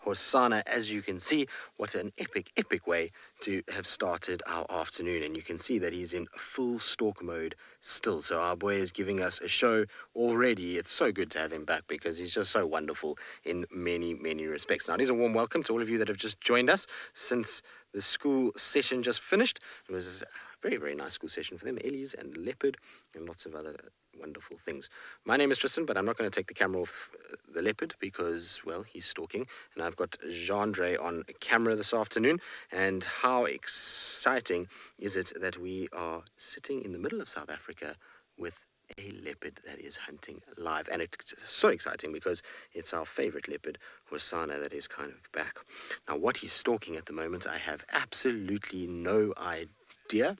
Hosana. As you can see, what an epic way to have started our afternoon. And you can see that he's in full stalk mode still. So our boy is giving us a show already. It's so good to have him back because he's just so wonderful in many respects. Now, it is a warm welcome to all of you that have just joined us since the school session just finished. It was a very nice school session for them. Ellies and leopard and lots of other wonderful things. My name is Tristan, but I'm not going to take the camera off the leopard because, well, he's stalking. And I've got Jeandre on camera this afternoon. And how exciting is it that we are sitting in the middle of South Africa with a leopard that is hunting live. And it's so exciting because it's our favorite leopard, Hosana, that is kind of back. Now, what he's stalking at the moment, I have absolutely no idea.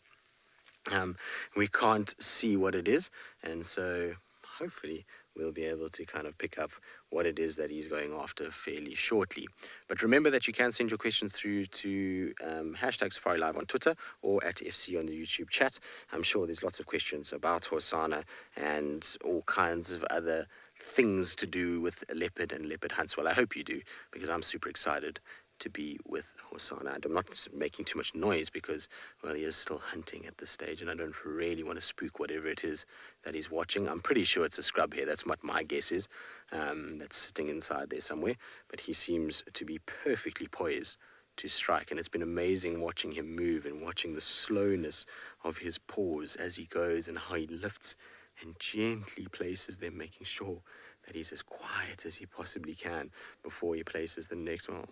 We can't see what it is, and so hopefully we'll be able to kind of pick up what it is that he's going after fairly shortly. But remember that you can send your questions through to hashtag Safari Live on Twitter or at FC on the YouTube chat. I'm sure there's lots of questions about Hosana and all kinds of other things to do with leopard and leopard hunts. Well, I hope you do, because I'm super excited to be with Hosana. And I'm not making too much noise because, well, he is still hunting at this stage, and I don't really want to spook whatever it is that he's watching. I'm pretty sure it's a scrub hare. That's what my guess is. That's sitting inside there somewhere. But he seems to be perfectly poised to strike, and it's been amazing watching him move and watching the slowness of his paws as he goes and how he lifts and gently places them, making sure that he's as quiet as he possibly can before he places the next one.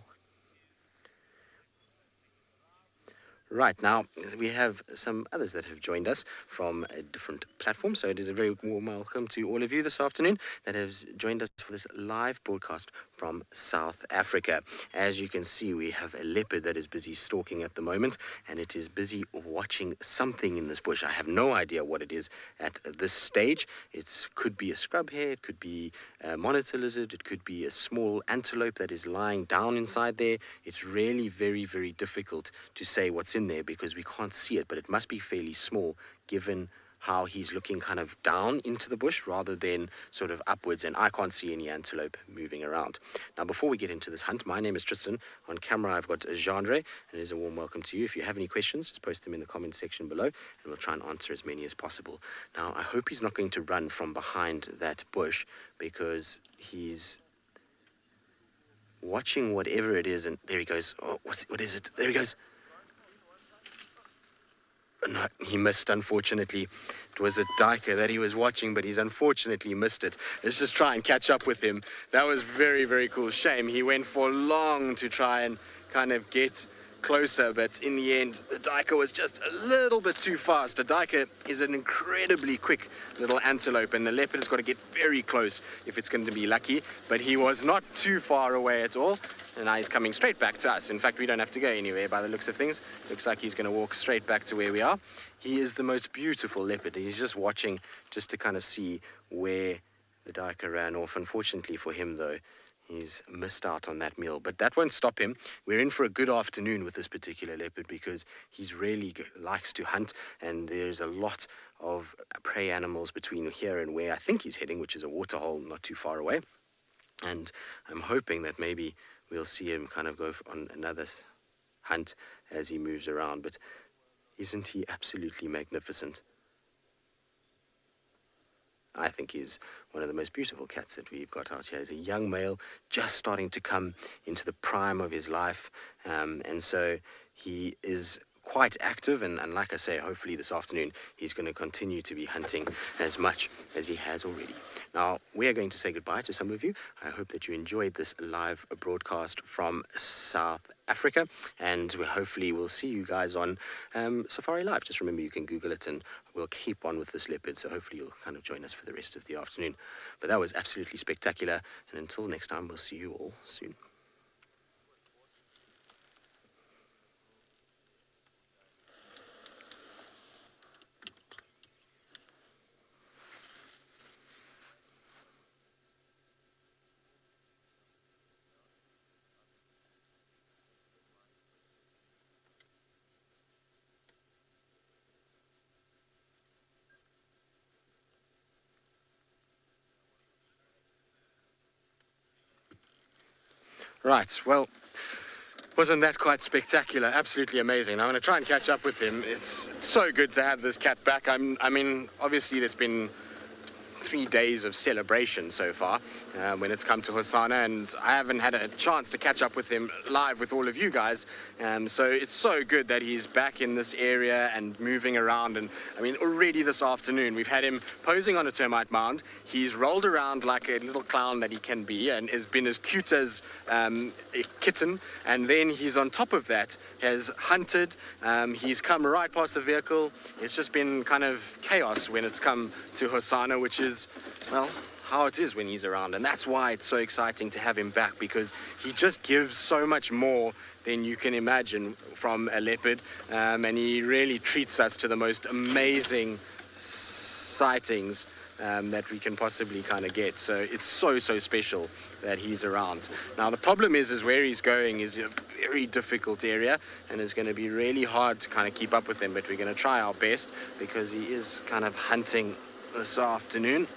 Right, now we have some others that have joined us from a different platform, so it is a very warm welcome to all of you this afternoon that has joined us for this live broadcast from South Africa. As you can see, we have a leopard that is busy stalking at the moment, and it is busy watching something in this bush. I have no idea what it is at this stage. It could be a scrub hare, it could be a monitor lizard, it could be a small antelope that is lying down inside there. It's really very difficult to say what's in there because we can't see it, but it must be fairly small given how he's looking kind of down into the bush rather than sort of upwards, and I can't see any antelope moving around. Now, before we get into this hunt, my name is Tristan. On camera, I've got Jeandre, and it is a warm welcome to you. If you have any questions, just post them in the comment section below, and we'll try and answer as many as possible. Now, I hope he's not going to run from behind that bush because he's watching whatever it is, and there he goes. Oh, what is it? There he goes. No, he missed, unfortunately. It was a duiker that he was watching, but he's unfortunately missed it. Let's just try and catch up with him. That was very cool. Shame. He went for long to try and kind of get closer, but in the end, the duiker was just a little bit too fast. A duiker is an incredibly quick little antelope, and the leopard has got to get very close if it's going to be lucky, but he was not too far away at all. And now he's coming straight back to us. In fact, we don't have to go anywhere by the looks of things. Looks like he's going to walk straight back to where we are. He is the most beautiful leopard. He's just watching just to kind of see where the duiker ran off. Unfortunately for him, though, he's missed out on that meal. But that won't stop him. We're in for a good afternoon with this particular leopard because he's really likes to hunt. And there's a lot of prey animals between here and where I think he's heading, which is a waterhole not too far away. And I'm hoping that maybe we'll see him kind of go on another hunt as he moves around. But isn't he absolutely magnificent? I think he's one of the most beautiful cats that we've got out here. He's a young male, just starting to come into the prime of his life. And so he is quite active, and like I say, hopefully this afternoon he's going to continue to be hunting as much as he has already. Now, we are going to say goodbye to some of you. I hope that you enjoyed this live broadcast from South Africa, and hopefully we'll see you guys on Safari Live. Just remember, you can Google it, and we'll keep on with this leopard, so hopefully you'll kind of join us for the rest of the afternoon. But that was absolutely spectacular, and until next time, we'll see you all soon. Right, well, wasn't that quite spectacular? Absolutely amazing. I'm going to try and catch up with him. It's so good to have this cat back. I mean, obviously there's been 3 days of celebration so far when it's come to Hosana, and I haven't had a chance to catch up with him live with all of you guys, so it's so good that he's back in this area and moving around. And I mean, already this afternoon we've had him posing on a termite mound. He's rolled around like a little clown that he can be and has been as cute as a kitten, and then he's on top of that has hunted. He's come right past the vehicle. It's just been kind of chaos when it's come to Hosana, which is, well, how it is when he's around. And that's why it's so exciting to have him back, because he just gives so much more than you can imagine from a leopard, and he really treats us to the most amazing sightings that we can possibly kind of get. So it's so special that he's around. Now the problem is where he's going is a very difficult area, and it's going to be really hard to kind of keep up with him, but we're going to try our best because he is kind of hunting this afternoon.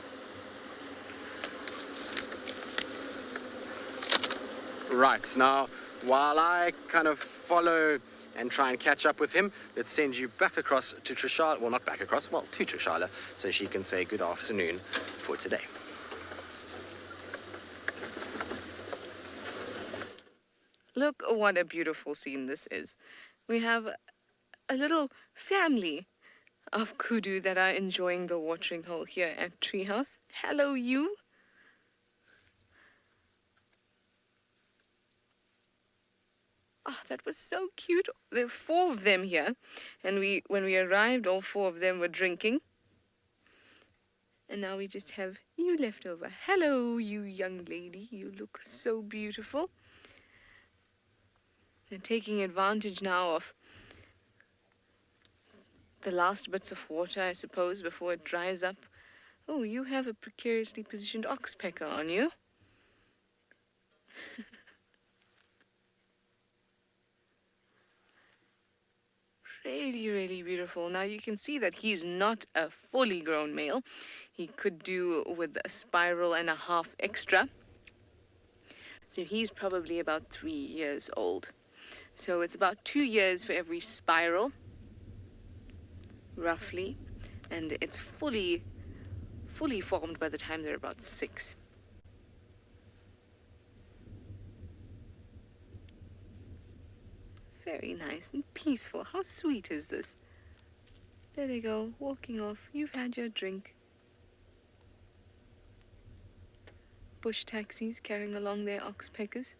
Right, now while I kind of follow and try and catch up with him, let's send you back across to Trishala. Well, not back across, well, to Trishala, so she can say good afternoon for today. Look what a beautiful scene this is. We have a little family of kudu that are enjoying the watering hole here at Treehouse. Hello, you. Oh, that was so cute. There were 4 of them here, and when we arrived, all 4 of them were drinking. And now we just have you left over. Hello, you young lady. You look so beautiful. And taking advantage now of the last bits of water, I suppose, before it dries up. Oh, you have a precariously positioned oxpecker on you. Really beautiful. Now you can see that he's not a fully grown male. He could do with a spiral and a half extra. So he's probably about 3 years old. So it's about 2 years for every spiral, roughly, and it's fully formed by the time they're about 6. Very nice and peaceful. How sweet is this? There they go, walking off. You've had your drink. Bush taxis carrying along their oxpeckers.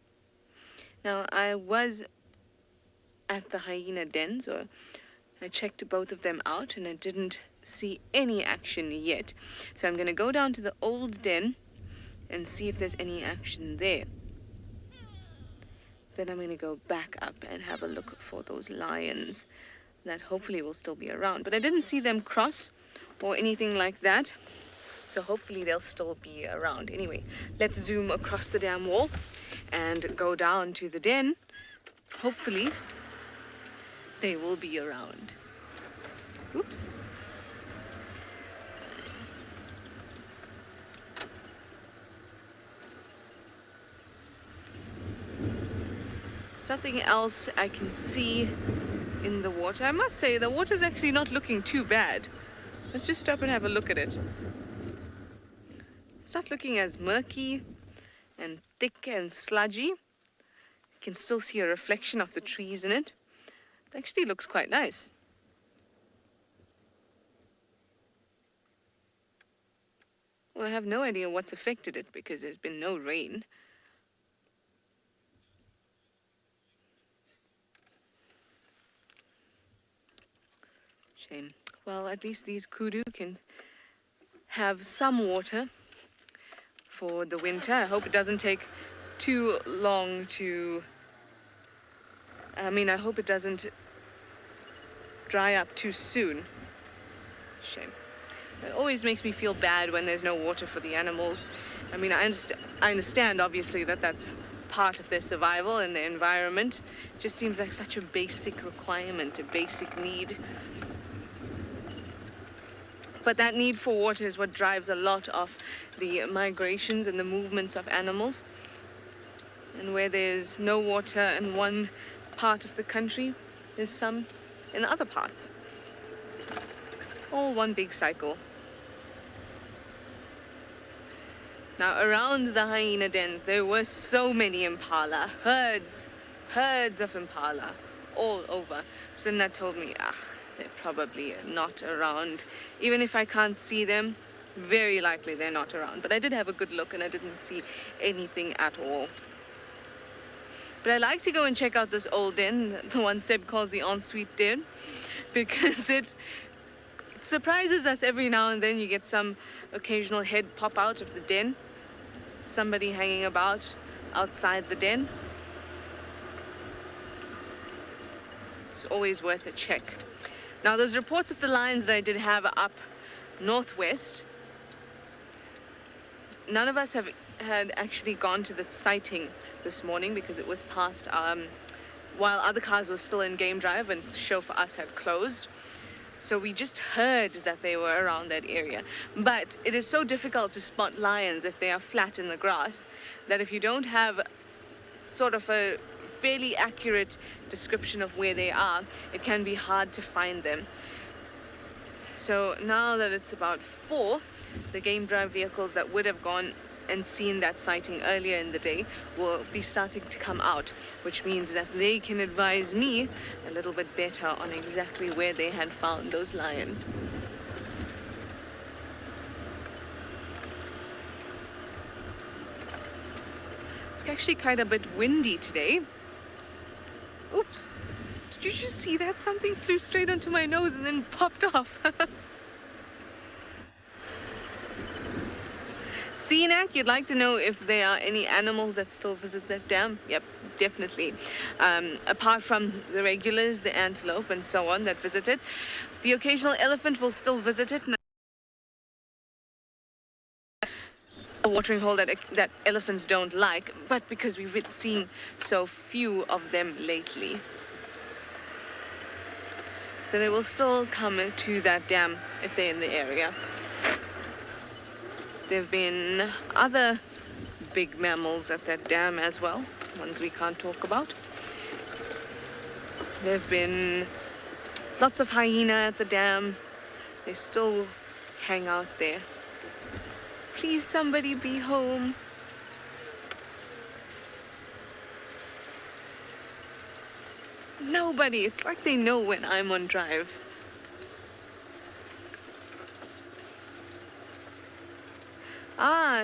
Now, I was at the hyena dens, or I checked both of them out, and I didn't see any action yet. So I'm going to go down to the old den and see if there's any action there. Then I'm going to go back up and have a look for those lions that hopefully will still be around. But I didn't see them cross or anything like that, so hopefully they'll still be around. Anyway, let's zoom across the dam wall and go down to the den. Hopefully they will be around. Oops. Something else I can see in the water. I must say, the water's actually not looking too bad. Let's just stop and have a look at it. It's not looking as murky and thick and sludgy. You can still see a reflection of the trees in it. It actually looks quite nice. Well, I have no idea what's affected it because there's been no rain. Shame. Well, at least these kudu can have some water for the winter. I hope it doesn't take too long to... I hope it doesn't dry up too soon. Shame. It always makes me feel bad when there's no water for the animals. I understand, obviously, that that's part of their survival and their environment. It just seems like such a basic requirement, a basic need. But that need for water is what drives a lot of the migrations and the movements of animals. And where there's no water in one part of the country, there's some in other parts. All one big cycle. Now around the hyena dens, there were so many impala, herds of impala all over. So Nat told me, they're probably not around. Even if I can't see them, very likely they're not around. But I did have a good look and I didn't see anything at all. But I like to go and check out this old den, the one Seb calls the ensuite den, because it surprises us every now and then. You get some occasional head pop out of the den, somebody hanging about outside the den. It's always worth a check. Now, those reports of the lions that I did have up northwest, none of us had actually gone to the sighting this morning because it was past while other cars were still in game drive and show for us had closed. So we just heard that they were around that area. But it is so difficult to spot lions if they are flat in the grass that if you don't have sort of a fairly accurate description of where they are, it can be hard to find them. So now that it's about 4, the game drive vehicles that would have gone and seen that sighting earlier in the day will be starting to come out, which means that they can advise me a little bit better on exactly where they had found those lions. It's actually quite a bit windy today. Oops. Did you just see that? Something flew straight onto my nose and then popped off. CNAC, you'd like to know if there are any animals that still visit that dam? Yep, definitely. Apart from the regulars, the antelope and so on that visit it, the occasional elephant will still visit it. A watering hole that elephants don't like, but because we've been seeing so few of them lately. So they will still come to that dam if they're in the area. There have been other big mammals at that dam as well, ones we can't talk about. There have been lots of hyena at the dam. They still hang out there. Please, somebody be home. Nobody. It's like they know when I'm on drive.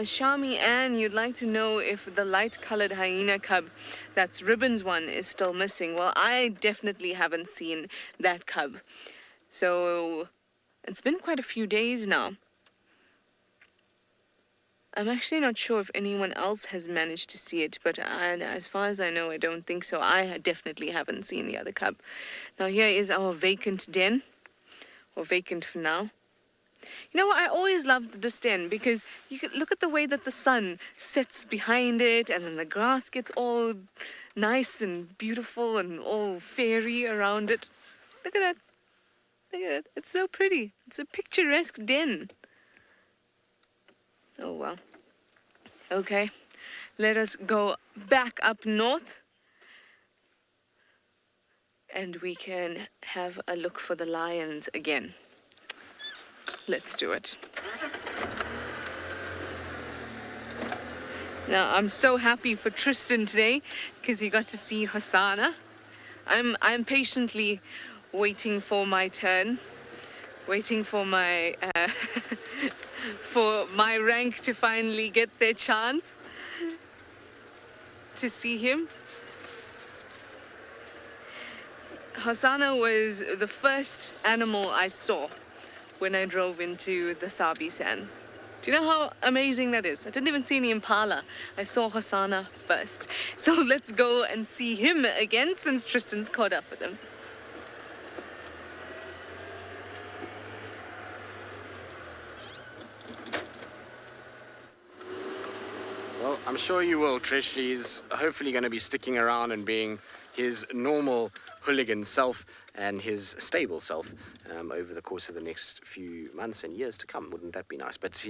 Shami Ann, you'd like to know if the light-colored hyena cub, that's Ribbon's one, is still missing. Well, I definitely haven't seen that cub. So it's been quite a few days now. I'm actually not sure if anyone else has managed to see it, but as far as I know, I don't think so. I definitely haven't seen the other cub. Now here is our vacant den, or vacant for now. You know, I always loved this den because you could look at the way that the sun sets behind it and then the grass gets all nice and beautiful and all fairy around it. Look at that. Look at it. It's so pretty. It's a picturesque den. Oh, well. Okay. Let us go back up north and we can have a look for the lions again. Let's do it. Now, I'm so happy for Tristan today because he got to see Hosana. I'm patiently waiting for my turn, waiting for my for my rank to finally get their chance to see him. Hosana was the first animal I saw when I drove into the Sabi Sands. Do you know how amazing that is? I didn't even see any impala. I saw Hosana first. So let's go and see him again since Tristan's caught up with him. Well, I'm sure you will, Trish. He's hopefully going to be sticking around and being his normal hooligan self and his stable self over the course of the next few months and years to come. Wouldn't that be nice? But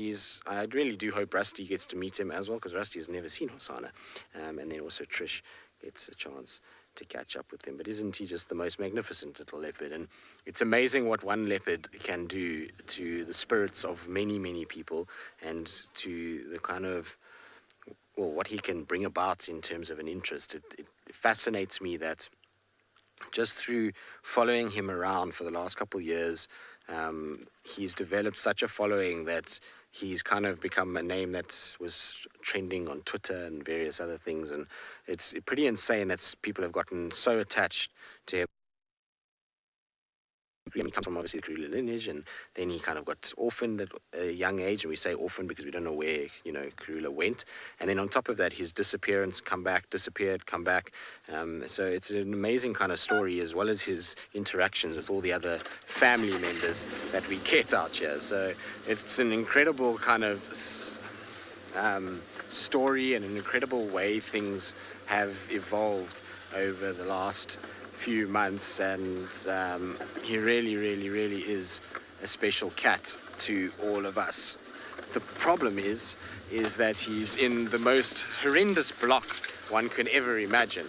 I really do hope Rusty gets to meet him as well, because Rusty has never seen Hosana. And then also Trish gets a chance to catch up with him. But isn't he just the most magnificent little leopard? And it's amazing what one leopard can do to the spirits of many, many people, and to the kind of, well, what he can bring about in terms of an interest. It fascinates me that just through following him around for the last couple of years, he's developed such a following that he's kind of become a name that was trending on Twitter and various other things. And it's pretty insane that people have gotten so attached to him. He comes from obviously the Kruger lineage, and then he kind of got orphaned at a young age, and we say orphaned because we don't know where, Kruger went. And then on top of that, his disappearance, disappeared, come back. So it's an amazing kind of story, as well as his interactions with all the other family members that we get out here. So it's an incredible kind of story, and an incredible way things have evolved over the last few months, and he really, really, really is a special cat to all of us. The problem is that he's in the most horrendous block one can ever imagine.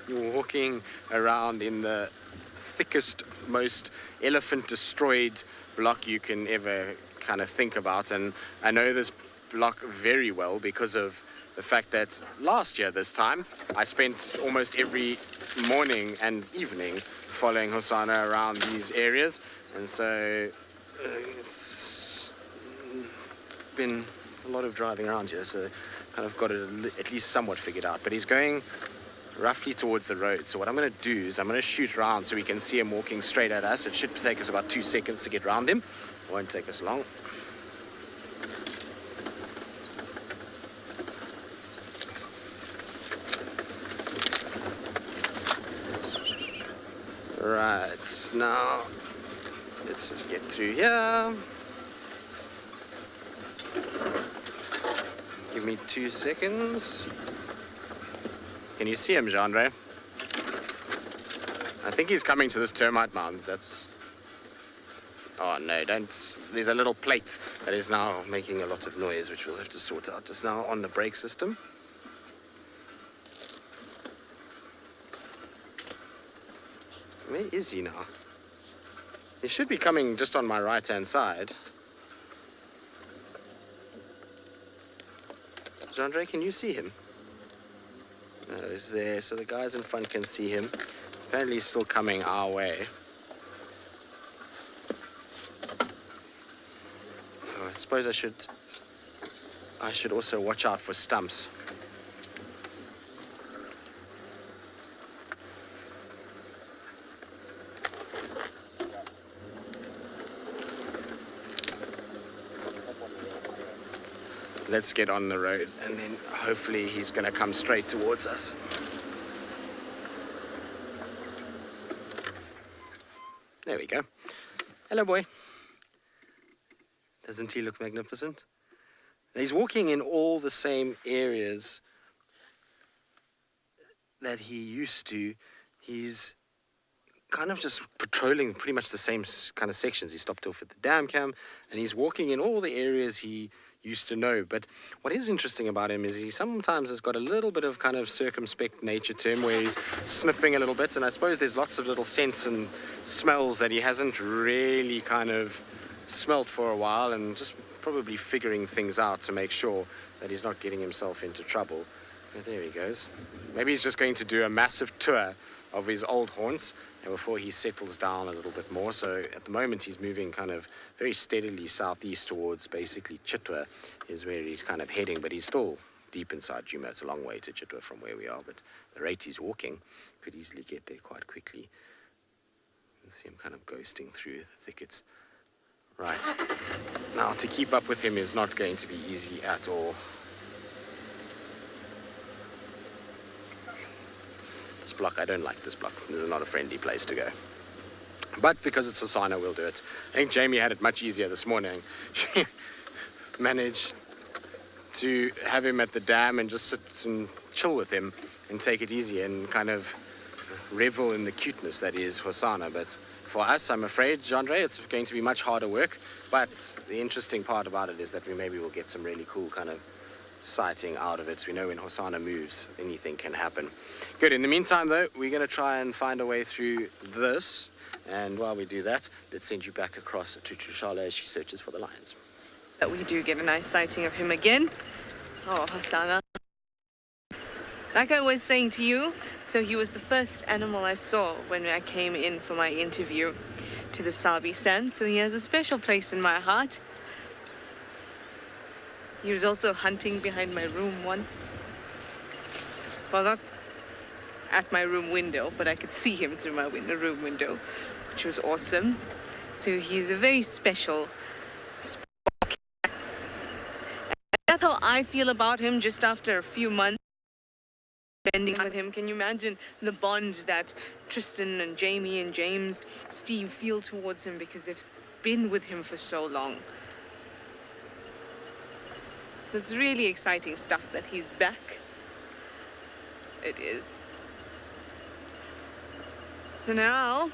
You're walking around in the thickest, most elephant-destroyed block you can ever kind of think about, and I know this block very well because of the fact that last year this time I spent almost every morning and evening following Hosana around these areas, and so it's been a lot of driving around here, so kind of got it at least somewhat figured out. But he's going roughly towards the road, so what I'm going to do is I'm going to shoot around so we can see him walking straight at us. It should take us about 2 seconds to get around him. It won't take us long. Right, now let's just get through here. Give me 2 seconds. Can you see him, Jean-Ray? I think he's coming to this termite mound. Oh no, don't. There's a little plate that is now making a lot of noise, which we'll have to sort out just now on the brake system. Where is he now? He should be coming just on my right-hand side. Jean-Ray, can you see him? No, he's there, so the guys in front can see him. Apparently he's still coming our way. Oh, I suppose I should also watch out for stumps. Let's get on the road, and then hopefully he's going to come straight towards us. There we go. Hello, boy. Doesn't he look magnificent? He's walking in all the same areas that he used to. He's kind of just patrolling pretty much the same kind of sections. He stopped off at the dam cam, and he's walking in all the areas he used to know. But what is interesting about him is he sometimes has got a little bit of kind of circumspect nature to him, where he's sniffing a little bit, and I suppose there's lots of little scents and smells that he hasn't really kind of smelt for a while, and just probably figuring things out to make sure that he's not getting himself into trouble. But there he goes. Maybe he's just going to do a massive tour of his old haunts and before he settles down a little bit more. So at the moment he's moving kind of very steadily southeast towards basically Chitwa is where he's kind of heading, but he's still deep inside Djuma. It's a long way to Chitwa from where we are, but the rate he's walking could easily get there quite quickly. You can see him kind of ghosting through the thickets. Right, now to keep up with him is not going to be easy at all. This block, I don't like this block. This is not a friendly place to go. But because it's Hosana, we'll do it. I think Jamie had it much easier this morning. She managed to have him at the dam and just sit and chill with him and take it easy and kind of revel in the cuteness that is Hosana. But for us, I'm afraid, Jandre, it's going to be much harder work. But the interesting part about it is that we maybe will get some really cool kind of sighting out of it. We know when Hosana moves, anything can happen. Good. In the meantime, though, we're going to try and find a way through this. And while we do that, let's send you back across to Trushala as she searches for the lions. That we do get a nice sighting of him again. Oh, Hosana. Like I was saying to you, so he was the first animal I saw when I came in for my interview to the Sabi Sand. So he has a special place in my heart. He was also hunting behind my room once. Well, not at my room window, but I could see him through my room window, which was awesome. So he's a very special cat. And that's how I feel about him just after a few months spending with him. Can you imagine the bond that Tristan and Jamie and James, Steve feel towards him because they've been with him for so long? So it's really exciting stuff that he's back. It is. So now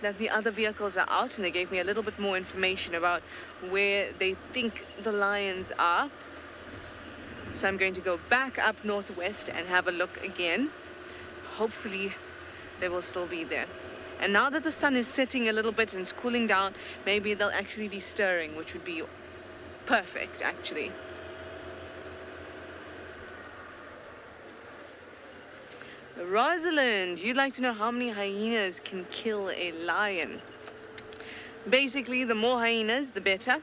that the other vehicles are out and they gave me a little bit more information about where they think the lions are, so I'm going to go back up northwest and have a look again. Hopefully they will still be there. And now that the sun is setting a little bit and it's cooling down, maybe they'll actually be stirring, which would be perfect, actually. Rosalind, you'd like to know how many hyenas can kill a lion. Basically, the more hyenas, the better.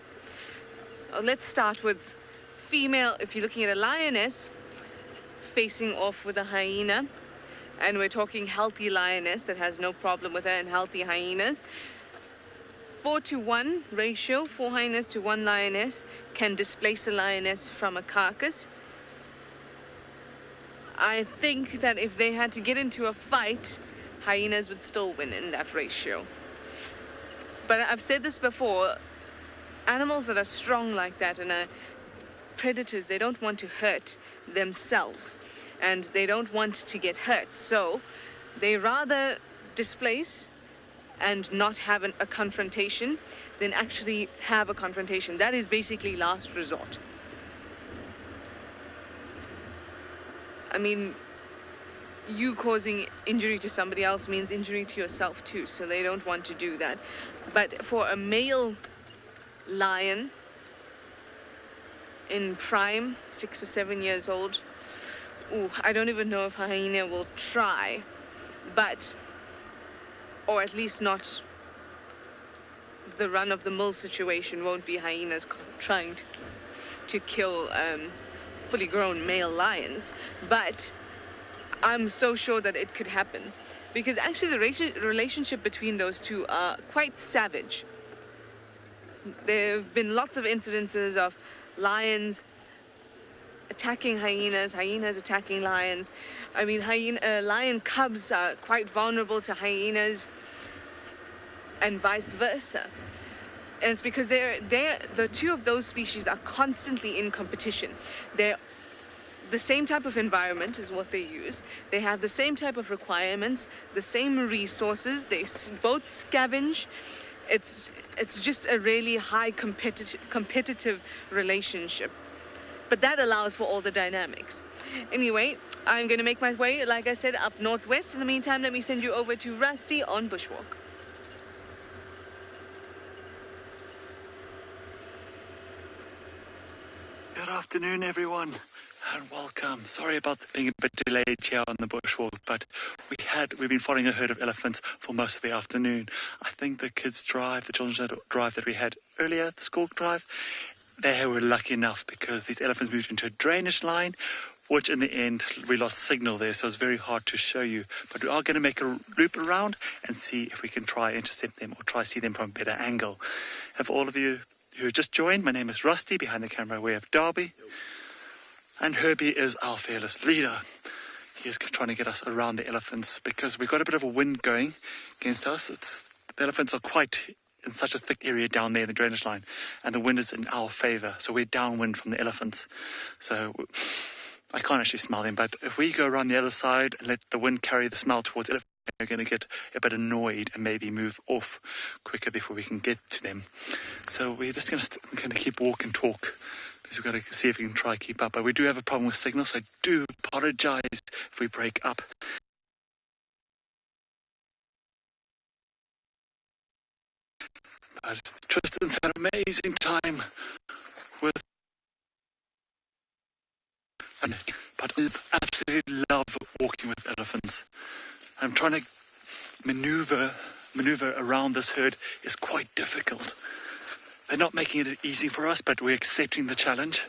Let's start with female. If you're looking at a lioness facing off with a hyena, and we're talking healthy lioness that has no problem with her and healthy hyenas, 4-to-1 ratio, 4 hyenas to 1 lioness can displace a lioness from a carcass. I think that if they had to get into a fight, hyenas would still win in that ratio. But I've said this before, animals that are strong like that and are predators, they don't want to hurt themselves and they don't want to get hurt. So they rather displace and not have a confrontation than actually have a confrontation. That is basically last resort. I mean, you causing injury to somebody else means injury to yourself too, so they don't want to do that. But for a male lion in prime, 6 or 7 years old, I don't even know if a hyena will try, but, or at least not the run-of-the-mill situation won't be hyenas trying to kill fully grown male lions, but I'm so sure that it could happen because actually the relationship between those two are quite savage. There have been lots of incidences of lions attacking hyenas, hyenas attacking lions. I mean, lion cubs are quite vulnerable to hyenas and vice versa. And it's because the two of those species are constantly in competition. They're the same type of environment is what they use. They have the same type of requirements, the same resources. They both scavenge. It's just a really high competitive relationship. But that allows for all the dynamics. Anyway, I'm going to make my way, like I said, up northwest. In the meantime, let me send you over to Rusty on Bushwalk. Good afternoon, everyone, and welcome. Sorry about being a bit delayed here on the bushwalk, but we've been following a herd of elephants for most of the afternoon. I think the kids' drive, the children's drive that we had earlier, the school drive, they were lucky enough because these elephants moved into a drainage line, which in the end we lost signal there, so it's very hard to show you. But we are going to make a loop around and see if we can try intercept them or try see them from a better angle. And for all of you who have just joined, my name is Rusty. Behind the camera we have Darby. And Herbie is our fearless leader. He is trying to get us around the elephants because we've got a bit of a wind going against us. The elephants are quite in such a thick area down there in the drainage line, and the wind is in our favour, so we're downwind from the elephants. So I can't actually smell them, but if we go around the other side and let the wind carry the smell towards elephants, we're going to get a bit annoyed and maybe move off quicker before we can get to them. So we're just going to keep walk and talk, because we've got to see if we can try keep up. But we do have a problem with signal, so I do apologize if we break up. But Tristan's had an amazing time with, but I absolutely love walking with elephants. I'm trying to maneuver around this herd is quite difficult. They're not making it easy for us, but we're accepting the challenge.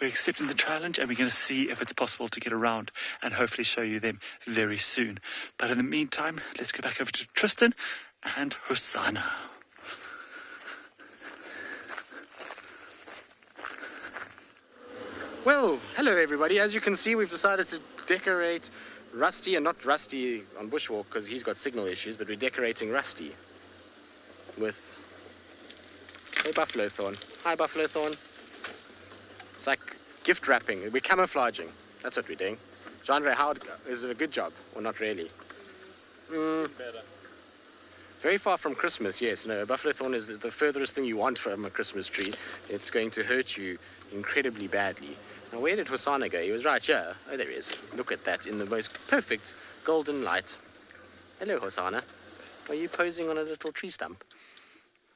We're accepting the challenge, and we're going to see if it's possible to get around and hopefully show you them very soon. But in the meantime, let's go back over to Tristan and Hosana. Well, hello everybody. As you can see, we've decided to decorate Rusty, and not Rusty on Bushwalk because he's got signal issues, but we're decorating Rusty with a buffalo thorn. Hi, buffalo thorn. It's like gift wrapping. We're camouflaging. That's what we're doing. Genre, how is it a good job or not really? Better. Very far from Christmas, yes. No, a buffalo thorn is the furthest thing you want from a Christmas tree. It's going to hurt you incredibly badly. Now, where did Hosana go? He was right here. Oh, there he is. Look at that in the most perfect golden light. Hello, Hosana. Are you posing on a little tree stump?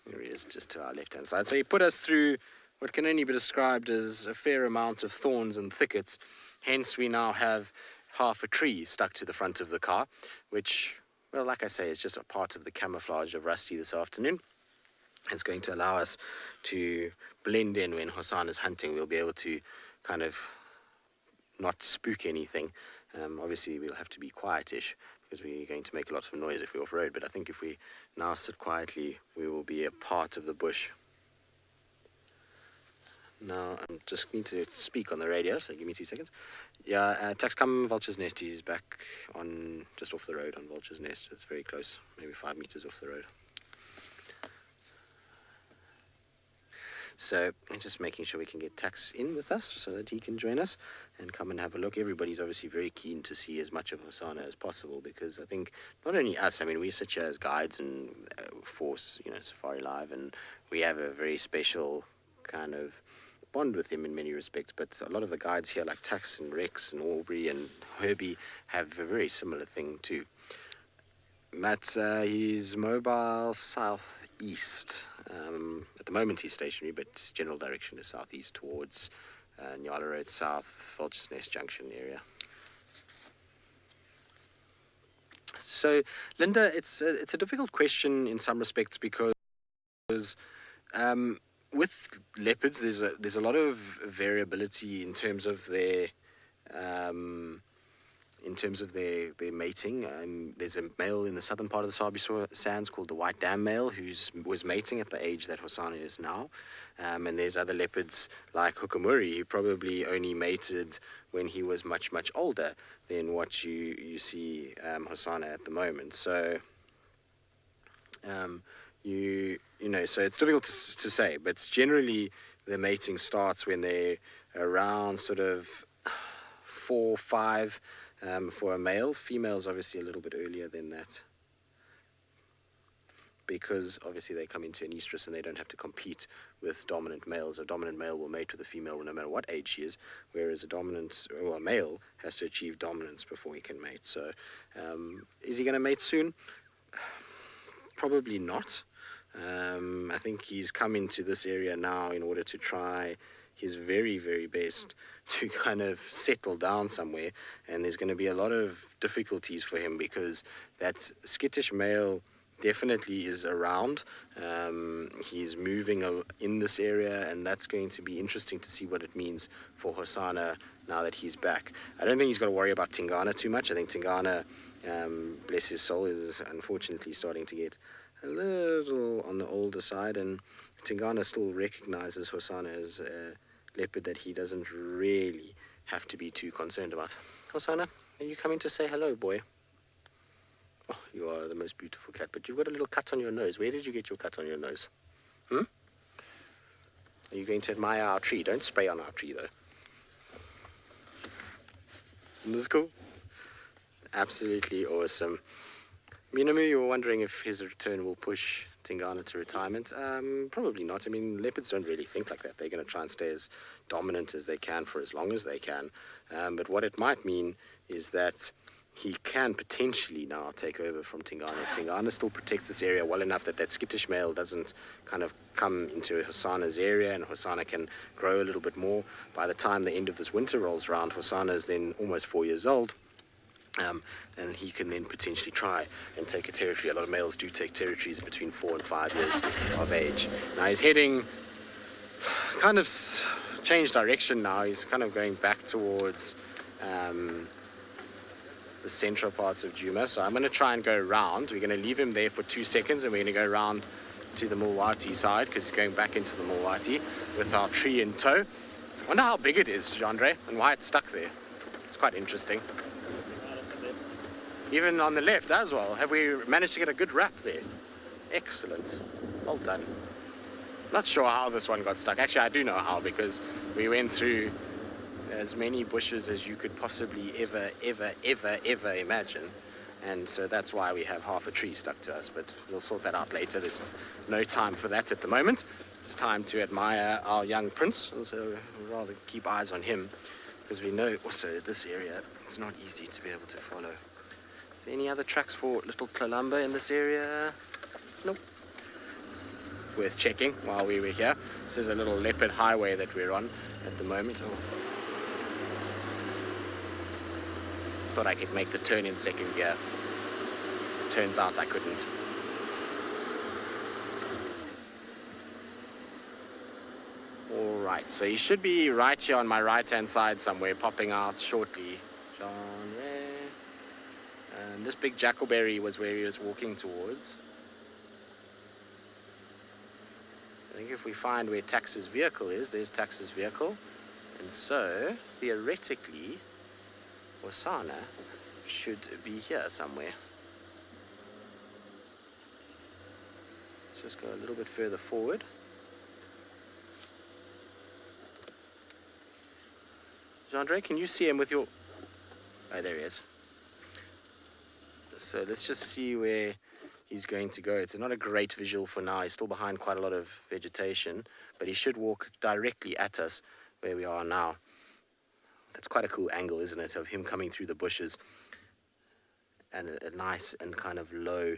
There he is, just to our left-hand side. So he put us through what can only be described as a fair amount of thorns and thickets. Hence, we now have half a tree stuck to the front of the car, which, well, like I say, is just a part of the camouflage of Rusty this afternoon. It's going to allow us to blend in when Hosana's hunting. We'll be able to kind of not spook anything. Obviously, we'll have to be quietish because we're going to make a lot of noise if we're off-road. But I think if we now sit quietly, we will be a part of the bush. Now, I just need to speak on the radio, so give me 2 seconds. Yeah, Taxcom Vulture's Nest, he's back on just off the road on Vulture's Nest. It's very close, maybe 5 meters off the road. So I'm just making sure we can get Tax in with us so that he can join us and come and have a look. Everybody's obviously very keen to see as much of Hosana as possible, because I think not only us, I mean, we sit here as guides and force, Safari Live, and we have a very special kind of bond with him in many respects, but a lot of the guides here like Tax and Rex and Aubrey and Herbie have a very similar thing too. Matt, he's mobile southeast. At the moment he's stationary, but his general direction is southeast towards Nyala Road South, Vulture's Nest Junction area. So, Linda, it's a difficult question in some respects because with leopards, there's a lot of variability in terms of their their mating. There's a male in the southern part of the Sabi Sands called the White Dam male who was mating at the age that Hosana is now. And there's other leopards like Hukamuri who probably only mated when he was much, much older than what you see Hosana at the moment. So so it's difficult to say, but generally the mating starts when they're around sort of 4, 5 for a male. Female's obviously a little bit earlier than that, because obviously they come into an estrus and they don't have to compete with dominant males. A dominant male will mate with a female no matter what age she is, whereas a male has to achieve dominance before he can mate. So is he going to mate soon? Probably not. I think he's come into this area now in order to try his very, very best to kind of settle down somewhere, and there's going to be a lot of difficulties for him because that skittish male definitely is around. He's moving in this area, and that's going to be interesting to see what it means for Hosana now that he's back. I don't think he's got to worry about Tingana too much. I think Tingana, bless his soul, is unfortunately starting to get a little on the older side, and Tingana still recognizes Hosana as a leopard that he doesn't really have to be too concerned about. Hosana, are you coming to say hello, boy? Oh, you are the most beautiful cat, but you've got a little cut on your nose. Where did you get your cut on your nose? Are you going to admire our tree? Don't spray on our tree, though. Isn't this cool? Absolutely awesome. Minamu, you were wondering if his return will push Tingana to retirement. Probably not. I mean, leopards don't really think like that. They're going to try and stay as dominant as they can for as long as they can. But what it might mean is that he can potentially now take over from Tingana. Tingana still protects this area well enough that skittish male doesn't kind of come into Hosana's area, and Hosana can grow a little bit more. By the time the end of this winter rolls around, Hosana is then almost 4 years old. And he can then potentially try and take a territory. A lot of males do take territories between 4 and 5 years of age. Now he's heading, kind of changed direction now. He's kind of going back towards the central parts of Djuma. So I'm going to try and go around. We're going to leave him there for 2 seconds, and we're going to go around to the Mulwati side, because he's going back into the Mulwati with our tree in tow. I wonder how big it is, Jandre, and why it's stuck there. It's quite interesting. Even on the left as well. Have we managed to get a good wrap there? Excellent. Well done. Not sure how this one got stuck. Actually, I do know how, because we went through as many bushes as you could possibly ever imagine. And so that's why we have half a tree stuck to us. But we'll sort that out later. There's no time for that at the moment. It's time to admire our young prince. And so we'll rather keep eyes on him, because we know also this area, it's not easy to be able to follow. Is there any other tracks for little Kalamba in this area? Nope. Worth checking while we were here. This is a little leopard highway that we're on at the moment. Oh. Thought I could make the turn in second gear. Turns out I couldn't. Alright, so he should be right here on my right-hand side somewhere, popping out shortly. John Ray. And this big jackalberry was where he was walking towards. I think if we find where Tax's vehicle is, there's Tax's vehicle. And so, theoretically, Hosana should be here somewhere. Let's just go a little bit further forward. Jandre, can you see him with your... Oh, there he is. So let's just see where he's going to go. It's not a great visual for now. He's still behind quite a lot of vegetation, but he should walk directly at us where we are now. That's quite a cool angle, isn't it, of him coming through the bushes. And a nice and kind of low,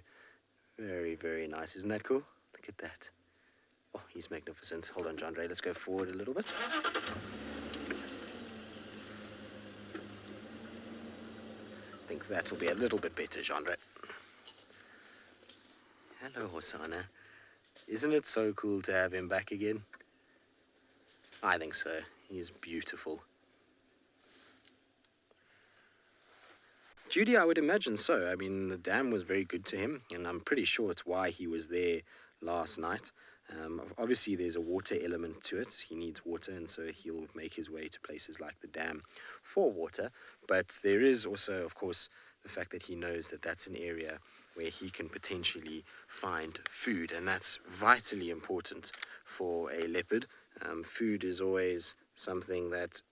very, very nice. Isn't that cool? Look at that. Oh, he's magnificent. Hold on, Jandre. Let's go forward a little bit. I think that'll be a little bit better, Jandre. Hello, Hosana. Isn't it so cool to have him back again? I think so. He is beautiful. Judy, I would imagine so. I mean, the dam was very good to him, and I'm pretty sure it's why he was there last night. Obviously, there's a water element to it. He needs water, and so he'll make his way to places like the dam for water. But there is also, of course, the fact that he knows that that's an area where he can potentially find food, and that's vitally important for a leopard. Food is always something that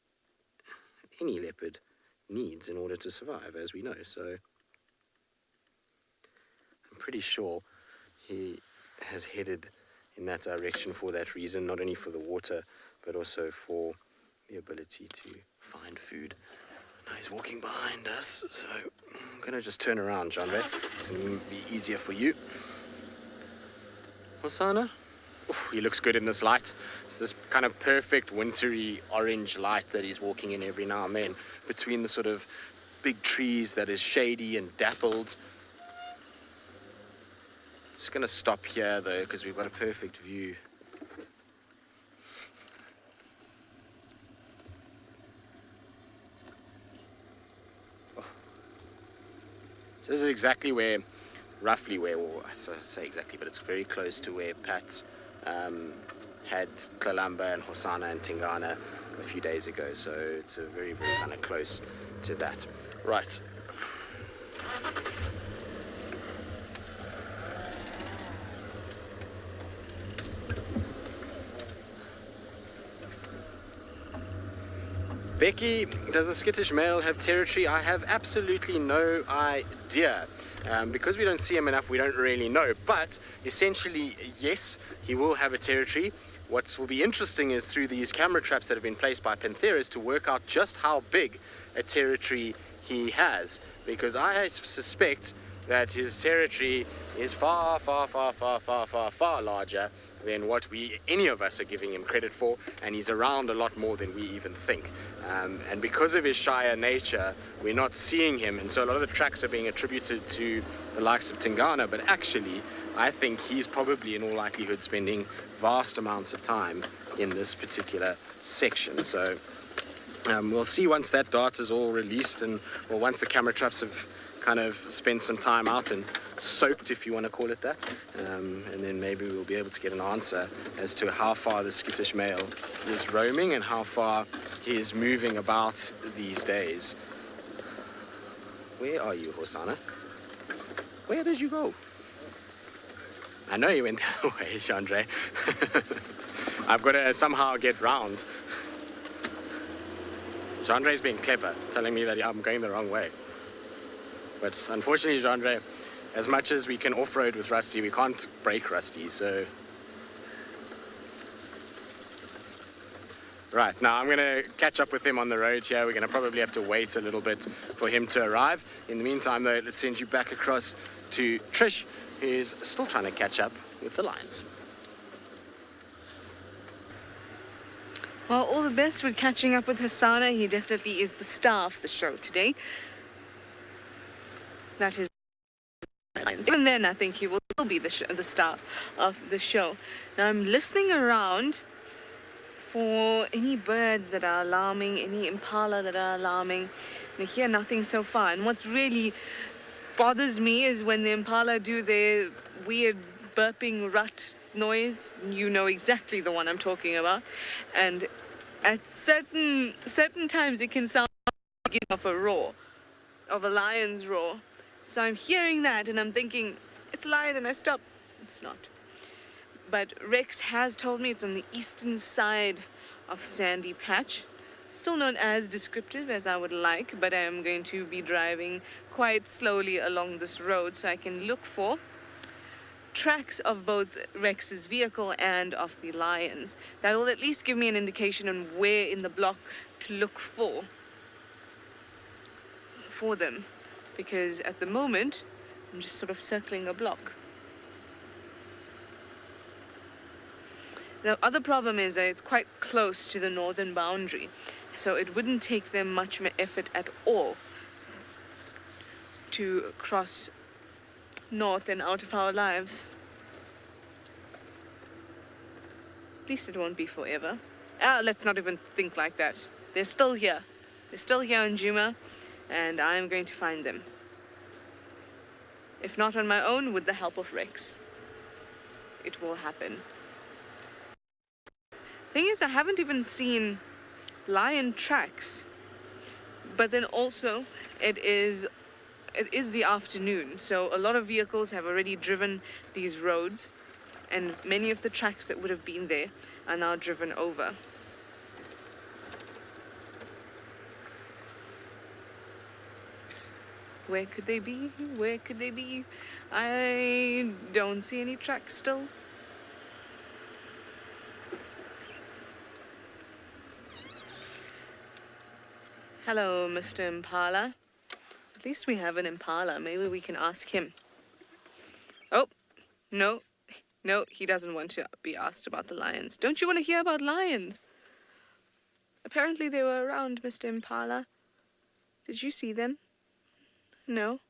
any leopard needs in order to survive, as we know. So I'm pretty sure he has headed in that direction for that reason, not only for the water, but also for the ability to find food. Now he's walking behind us, so I'm going to just turn around, Jandre. It's going to be easier for you. Hosana? Oof, he looks good in this light. It's this kind of perfect wintry orange light that he's walking in every now and then, between the sort of big trees that is shady and dappled. Just going to stop here, though, because we've got a perfect view. Oh. So this is exactly where, roughly where, or I say exactly, but it's very close to where Pat had Kalamba and Hosana and Tingana a few days ago. So it's a very, very kind of close to that. Right. Becky, does a skittish male have territory? I have absolutely no idea. Because we don't see him enough, we don't really know. But essentially, yes, he will have a territory. What will be interesting is through these camera traps that have been placed by Pantheras to work out just how big a territory he has. Because I suspect that his territory is far, far, far, far, far, far, far larger than what any of us are giving him credit for, and he's around a lot more than we even think. And because of his shyer nature, we're not seeing him, and so a lot of the tracks are being attributed to the likes of Tingana, but actually, I think he's probably in all likelihood spending vast amounts of time in this particular section. So we'll see once that data is all released, or once the camera traps have kind of spent some time out and soaked, if you want to call it that, and then maybe we'll be able to get an answer as to how far the skittish male is roaming and how far he is moving about these days. Where are you, Hosana? Where did you go? I know you went that way, Chandra. I've got to somehow get round. Chandre's being clever, telling me that I'm going the wrong way. But unfortunately, Chandra, as much as we can off-road with Rusty, we can't break Rusty, so... Right, now I'm going to catch up with him on the road here. We're going to probably have to wait a little bit for him to arrive. In the meantime, though, let's send you back across to Trish, who's still trying to catch up with the lions. Well, all the best with catching up with Hosana. He definitely is the star of the show today. That is, even then, I think he will still be the star of the show. Now, I'm listening around for any birds that are alarming, any impala that are alarming. I hear nothing so far. And what really bothers me is when the impala do their weird burping rut noise. You know exactly the one I'm talking about. And at certain times, it can sound like a roar, of a lion's roar. So I'm hearing that and I'm thinking, it's a lion, and I stop. It's not. But Rex has told me it's on the eastern side of Sandy Patch. Still not as descriptive as I would like, but I am going to be driving quite slowly along this road so I can look for tracks of both Rex's vehicle and of the lions. That will at least give me an indication on where in the block to look for them. Because at the moment, I'm just sort of circling a block. The other problem is that it's quite close to the northern boundary, so it wouldn't take them much effort at all to cross north and out of our lives. At least it won't be forever. Let's not even think like that. They're still here. They're still here in Juma, and I'm going to find them. If not on my own, with the help of Rex. It will happen. Thing is, I haven't even seen lion tracks. But then also, it is the afternoon, so a lot of vehicles have already driven these roads, and many of the tracks that would have been there are now driven over. Where could they be? Where could they be? I don't see any tracks still. Hello, Mr. Impala. At least we have an impala. Maybe we can ask him. Oh, no, he doesn't want to be asked about the lions. Don't you want to hear about lions? Apparently they were around, Mr. Impala. Did you see them? No?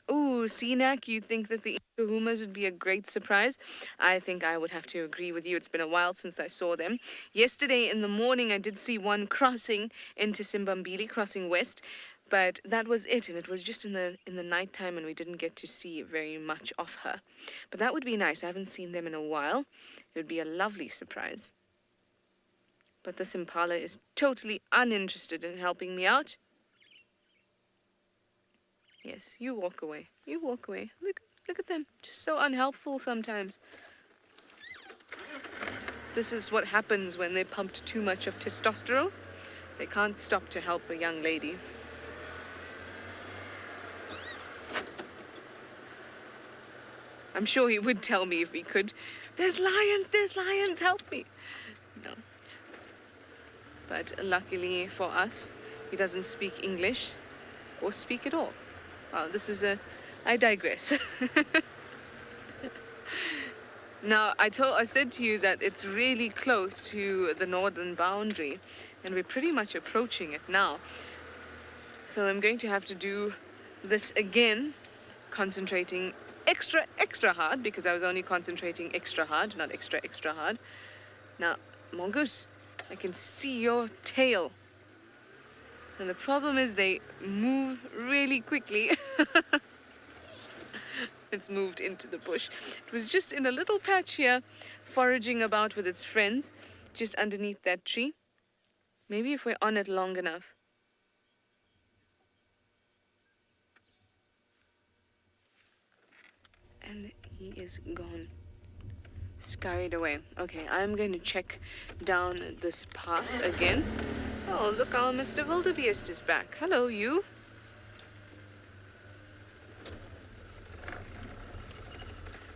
Ooh, Sinak, you think that the Ikahumas would be a great surprise? I think I would have to agree with you. It's been a while since I saw them. Yesterday in the morning, I did see one crossing into Simbambili, crossing west, but that was it, and it was just in the nighttime, and we didn't get to see very much of her. But that would be nice. I haven't seen them in a while. It would be a lovely surprise. But this impala is totally uninterested in helping me out. Yes, you walk away. You walk away. Look at them. Just so unhelpful sometimes. This is what happens when they pumped too much of testosterone. They can't stop to help a young lady. I'm sure he would tell me if he could. There's lions, help me. No. But luckily for us, he doesn't speak English or speak at all. Wow, I digress. Now, I said to you that it's really close to the northern boundary, and we're pretty much approaching it now. So I'm going to have to do this again, concentrating extra hard, because I was only concentrating extra hard, not extra hard. Now, mongoose, I can see your tail. And the problem is they move really quickly. It's moved into the bush. It was just in a little patch here, foraging about with its friends, just underneath that tree. Maybe if we're on it long enough. And he is gone. Scurried away. Okay, I'm going to check down this path again. Oh, look, our Mr. Wildebeest is back. Hello, you.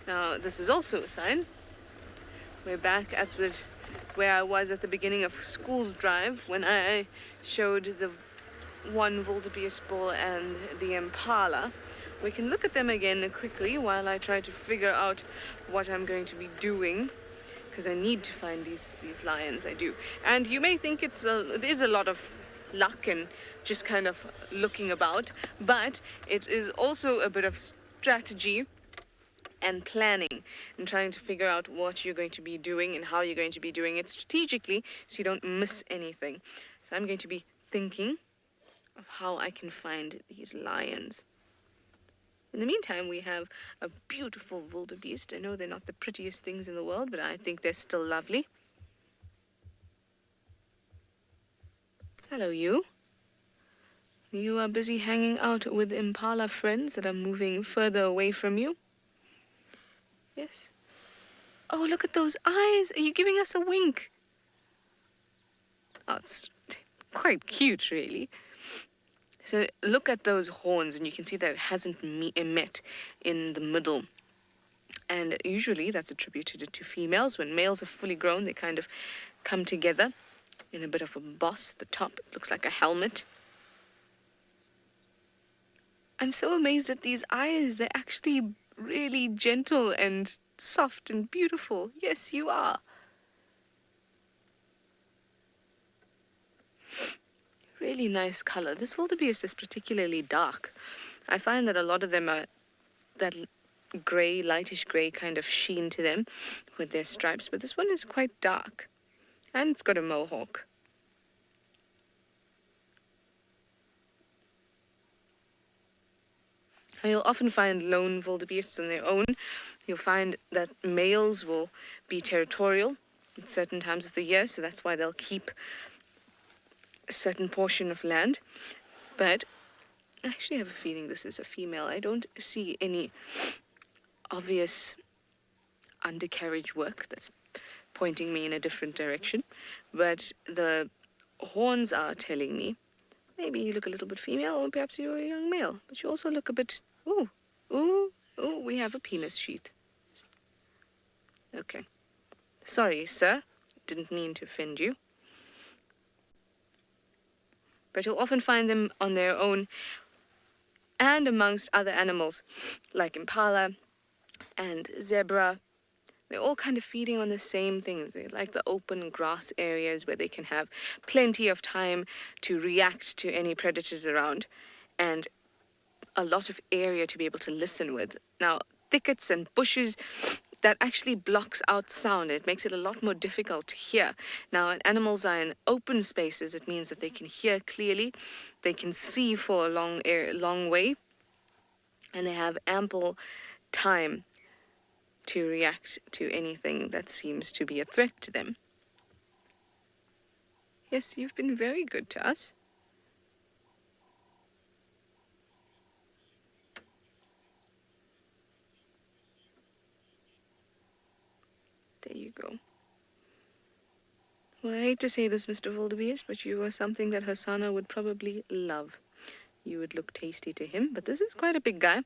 Now, this is also a sign. We're back at where I was at the beginning of school drive when I showed the one wildebeest bull and the impala. We can look at them again quickly while I try to figure out what I'm going to be doing, because I need to find these lions, I do. And you may think it is a lot of luck and just kind of looking about, but it is also a bit of strategy and planning and trying to figure out what you're going to be doing and how you're going to be doing it strategically so you don't miss anything. So I'm going to be thinking of how I can find these lions. In the meantime, we have a beautiful wildebeest. I know they're not the prettiest things in the world, but I think they're still lovely. Hello, you. You are busy hanging out with impala friends that are moving further away from you. Yes. Oh, look at those eyes. Are you giving us a wink? Oh, it's quite cute, really. So look at those horns, and you can see that it hasn't met in the middle. And usually that's attributed to females. When males are fully grown, they kind of come together in a bit of a boss at the top. It looks like a helmet. I'm so amazed at these eyes. They're actually really gentle and soft and beautiful. Yes, you are. Really nice color. This wildebeest is particularly dark. I find that a lot of them are that gray, lightish gray kind of sheen to them with their stripes, but this one is quite dark. And it's got a mohawk. And you'll often find lone wildebeests on their own. You'll find that males will be territorial at certain times of the year, so that's why they'll keep a certain portion of land. But I actually have a feeling this is a female. I don't see any obvious undercarriage work that's pointing me in a different direction. But the horns are telling me maybe you look a little bit female, or perhaps you're a young male. But you also look a bit, ooh, we have a penis sheath. Okay. Sorry, sir. Didn't mean to offend you. But you'll often find them on their own and amongst other animals like impala and zebra. They're all kind of feeding on the same thing. They like the open grass areas where they can have plenty of time to react to any predators around and a lot of area to be able to listen with. Now, thickets and bushes, that actually blocks out sound. It makes it a lot more difficult to hear. Now, when animals are in open spaces, it means that they can hear clearly, they can see for a long way, and they have ample time to react to anything that seems to be a threat to them. Yes, you've been very good to us. There you go. Well, I hate to say this, Mr. Wildebeest, but you are something that Hosana would probably love. You would look tasty to him, but this is quite a big guy.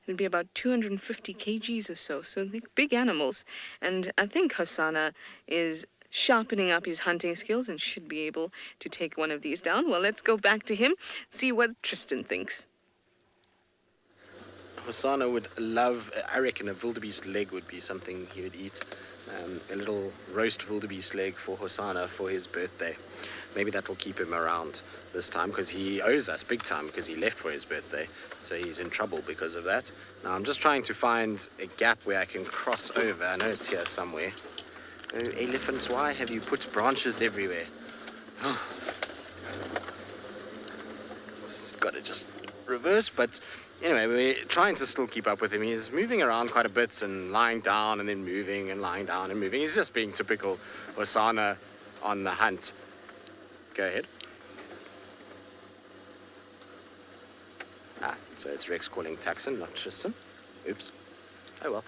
It'd be about 250 kgs or so, so they're big animals. And I think Hosana is sharpening up his hunting skills and should be able to take one of these down. Well, let's go back to him, see what Tristan thinks. Hosana would love, I reckon a wildebeest leg would be something he would eat. A little roast wildebeest leg for Hosana for his birthday. Maybe that will keep him around this time, because he owes us big time because he left for his birthday. So he's in trouble because of that. Now I'm just trying to find a gap where I can cross over. I know it's here somewhere. Oh, elephants, why have you put branches everywhere? It's got to just reverse, but anyway, we're trying to still keep up with him. He's moving around quite a bit and lying down and then moving and lying down and moving. He's just being typical Hosana on the hunt. Go ahead. So it's Rex calling Taxon, not Tristan. Oops. Oh well.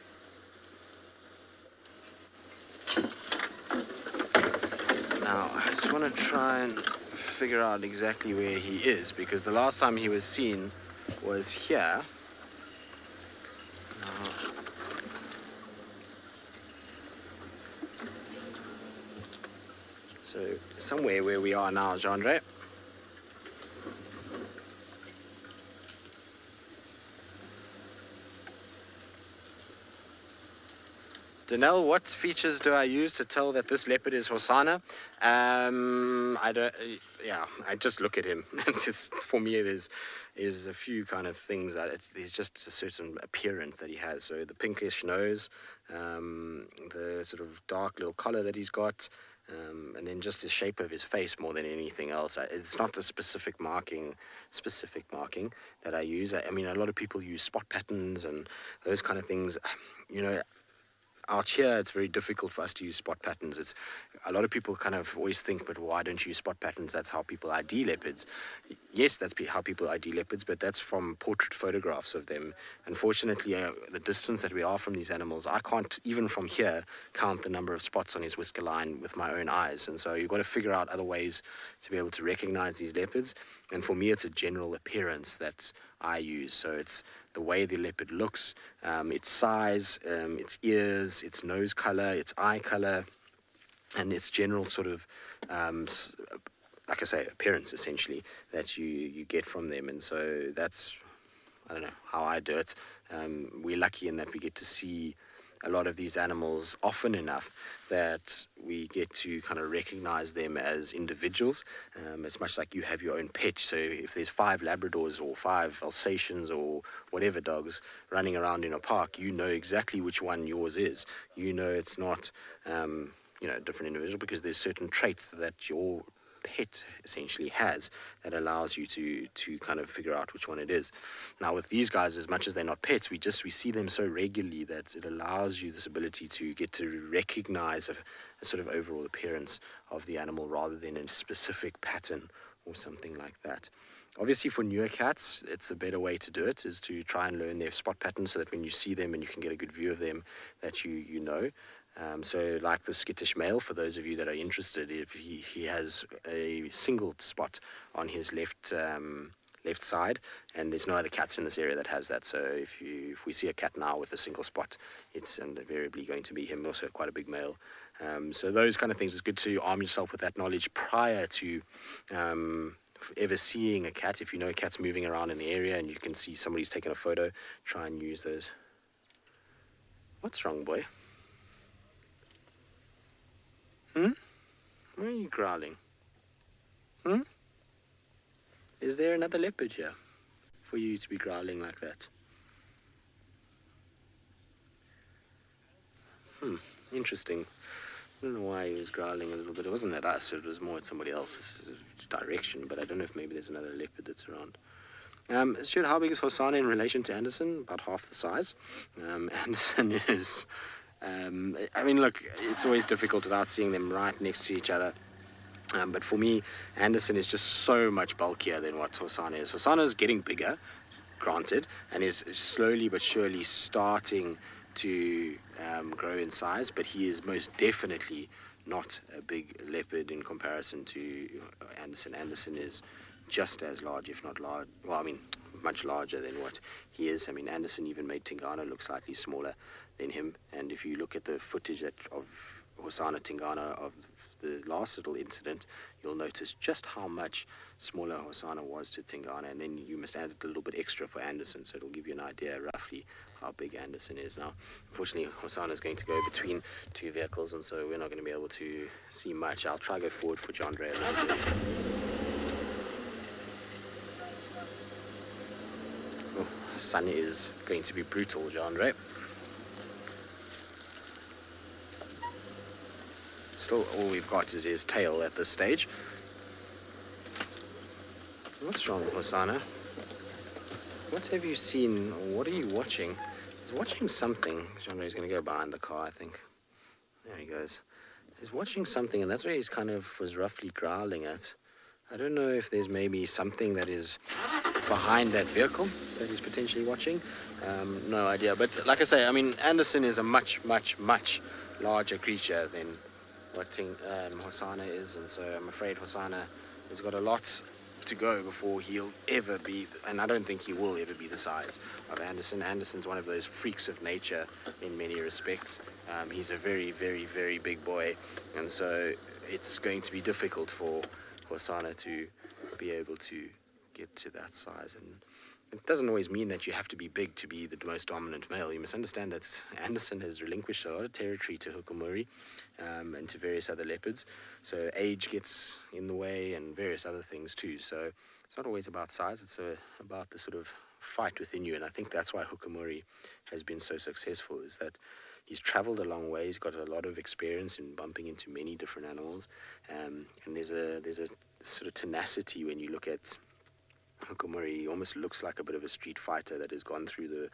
Now, I just want to try and figure out exactly where he is, because the last time he was seen was here. So somewhere where we are now, Jean-Andre. Danelle, what features do I use to tell that this leopard is Hosana? I just look at him. For me, there's a few kind of things that there's just a certain appearance that he has. So the pinkish nose, the sort of dark little collar that he's got, and then just the shape of his face more than anything else. It's not a specific marking that I use. I mean, a lot of people use spot patterns and those kind of things. You know, out here, it's very difficult for us to use spot patterns. It's a lot of people kind of always think, but why don't you use spot patterns? That's how people ID leopards. Yes, that's how people ID leopards, but that's from portrait photographs of them. Unfortunately, the distance that we are from these animals, I can't, even from here, count the number of spots on his whisker line with my own eyes. And so you've got to figure out other ways to be able to recognize these leopards. And for me, it's a general appearance that I use. So it's the way the leopard looks, its size, its ears, its nose color, its eye color, and its general sort of, like I say, appearance essentially that you get from them. And so that's, I don't know, how I do it. We're lucky in that we get to see a lot of these animals often enough that we get to kind of recognize them as individuals. It's much like you have your own pet. So if there's 5 Labradors or 5 Alsatians or whatever dogs running around in a park, you know exactly which one yours is. You know it's not, a different individual, because there's certain traits that your pet essentially has that allows you to kind of figure out which one it is. Now with these guys, as much as they're not pets, we see them so regularly that it allows you this ability to get to recognize a sort of overall appearance of the animal rather than a specific pattern or something like that. Obviously for newer cats, it's a better way to do it, is to try and learn their spot patterns so that when you see them and you can get a good view of them, that you know. So like the skittish male, for those of you that are interested, if he has a single spot on his left side, and there's no other cats in this area that has that. So if we see a cat now with a single spot, it's invariably going to be him, also quite a big male. So those kind of things, it's good to arm yourself with that knowledge prior to ever seeing a cat. If you know a cat's moving around in the area and you can see somebody's taken a photo, try and use those. What's wrong, boy? Why are you growling? Is there another leopard here for you to be growling like that? Interesting. I don't know why he was growling a little bit. It wasn't at us, it was more at somebody else's direction, but I don't know if maybe there's another leopard that's around. Stuart, how big is Hosana in relation to Anderson? About half the size. Anderson is... look, it's always difficult without seeing them right next to each other. But for me, Anderson is just so much bulkier than what Hosana is. Hosana is getting bigger, granted, and is slowly but surely starting to grow in size, but he is most definitely not a big leopard in comparison to Anderson. Anderson is just as large, if not large. Well, I mean, much larger than what he is. I mean, Anderson even made Tingana look slightly smaller than him. And if you look at the footage of Hosana Tingana of the last little incident, you'll notice just how much smaller Hosana was to Tingana, and then you must add a little bit extra for Anderson, so it'll give you an idea roughly how big Anderson is. Now, unfortunately, Hosana is going to go between two vehicles, and so we're not going to be able to see much. I'll try to go forward for John Ray a little bit. Oh, the sun is going to be brutal, John Ray. Still, all we've got is his tail at this stage. What's wrong, Hosana? What have you seen? What are you watching? He's watching something. Jean-Ray's going to go behind the car, I think. There he goes. He's watching something, and that's where he's kind of was roughly growling at. I don't know if there's maybe something that is behind that vehicle that he's potentially watching. No idea. But like I say, I mean, Anderson is a much, much, much larger creature than what Hosana is, and so I'm afraid Hosana has got a lot to go before he'll ever be, and I don't think he will ever be the size of Anderson. Anderson's one of those freaks of nature in many respects. He's a very, very, very big boy, and so it's going to be difficult for Hosana to be able to get to that size. And it doesn't always mean that you have to be big to be the most dominant male. You must understand that Anderson has relinquished a lot of territory to Hukumuri and to various other leopards. So age gets in the way and various other things too. So it's not always about size. It's about the sort of fight within you. And I think that's why Hukumuri has been so successful, is that he's traveled a long way. He's got a lot of experience in bumping into many different animals. And there's a sort of tenacity when you look at Hukumuri. He almost looks like a bit of a street fighter that has gone through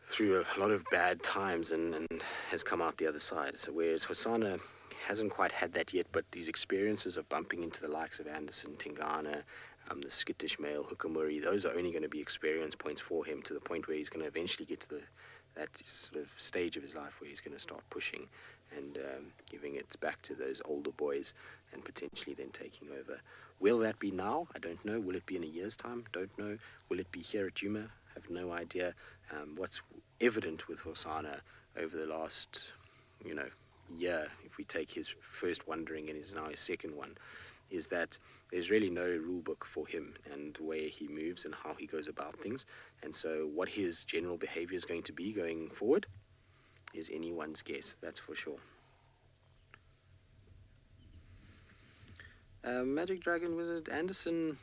through a lot of bad times and has come out the other side. So whereas Hosana hasn't quite had that yet, but these experiences of bumping into the likes of Anderson, Tingana, the skittish male Hukumuri, those are only going to be experience points for him, to the point where he's going to eventually get to that sort of stage of his life where he's going to start pushing and giving it back to those older boys and potentially then taking over. Will that be now? I don't know. Will it be in a year's time? Don't know. Will it be here at Djuma? Have no idea. What's evident with Hosana over the last, year, if we take his first wandering and is now his second one, is that there's really no rule book for him and the way he moves and how he goes about things. And so what his general behavior is going to be going forward is anyone's guess, that's for sure. Magic Dragon Wizard Anderson.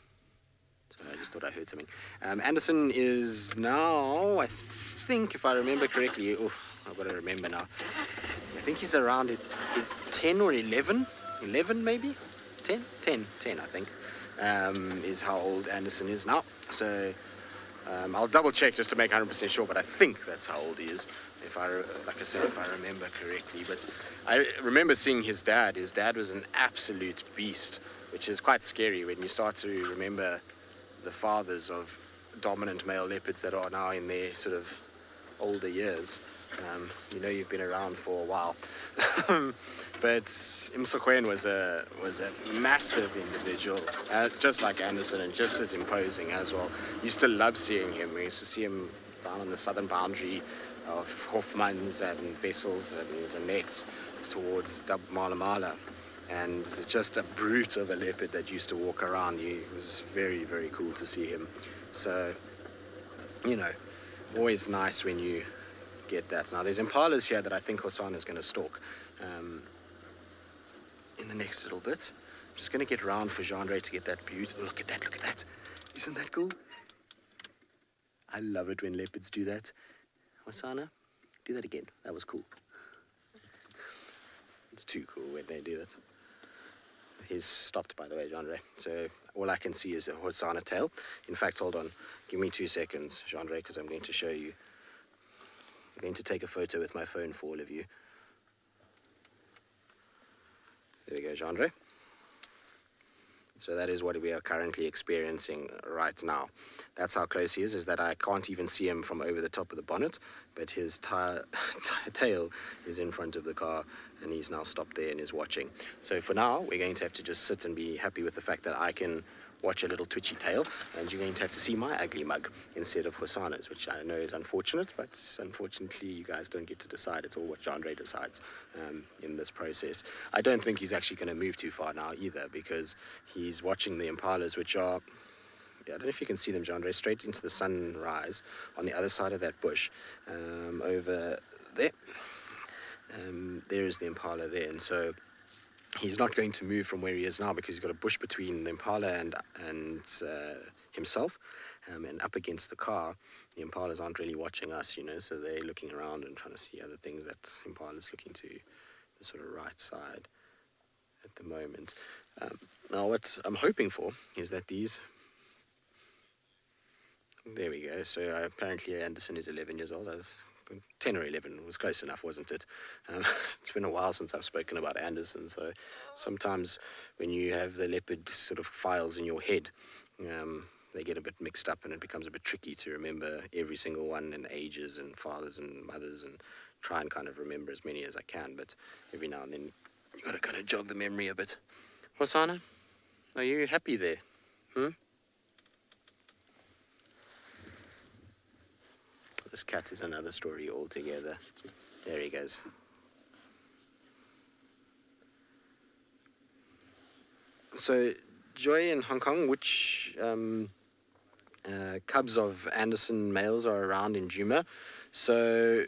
Sorry, I just thought I heard something. Anderson is now, I think, if I remember correctly, I've got to remember now. I think he's around 10 or 11. 11 maybe? 10, I think, is how old Anderson is now. So I'll double check just to make 100% sure, but I think that's how old he is, if I remember correctly. But I remember seeing his dad. His dad was an absolute beast, which is quite scary when you start to remember the fathers of dominant male leopards that are now in their sort of older years. You've been around for a while. But Msokwen was a massive individual, just like Anderson, and just as imposing as well. Used to love seeing him. We used to see him down on the southern boundary of Hofmans and Vessels and Nets towards Malamala. And just a brute of a leopard that used to walk around. It was very, very cool to see him. So, always nice when you get that. Now, there's impalas here that I think Hosana is going to stalk in the next little bit. I'm just going to get round for Jean-Ray to get that beauty. Oh, look at that. Isn't that cool? I love it when leopards do that. Hosana, do that again. That was cool. It's too cool when they do that. He's stopped, by the way, Jean-Ray. So all I can see is a Hosana tail. In fact, hold on. Give me 2 seconds, Jean-Ray, because I'm going to show you. I'm going to take a photo with my phone for all of you. There we go, Jean-Ray. So that is what we are currently experiencing right now. That's how close he is that I can't even see him from over the top of the bonnet, but his tail is in front of the car, and he's now stopped there and is watching. So for now, we're going to have to just sit and be happy with the fact that I can watch a little twitchy tail, and you're going to have to see my ugly mug instead of Hosana's, which I know is unfortunate, but unfortunately you guys don't get to decide. It's all what Jandre decides in this process. I don't think he's actually going to move too far now either, because he's watching the impalas, which are, I don't know if you can see them, Jandre, straight into the sunrise on the other side of that bush over there. There is the impala there, and so he's not going to move from where he is now because he's got a bush between the impala and himself, and up against the car. The impalas aren't really watching us, so they're looking around and trying to see other things. That impala's looking to the sort of right side at the moment. Now what I'm hoping for is that these... There we go. So apparently Anderson is 11 years old. I was 10 or 11 was close enough, wasn't it? It's been a while since I've spoken about Anderson, so sometimes when you have the leopard sort of files in your head, they get a bit mixed up and it becomes a bit tricky to remember every single one and ages and fathers and mothers, and try and kind of remember as many as I can, but every now and then you got to kind of jog the memory a bit. Hosana, are you happy there? This cat is another story altogether. There he goes. So, Joy in Hong Kong, which cubs of Anderson males are around in Juma? So,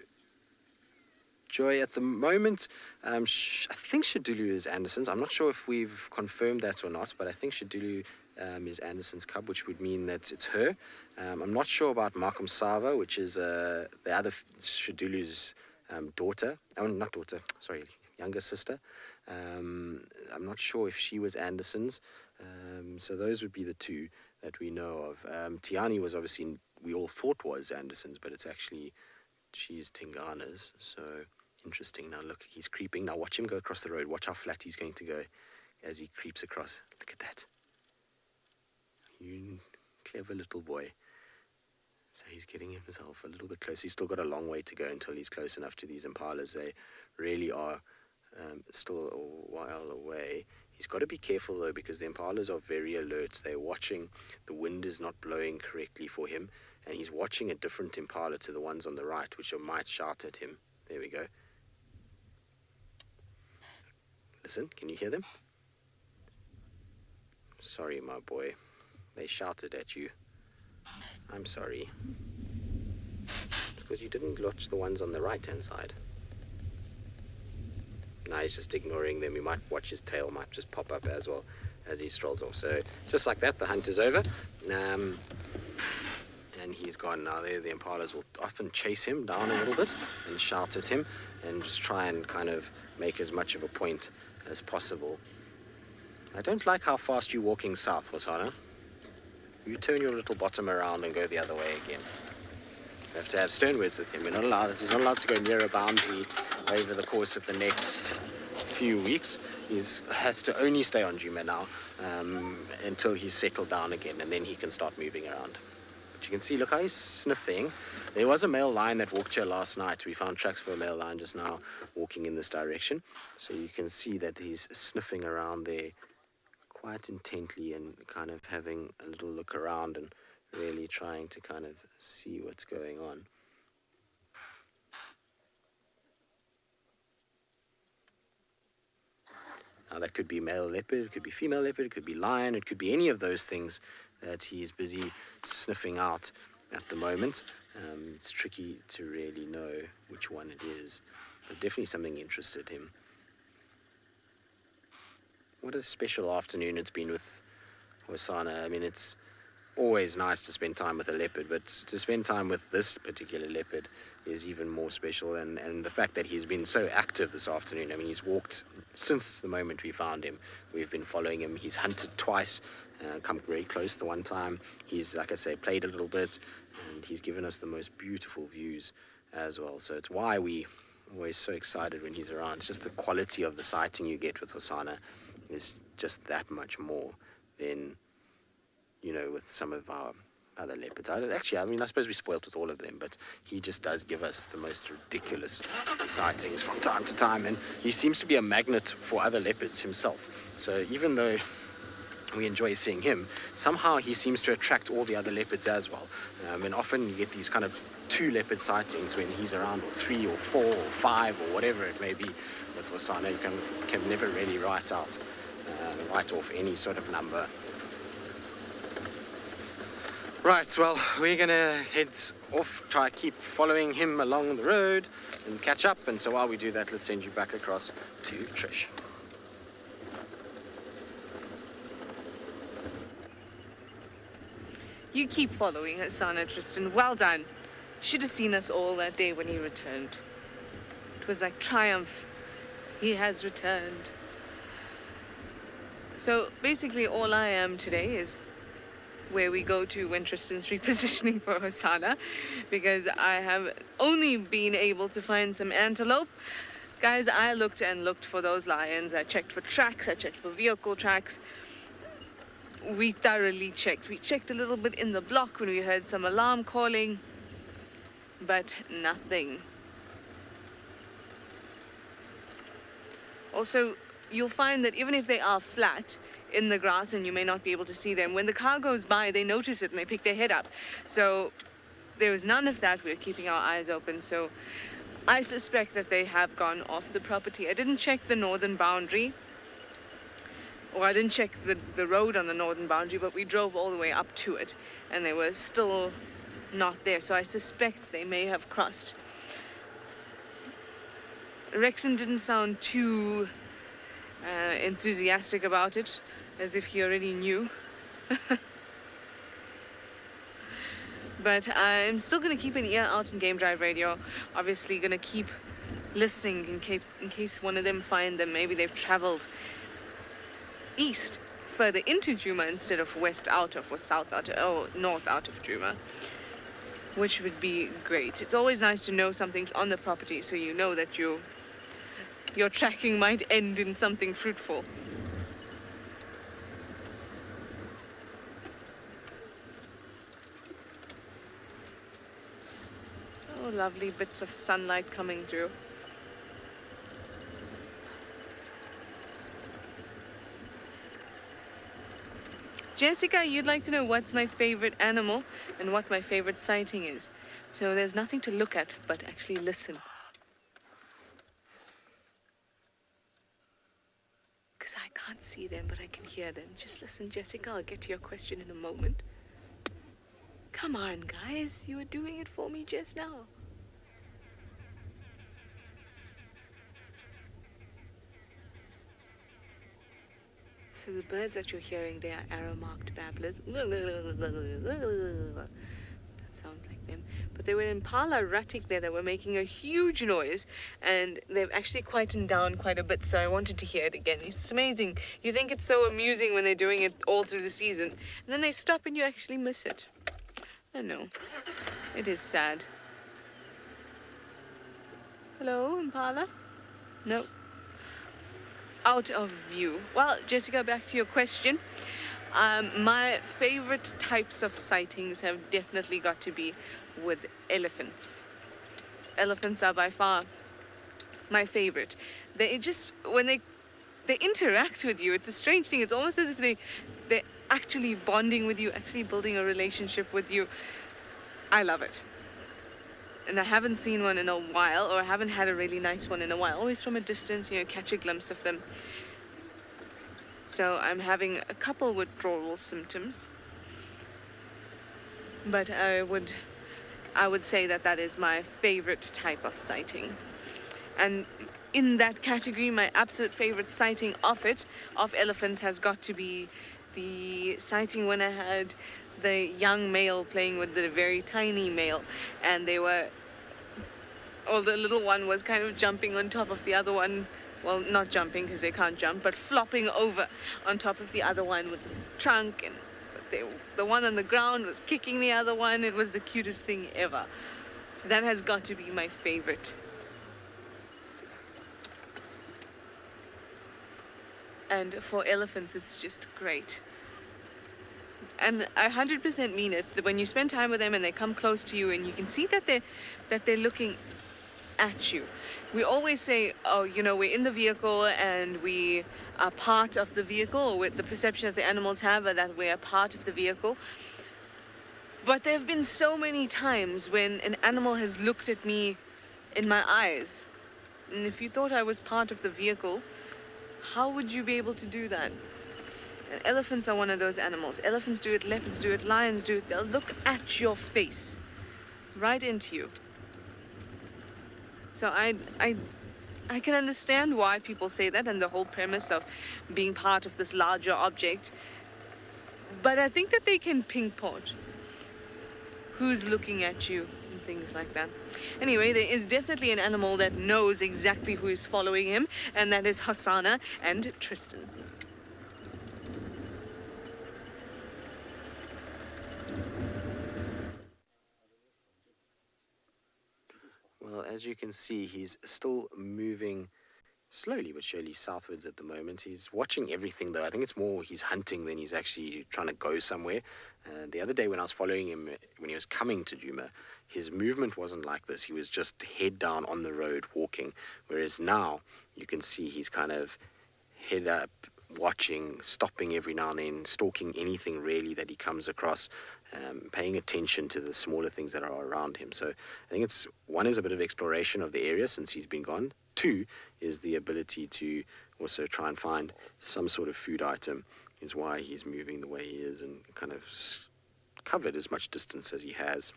Joy, at the moment, I think Shadulu is Anderson's. I'm not sure if we've confirmed that or not, but I think Shadulu is Anderson's cub, which would mean that it's her. I'm not sure about Markham Sava, which is the other Shadulu's daughter. Oh, not daughter, sorry, younger sister. I'm not sure if she was Anderson's. So those would be the two that we know of. Tiani was obviously, we all thought was Anderson's, but it's actually, she's Tingana's. So interesting. Now look, he's creeping. Now watch him go across the road. Watch how flat he's going to go as he creeps across. Look at that. You clever little boy. So he's getting himself a little bit close. He's still got a long way to go until he's close enough to these impalas. They really are still a while away. He's got to be careful though, because the impalas are very alert. They're watching. The wind is not blowing correctly for him, and he's watching a different impala to the ones on the right, which might shout at him. There we go. Listen, can you hear them? Sorry, my boy. They shouted at you. I'm sorry. It's because you didn't watch the ones on the right-hand side. Now he's just ignoring them. We might watch his tail, might just pop up as well as he strolls off. So just like that, the hunt is over. And he's gone now. There, the impalas will often chase him down a little bit and shout at him and just try and kind of make as much of a point as possible. I don't like how fast you're walking south, Hosana. You turn your little bottom around and go the other way again. You have to have stern words with him. We're not allowed. He's not allowed to go near a boundary over the course of the next few weeks. He has to only stay on Juma now until he's settled down again, and then he can start moving around. But you can see, look how he's sniffing. There was a male lion that walked here last night. We found tracks for a male lion just now walking in this direction. So you can see that he's sniffing around there quite intently and kind of having a little look around and really trying to kind of see what's going on. Now that could be male leopard, it could be female leopard, it could be lion, it could be any of those things that he's busy sniffing out at the moment. It's tricky to really know which one it is, but definitely something interested him. What a special afternoon it's been with Hosana. I mean, it's always nice to spend time with a leopard, but to spend time with this particular leopard is even more special. And the fact that he's been so active this afternoon. I mean, he's walked since the moment we found him. We've been following him. He's hunted twice, come very close the one time. He's, like I say, played a little bit, and he's given us the most beautiful views as well. So it's why we always so excited when he's around. It's just the quality of the sighting you get with Hosana is just that much more than, with some of our other leopards. I suppose we spoilt with all of them, but he just does give us the most ridiculous sightings from time to time, and he seems to be a magnet for other leopards himself. So even though we enjoy seeing him, somehow he seems to attract all the other leopards as well. And often you get these kind of 2 leopard sightings when he's around, or 3 or 4 or 5 or whatever it may be. With Hosana, you can never really write off any sort of number. Right, well, we're going to head off, try to keep following him along the road and catch up. And so while we do that, let's send you back across to Trish. You keep following Hosana, Tristan. Well done. Should have seen us all that day when he returned. It was like triumph. He has returned. So basically all I am today is where we go to when Tristan's repositioning for Hosana, because I have only been able to find some antelope. Guys, I looked for those lions. I checked for tracks. I checked for vehicle tracks. We thoroughly checked. We checked a little bit in the block when we heard some alarm calling, but nothing. Also, you'll find that even if they are flat in the grass and you may not be able to see them, when the car goes by, they notice it and they pick their head up. So there was none of that. We're keeping our eyes open. So I suspect that they have gone off the property. I didn't check the northern boundary. Well, I didn't check the road on the northern boundary, but we drove all the way up to it, and they were still not there. So I suspect they may have crossed. Rexon didn't sound too enthusiastic about it, as if he already knew. But I'm still going to keep an ear out in Game Drive Radio. Obviously going to keep listening in case one of them find them. Maybe they've traveled east further into Djuma instead of west out of, or south out of, or north out of Djuma, which would be great. It's always nice to know something's on the property, so you know that your tracking might end in something fruitful. Oh, lovely bits of sunlight coming through. Jessica, you'd like to know what's my favorite animal and what my favorite sighting is. So there's nothing to look at, but actually listen. Because I can't see them, but I can hear them. Just listen, Jessica. I'll get to your question in a moment. Come on, guys. You were doing it for me just now. So the birds that you're hearing, they are arrow-marked babblers. That sounds like them. But they were impala ratik there that were making a huge noise, and they've actually quietened down quite a bit, so I wanted to hear it again. It's amazing. You think it's so amusing when they're doing it all through the season, and then they stop and you actually miss it. I know. It is sad. Hello, impala? No. Out of view. Well, Jessica, back to your question. My favorite types of sightings have definitely got to be with elephants. Elephants are by far my favorite. They just, when they interact with you, it's a strange thing. It's almost as if they're actually bonding with you, actually building a relationship with you. I love it. And I haven't seen one in a while, or I haven't had a really nice one in a while. Always from a distance, catch a glimpse of them. So I'm having a couple withdrawal symptoms. But I would say that is my favorite type of sighting. And in that category, my absolute favorite sighting of elephants has got to be the sighting when I had the young male playing with the very tiny male, and the little one was kind of jumping on top of the other one. Well, not jumping because they can't jump, but flopping over on top of the other one with the trunk, and the one on the ground was kicking the other one. It was the cutest thing ever. So that has got to be my favorite. And for elephants, it's just great. And I 100% mean it. That when you spend time with them and they come close to you and you can see that they're looking at you. We always say, oh, you know, we're in the vehicle and we are part of the vehicle, or with the perception that the animals have are that we are part of the vehicle. But there have been so many times when an animal has looked at me in my eyes. And if you thought I was part of the vehicle, how would you be able to do that? And elephants are one of those animals. Elephants do it, leopards do it, lions do it. They'll look at your face, right into you. So I can understand why people say that and the whole premise of being part of this larger object. But I think that they can pinpoint who's looking at you and things like that. Anyway, there is definitely an animal that knows exactly who is following him, and that is Hosana and Tristan. Well, as you can see, he's still moving slowly but surely southwards at the moment. He's watching everything, though. I think it's more he's hunting than he's actually trying to go somewhere. The other day when I was following him, when he was coming to Djuma, his movement wasn't like this. He was just head down on the road walking, whereas now you can see he's kind of head up, watching, stopping every now and then, stalking anything really that he comes across, paying attention to the smaller things that are around him. So I think it's, one is a bit of exploration of the area since he's been gone. Two is the ability to also try and find some sort of food item, is why he's moving the way he is and kind of covered as much distance as he has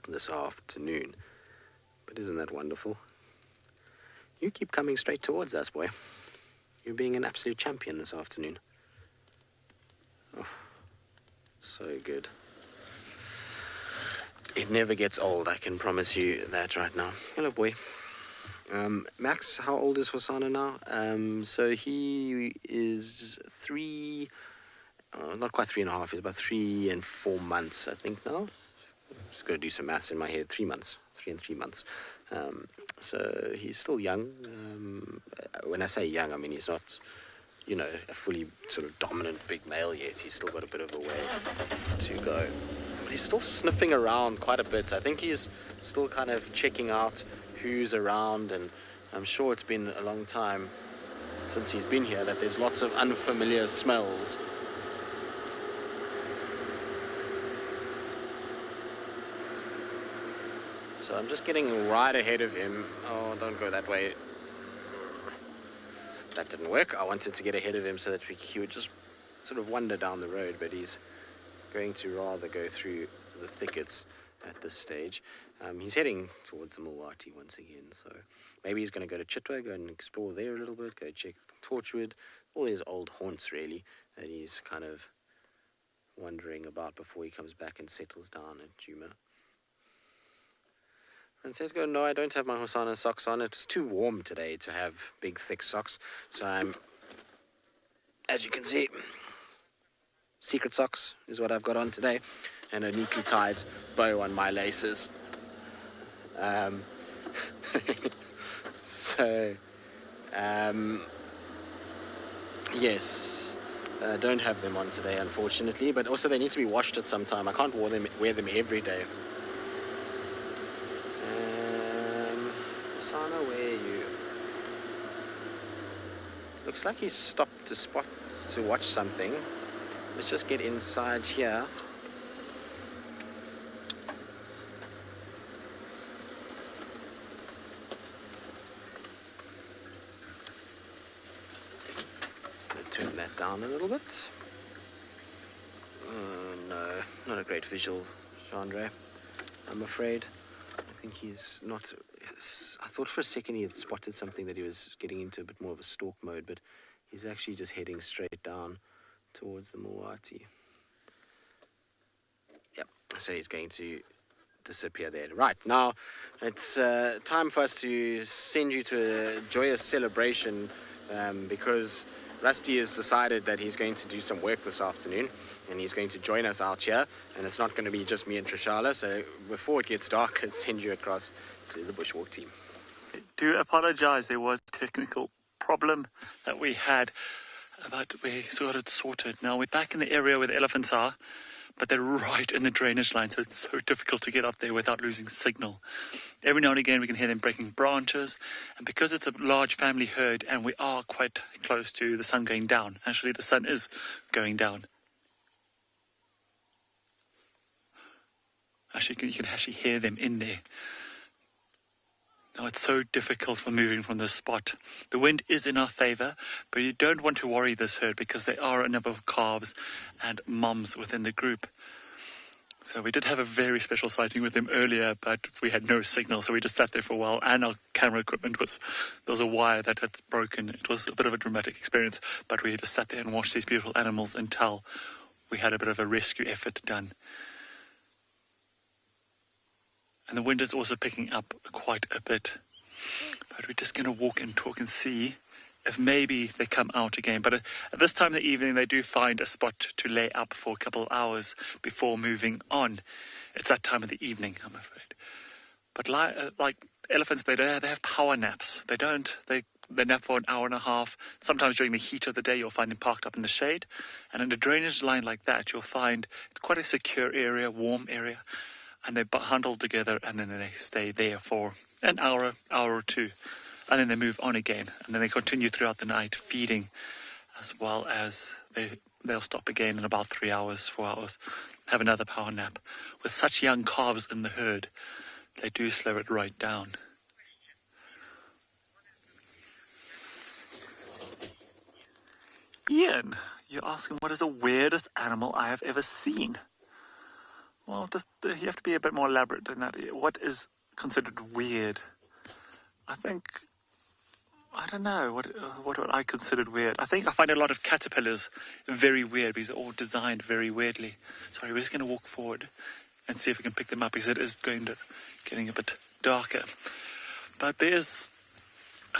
this afternoon. But isn't that wonderful? You keep coming straight towards us, boy. You're being an absolute champion this afternoon. Oh, so good. It never gets old, I can promise you that right now. Hello, boy. Max, how old is Hosana now? So he is not quite 3.5, he's about 3 and 4 months, I think now. Just got to do some maths in my head. 3 months, 3 and 3 months. So he's still young. When I say young, I mean he's not, you know, a fully sort of dominant big male yet. He's still got a bit of a way to go. But he's still sniffing around quite a bit. I think he's still kind of checking out who's around, and I'm sure it's been a long time since he's been here that there's lots of unfamiliar smells. So I'm just getting right ahead of him. Oh, don't go that way. That didn't work. I wanted to get ahead of him so that he would just sort of wander down the road, but he's going to rather go through the thickets at this stage. He's heading towards the Mulwati once again, so maybe he's going to go to Chitwa, go and explore there a little bit, go check Torchwood, all his old haunts really that he's kind of wandering about before he comes back and settles down at Djuma. Francesco, no, I don't have my Hosana socks on. It's too warm today to have big, thick socks. So I'm, as you can see, secret socks is what I've got on today, and a neatly tied bow on my laces. Yes, don't have them on today, unfortunately, but also they need to be washed at some time. I can't wear them every day. Hosana, where are you? Looks like he's stopped to watch something. Let's just get inside here. Turn that down a little bit. No, not a great visual, Chandra, I'm afraid. I think he's not... I thought for a second he had spotted something, that he was getting into a bit more of a stalk mode, but he's actually just heading straight down towards the Mulwati. Yep, so he's going to disappear there. Right, now it's time for us to send you to a joyous celebration because Rusty has decided that he's going to do some work this afternoon, and he's going to join us out here, and it's not going to be just me and Trishala. So before it gets dark, let's send you across to the bushwalk team. I do apologize, there was a technical problem that we had. but we got it sorted. Now we're back in the area where the elephants are, but they're right in the drainage line, so it's so difficult to get up there without losing signal. Every now and again we can hear them breaking branches, and because it's a large family herd and we are quite close to the sun going down, actually the sun is going down. Actually, you can actually hear them in there. Now, it's so difficult for moving from this spot. The wind is in our favor, but you don't want to worry this herd because there are a number of calves and mums within the group. So we did have a very special sighting with them earlier, but we had no signal, so we just sat there for a while, and our camera equipment there was a wire that had broken. It was a bit of a dramatic experience, but we just sat there and watched these beautiful animals until we had a bit of a rescue effort done. And the wind is also picking up quite a bit. But we're just going to walk and talk and see if maybe they come out again. But at this time of the evening, they do find a spot to lay up for a couple of hours before moving on. It's that time of the evening, I'm afraid. But like elephants, they have power naps. They nap for an hour and a half. Sometimes during the heat of the day, you'll find them parked up in the shade. And in a drainage line like that, you'll find it's quite a secure area, warm area. And they huddle together, and then they stay there for an hour or two, and then they move on again, and then they continue throughout the night feeding, as well as they'll stop again in about 3 hours, 4 hours, have another power nap. With such young calves in the herd, they do slow it right down. Ian, you're asking what is the weirdest animal I have ever seen? Well, you have to be a bit more elaborate than that. What is considered weird? I don't know, what I considered weird. I think I find a lot of caterpillars very weird because they're all designed very weirdly. Sorry, we're just going to walk forward and see if we can pick them up because it is getting a bit darker. But I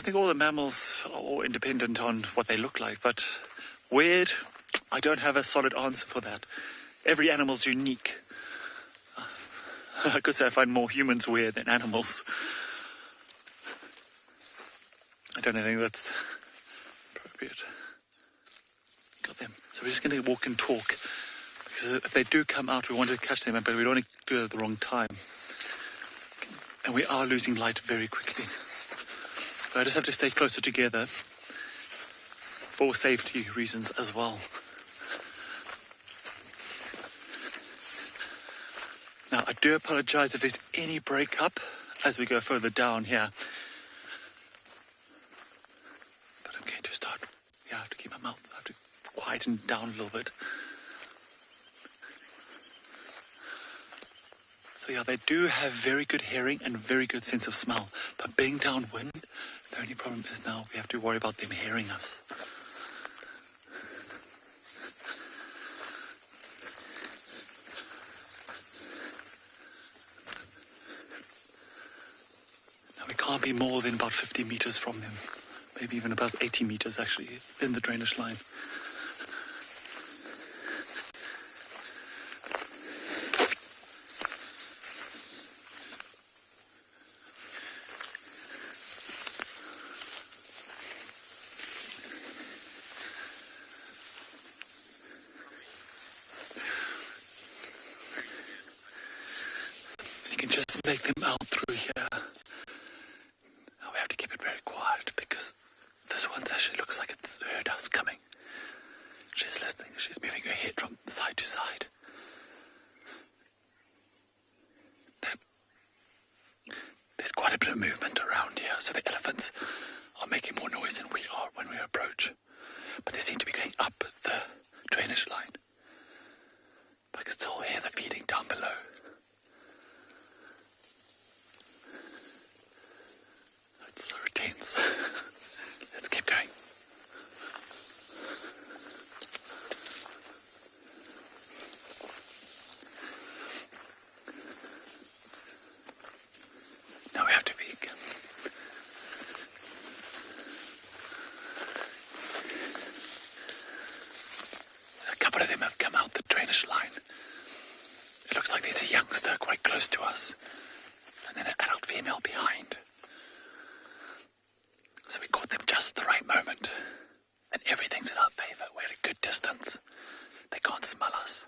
think all the mammals are all independent on what they look like, but weird, I don't have a solid answer for that. Every animal's unique. I could say I find more humans weird than animals. I don't think that's appropriate. Got them. So we're just going to walk and talk. Because if they do come out, we want to catch them, but we don't want to do it at the wrong time. And we are losing light very quickly. So I just have to stay closer together for safety reasons as well. Now, I do apologize if there's any break-up as we go further down here. But I'm going to start. I have to keep my mouth. I have to quieten down a little bit. So yeah, they do have very good hearing and very good sense of smell. But being downwind, the only problem is now we have to worry about them hearing us. Can't be more than about 50 meters from them, maybe even about 80 meters actually in the drainage line. You can just make them out through here. Heard us coming. She's listening. She's moving her head from side to side. There's quite a bit of movement around here, so the elephants are making more noise than we are when we approach. But they seem to be going up the drainage line. But I can still hear the feeding down below. It's so tense. Let's keep going. Now we have to peek. A couple of them have come out the drainage line. It looks like there's a youngster quite close to us, and then an adult female behind. So we caught them just at the right moment. And everything's in our favor. We're at a good distance. They can't smell us.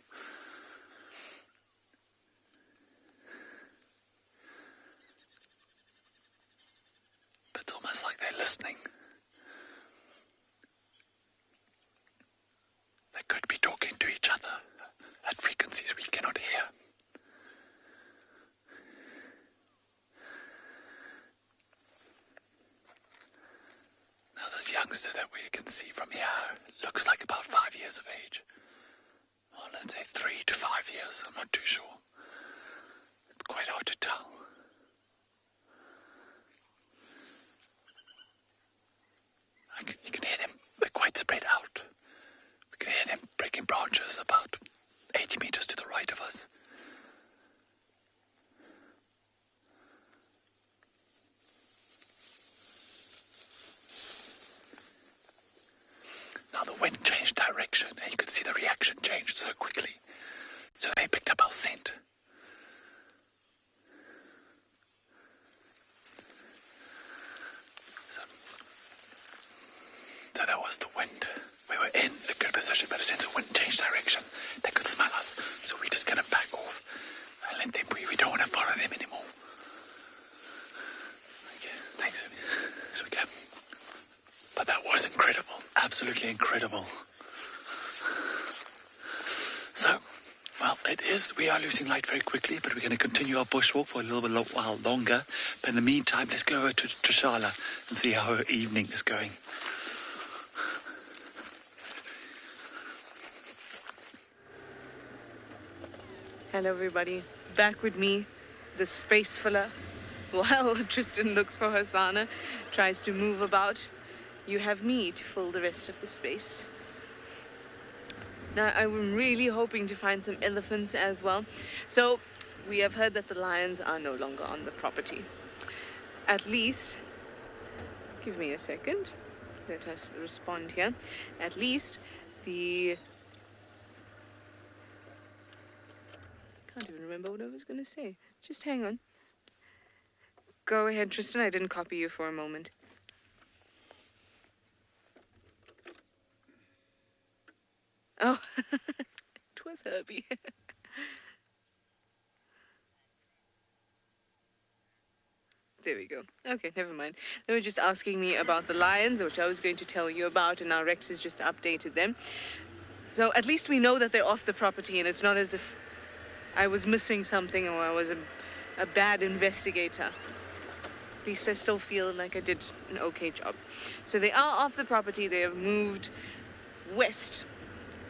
But it's almost like they're listening. They could be talking to each other at frequencies we cannot hear. Now this youngster that we can see from here looks like about 5 years of age. Or let's say 3 to 5 years, I'm not too sure. It's quite hard to tell. You can hear them, they're quite spread out. We can hear them breaking branches about 80 meters to the right of us. Now the wind changed direction, and you could see the reaction changed so quickly. So they picked up our scent. So that was the wind. We were in a good position, but as soon as the wind changed direction, they could smell us. So we're just going to back off and let them be. We don't want to follow them anymore. Okay, thanks. So we go. But that was incredible. Absolutely incredible. So, well, we are losing light very quickly, but we're going to continue our bushwalk for a little while longer. But in the meantime, let's go over to Trishala and see how her evening is going. Hello everybody, back with me, the space filler. While Tristan looks for Hosana, tries to move about, you have me to fill the rest of the space. Now I'm really hoping to find some elephants as well. So we have heard that the lions are no longer on the property. At least, give me a second, let us respond here. At least the can't even remember what I was going to say. Just hang on. Go ahead, Tristan. I didn't copy you for a moment. Oh, it was Herbie. There we go. Okay, never mind. They were just asking me about the lions, which I was going to tell you about, and now Rex has just updated them. So at least we know that they're off the property, and it's not as if I was missing something or I was a bad investigator. At least I still feel like I did an okay job. So they are off the property. They have moved west,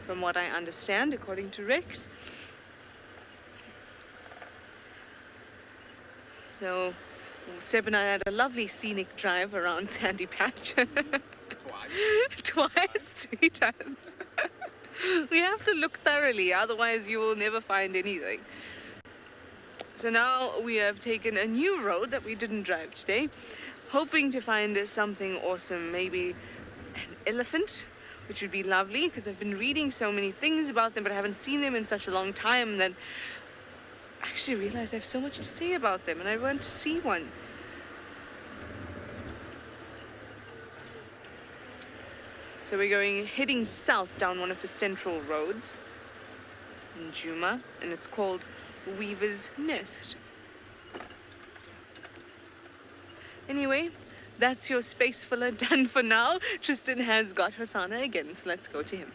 from what I understand, according to Rex. So Seb and I had a lovely scenic drive around Sandy Patch. Twice, 3 times. We have to look thoroughly, otherwise you will never find anything. So now we have taken a new road that we didn't drive today, hoping to find something awesome, maybe an elephant, which would be lovely, because I've been reading so many things about them, but I haven't seen them in such a long time that I actually realized I have so much to say about them, and I want to see one. So we're heading south down one of the central roads in Djuma, and it's called Weaver's Nest. Anyway, that's your space filler done for now. Tristan has got Hosana again, so let's go to him.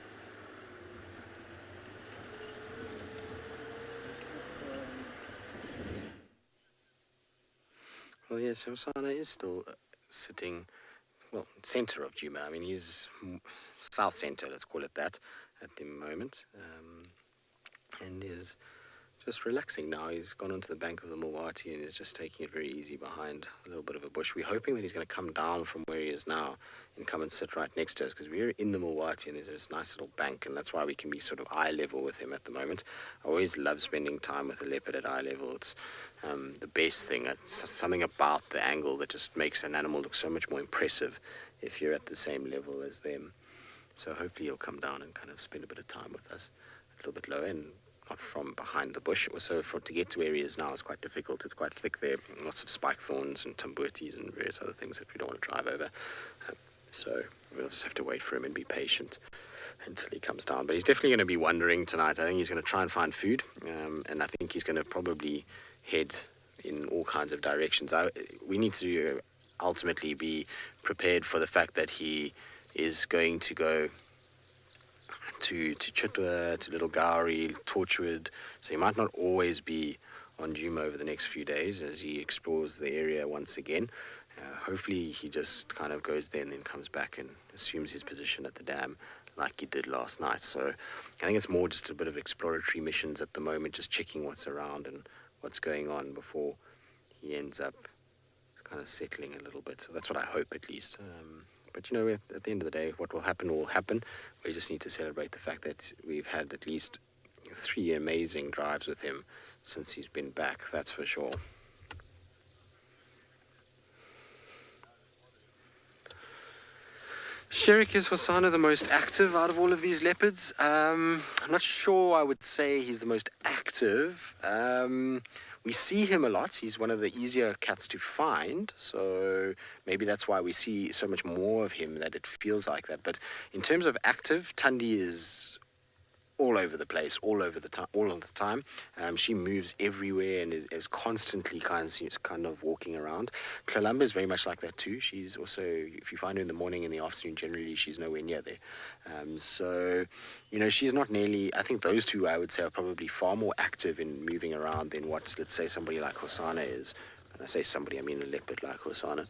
Well, yes, Hosana is still sitting, well, center of Djuma. I mean, he's south center, let's call it that, at the moment, and is just relaxing now. He's gone onto the bank of the Mulwati and is just taking it very easy behind a little bit of a bush. We're hoping that he's going to come down from where he is now and come and sit right next to us, because we're in the Mulwati and there's this nice little bank, and that's why we can be sort of eye level with him at the moment. I always love spending time with a leopard at eye level. It's the best thing. It's something about the angle that just makes an animal look so much more impressive if you're at the same level as them. So hopefully he'll come down and kind of spend a bit of time with us a little bit lower and not from behind the bush. So to get to where he is now is quite difficult. It's quite thick there, lots of spike thorns and tambutis and various other things that we don't want to drive over. So we'll just have to wait for him and be patient until he comes down. But he's definitely going to be wandering tonight. I think he's going to try and find food, and I think he's going to probably head in all kinds of directions. We need to ultimately be prepared for the fact that he is going to go to Chitwa, to Little Gowrie, Torchwood, so he might not always be on Djuma over the next few days as he explores the area once again. Hopefully he just kind of goes there and then comes back and assumes his position at the dam like he did last night. So I think it's more just a bit of exploratory missions at the moment, just checking what's around and what's going on before he ends up kind of settling a little bit. So that's what I hope, at least. But at the end of the day, what will happen will happen. We just need to celebrate the fact that we've had at least 3 amazing drives with him since he's been back, that's for sure. Sherik, is Hosana the most active out of all of these leopards? I'm not sure I would say he's the most active. We see him a lot. He's one of the easier cats to find, so maybe that's why we see so much more of him, that it feels like that. But in terms of active, Thandi is all over the place, all of the time. She moves everywhere and is constantly kind of walking around. Kalamba is very much like that too. She's also, if you find her in the morning, in the afternoon, generally she's nowhere near there. So she's not nearly, I think those two, I would say, are probably far more active in moving around than what, let's say, somebody like Hosana is. When I say somebody, I mean a leopard like Hosana.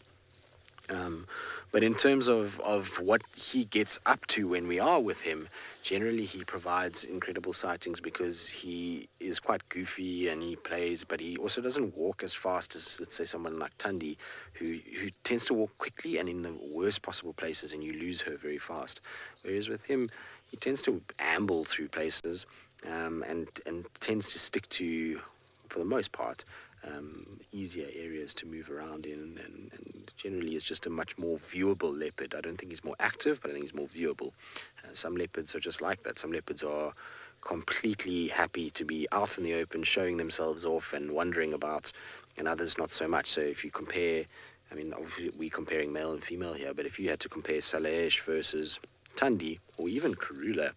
But in terms of what he gets up to when we are with him, generally he provides incredible sightings because he is quite goofy and he plays, but he also doesn't walk as fast as, let's say, someone like Thandi, who tends to walk quickly and in the worst possible places, and you lose her very fast. Whereas with him, he tends to amble through places and tends to stick to, for the most part, easier areas to move around in, and generally is just a much more viewable leopard. I don't think he's more active, but I think he's more viewable. Some leopards are just like that. Some leopards are completely happy to be out in the open, showing themselves off and wandering about, and others not so much. So if you compare, I mean, obviously we're comparing male and female here, but if you had to compare Salesh versus Thandi, or even Karula,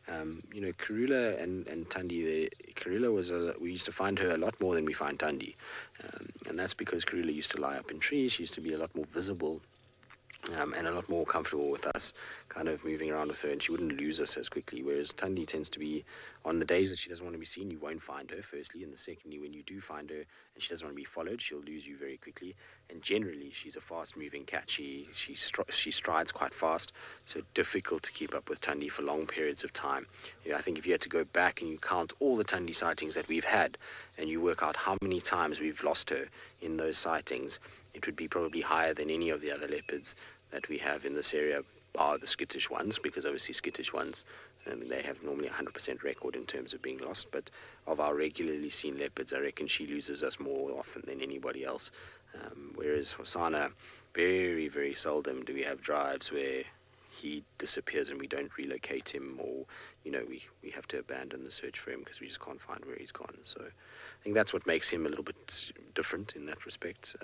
Karula and Thandi, Karula we used to find her a lot more than we find Thandi, and that's because Karula used to lie up in trees. She used to be a lot more visible, and a lot more comfortable with us kind of moving around with her, and she wouldn't lose us as quickly, whereas Thandi tends to be, on the days that she doesn't want to be seen, you won't find her, firstly, and secondly, when you do find her and she doesn't want to be followed, she'll lose you very quickly. And generally she's a fast moving cat. She strides quite fast, so difficult to keep up with Thandi for long periods of time. I think if you had to go back and you count all the Thandi sightings that we've had, and you work out how many times we've lost her in those sightings, it would be probably higher than any of the other leopards that we have in this area, are the skittish ones, because obviously skittish ones, they have normally 100% record in terms of being lost. But of our regularly seen leopards, I reckon she loses us more often than anybody else. Whereas Hosana, very, very seldom do we have drives where he disappears and we don't relocate him, or we have to abandon the search for him because we just can't find where he's gone. So I think that's what makes him a little bit different in that respect.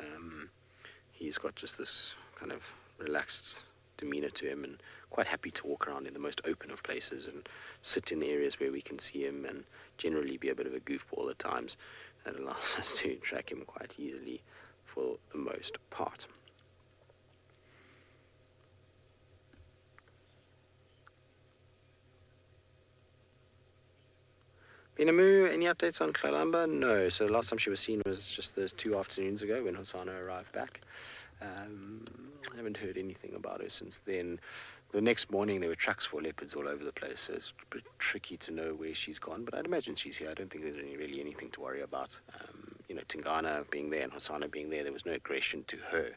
He's got just this kind of relaxed demeanor to him, and quite happy to walk around in the most open of places and sit in areas where we can see him, and generally be a bit of a goofball at times. That allows us to track him quite easily for the most part. Binamu, any updates on Kalamba? No. So the last time she was seen was just those 2 afternoons ago when Hosana arrived back. I haven't heard anything about her since then. The next morning there were tracks for leopards all over the place, so it's a bit tricky to know where she's gone, but I'd imagine she's here. I don't think there's really anything to worry about. Tingana being there and Hosana being there was no aggression to her.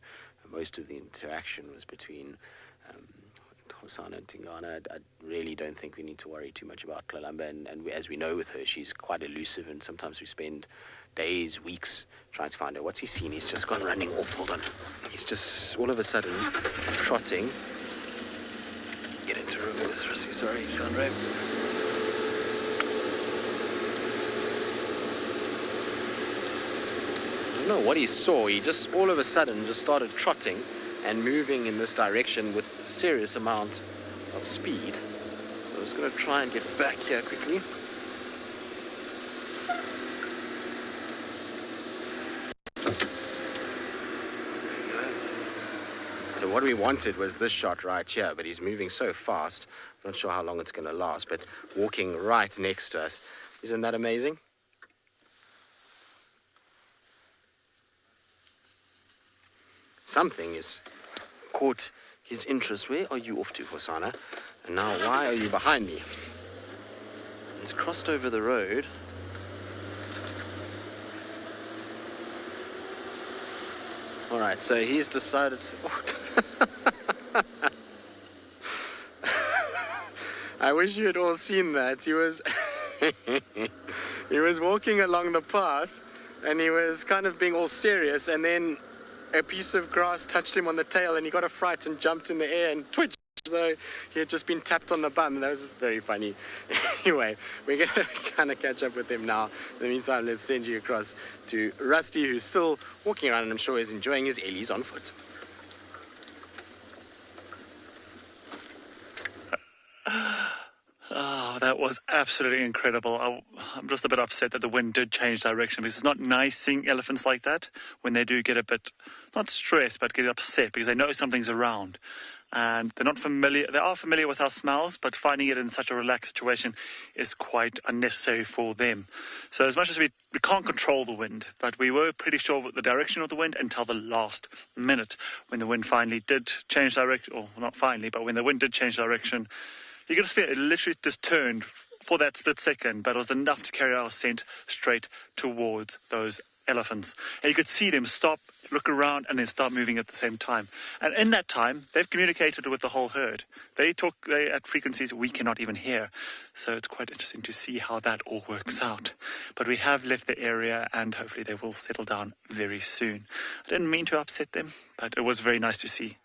Most of the interaction was between Hosana and Tingana. I really don't think we need to worry too much about Kalamba, and as we know with her, she's quite elusive, and sometimes we spend days, weeks trying to find her. What's he seen? He's just gone running off. Hold on. He's just all of a sudden trotting. Get into reverse, Rusty. Sorry, John Ray. I don't know what he saw. He just all of a sudden just started trotting and moving in this direction with a serious amount of speed. So I'm just going to try and get back here quickly. So what we wanted was this shot right here, but he's moving so fast, not sure how long it's going to last, but walking right next to us. Isn't that amazing? Something is caught his interest. Where are you off to, Hosana? And now why are you behind me? He's crossed over the road. All right, so he's decided to... I wish you had all seen that. He was he was walking along the path and he was kind of being all serious, and then a piece of grass touched him on the tail and he got a fright and jumped in the air and twitched as though he had just been tapped on the bum. That was very funny. Anyway, we're going to kind of catch up with him now. In the meantime, let's send you across to Rusty, who's still walking around and I'm sure is enjoying his Ellies on foot. Oh, that was absolutely incredible. I'm just a bit upset that the wind did change direction, because it's not nice seeing elephants like that when they do get a bit, not stressed, but get upset because they know something's around. And they're not familiar, they are familiar with our smells, but finding it in such a relaxed situation is quite unnecessary for them. So as much as we can't control the wind, but we were pretty sure of the direction of the wind until the last minute when the wind finally did change direction, or not finally, but when the wind did change direction, you could just feel it literally just turned for that split second, but it was enough to carry our scent straight towards those elephants. And you could see them stop, look around, and then start moving at the same time. And in that time, they've communicated with the whole herd. They at frequencies we cannot even hear. So it's quite interesting to see how that all works out. But we have left the area, and hopefully they will settle down very soon. I didn't mean to upset them, but it was very nice to see.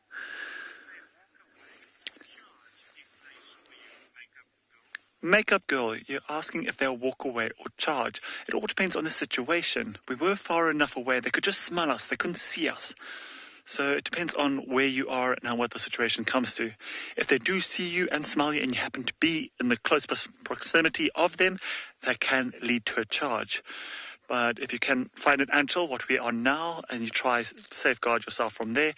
Makeup girl, you're asking if they'll walk away or charge. It all depends on the situation. We were far enough away, they could just smell us, they couldn't see us. So it depends on where you are and what the situation comes to. If they do see you and smell you and you happen to be in the close proximity of them, that can lead to a charge. But if you can find an anthill, what we are now, and you try safeguard yourself from there,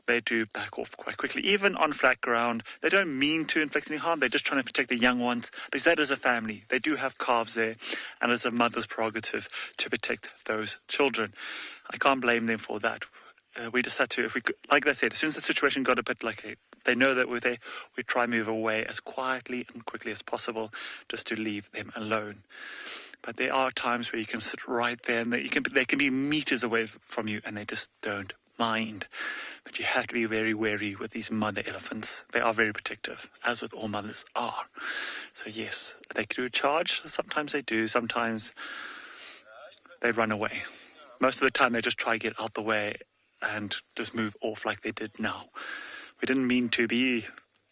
they do back off quite quickly. Even on flat ground, they don't mean to inflict any harm. They're just trying to protect the young ones, because that is a family. They do have calves there, and it's a mother's prerogative to protect those children. I can't blame them for that. We just had to, if we could, like I said, as soon as the situation got a bit like they know that we're there, we try and move away as quietly and quickly as possible, just to leave them alone. But there are times where you can sit right there and they can be meters away from you and they just don't mind. But you have to be very wary with these mother elephants. They are very protective, as with all mothers are. So yes, they do charge. Sometimes they do. Sometimes they run away. Most of the time they just try to get out the way and just move off like they did now. We didn't mean to get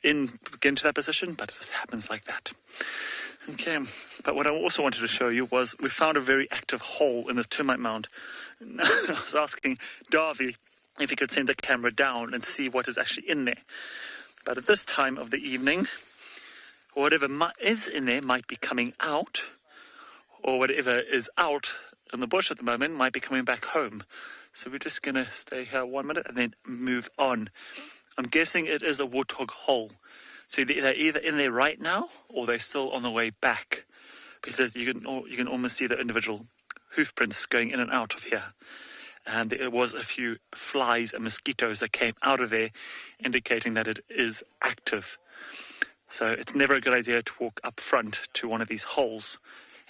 into that position, but it just happens like that. Okay, but what I also wanted to show you was we found a very active hole in this termite mound. I was asking Darby if he could send the camera down and see what is actually in there. But at this time of the evening, whatever is in there might be coming out, or whatever is out in the bush at the moment might be coming back home. So we're just going to stay here 1 minute and then move on. I'm guessing it is a warthog hole. So they're either in there right now or they're still on the way back, because you can almost see the individual hoof prints going in and out of here. And there was a few flies and mosquitoes that came out of there, indicating that it is active. So it's never a good idea to walk up front to one of these holes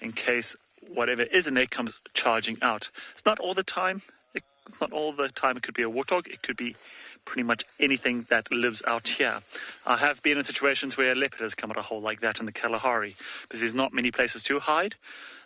in case whatever is in there comes charging out. It's not all the time. It's not all the time. It could be a warthog. It could be pretty much anything that lives out here. I have been in situations where a leopard has come out a hole like that in the Kalahari, because there's not many places to hide,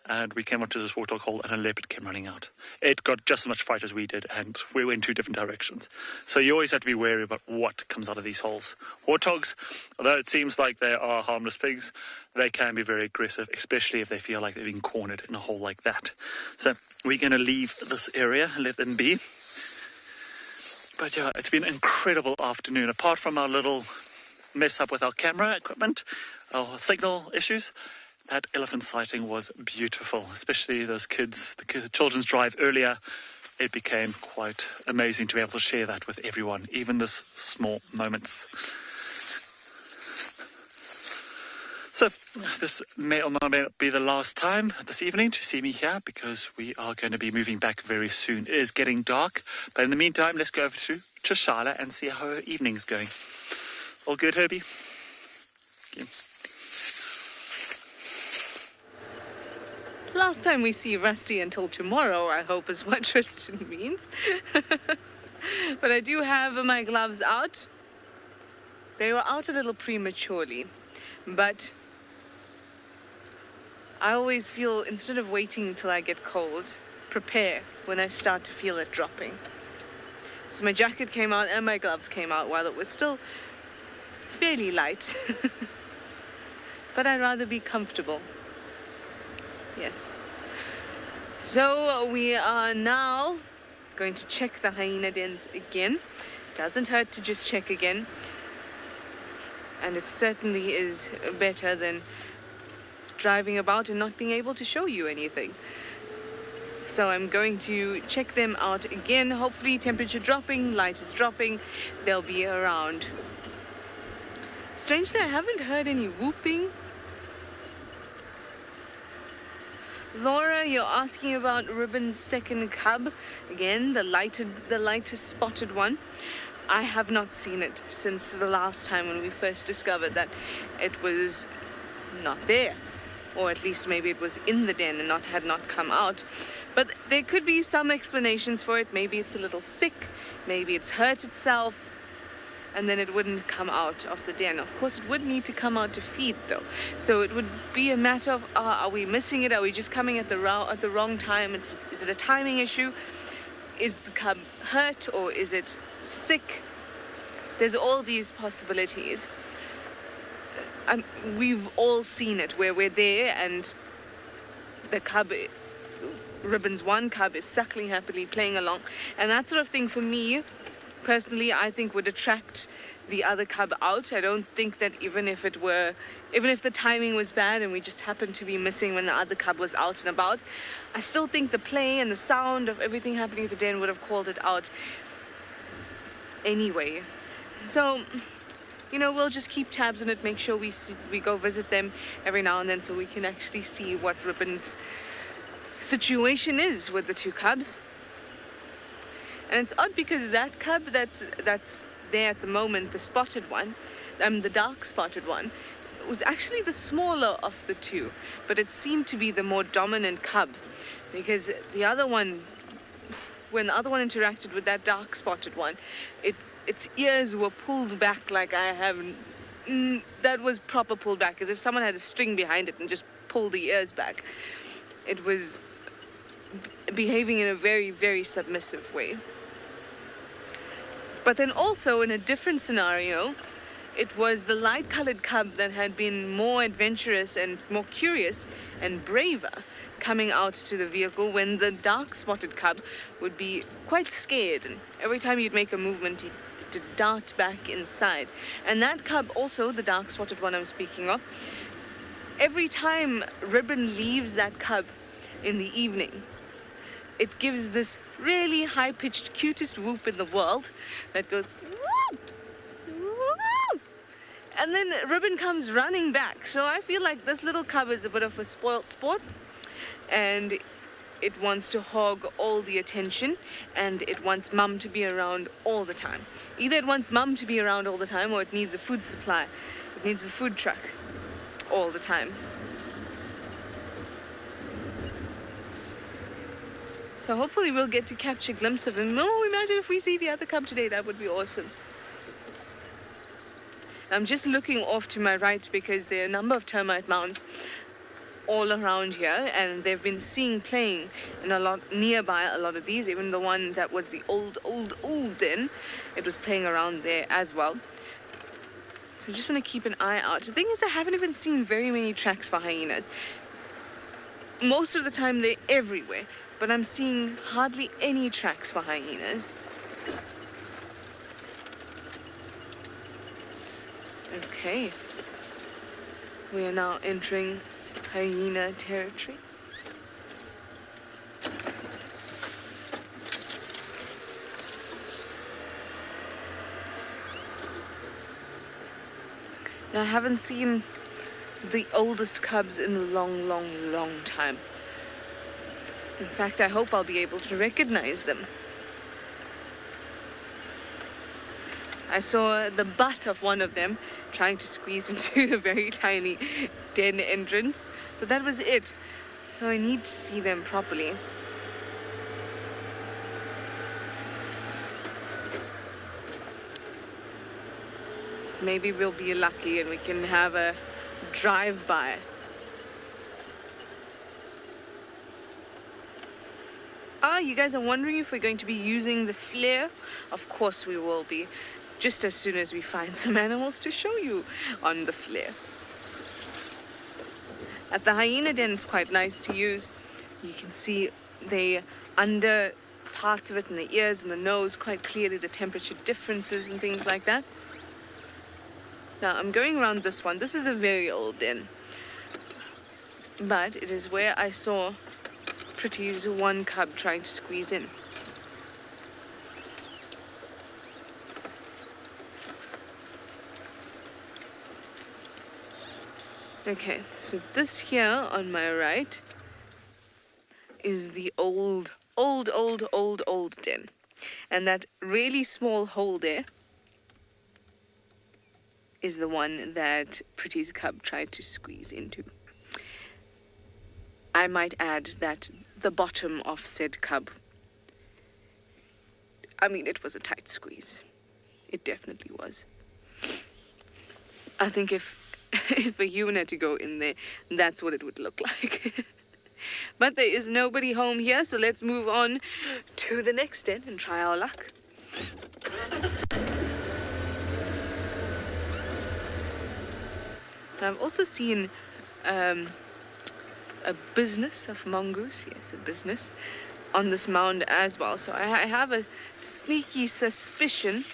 and we came up to this warthog hole and a leopard came running out. It got just as much fright as we did, and we went in two different directions. So you always have to be wary about what comes out of these holes. Warthogs, although it seems like they are harmless pigs, they can be very aggressive, especially if they feel like they're being cornered in a hole like that. So we're going to leave this area and let them be. But yeah, it's been an incredible afternoon. Apart from our little mess up with our camera equipment, our signal issues, that elephant sighting was beautiful, especially those kids, the children's drive earlier. It became quite amazing to be able to share that with everyone, even this small moments. So this may or may not be the last time this evening to see me here, because we are going to be moving back very soon. It is getting dark, but in the meantime, let's go over to Chishala and see how her evening's going. All good, Herbie? Okay. Last time we see Rusty until tomorrow, I hope, is what Tristan means. But I do have my gloves out. They were out a little prematurely, but I always feel, until of waiting until I get cold, prepare when I start to feel it dropping. So my jacket came out and my gloves came out while it was still fairly light. But I'd rather be comfortable. Yes. So we are now going to check the hyena dens again. Doesn't hurt to just check again. And it certainly is better than driving about and not being able to show you anything. So I'm going to check them out again. Hopefully temperature dropping, light is dropping. They'll be around. Strangely, I haven't heard any whooping. Laura, you're asking about Ribbon's second cub. Again, the lighter spotted one. I have not seen it since the last time when we first discovered that it was not there. Or at least maybe it was in the den and had not come out. But there could be some explanations for it. Maybe it's a little sick. Maybe it's hurt itself. And then it wouldn't come out of the den. Of course, it would need to come out to feed, though. So it would be a matter of, are we missing it? Are we just coming at the wrong time? Is it a timing issue? Is the cub hurt or is it sick? There's all these possibilities. We've all seen it where we're there and the cub, Ribbon's one cub, is suckling happily, playing along. And that sort of thing, for me, personally, I think would attract the other cub out. I don't think that even if the timing was bad and we just happened to be missing when the other cub was out and about, I still think the play and the sound of everything happening at the den would have called it out anyway. So, we'll just keep tabs on it, make sure we go visit them every now and then so we can actually see what Ribbon's situation is with the two cubs. And it's odd because that cub that's there at the moment, the spotted one, the dark spotted one, was actually the smaller of the two, but it seemed to be the more dominant cub, because the other one, when the other one interacted with that dark spotted one, its ears were pulled back like I haven't. That was proper pulled back, as if someone had a string behind it and just pulled the ears back. It was behaving in a very, very submissive way. But then also in a different scenario, it was the light-colored cub that had been more adventurous and more curious and braver coming out to the vehicle, when the dark-spotted cub would be quite scared, and every time you'd make a movement, he'd dart back inside. And that cub also, the dark-spotted one I'm speaking of, every time Ribbon leaves that cub in the evening, it gives this really high-pitched, cutest whoop in the world that goes whoop, whoop, and then Ribbon comes running back. So I feel like this little cub is a bit of a spoilt sport, and it wants to hog all the attention, and it wants mum to be around all the time. Either it wants mum to be around all the time, or it needs a food supply. It needs a food truck all the time. So hopefully we'll get to capture a glimpse of him. Oh, imagine if we see the other cub today. That would be awesome. I'm just looking off to my right because there are a number of termite mounds all around here, and they've been seen playing in a lot nearby, a lot of these. Even the one that was the old den, it was playing around there as well. So just want to keep an eye out. The thing is, I haven't even seen very many tracks for hyenas. Most of the time they're everywhere, but I'm seeing hardly any tracks for hyenas. Okay. We are now entering hyena territory. Now, I haven't seen the oldest cubs in a long, long, long time. In fact, I hope I'll be able to recognize them. I saw the butt of one of them trying to squeeze into a very tiny den entrance, but that was it. So I need to see them properly. Maybe we'll be lucky and we can have a drive-by. You guys are wondering if we're going to be using the flare? Of course we will be. Just as soon as we find some animals to show you on the flare. At the hyena den, it's quite nice to use. You can see they under parts of it in the ears and the nose, quite clearly the temperature differences and things like that. Now I'm going around this one. This is a very old den, but it is where I saw Pretty's one cub trying to squeeze in. Okay, so this here on my right is the old den. And that really small hole there is the one that Pretty's cub tried to squeeze into. I might add that the bottom of said cub, I mean, it was a tight squeeze. It definitely was. I think if a human had to go in there, that's what it would look like. But there is nobody home here, so let's move on to the next den and try our luck. I've also seen a business of mongoose, yes, a business, on this mound as well. So I have a sneaky suspicion.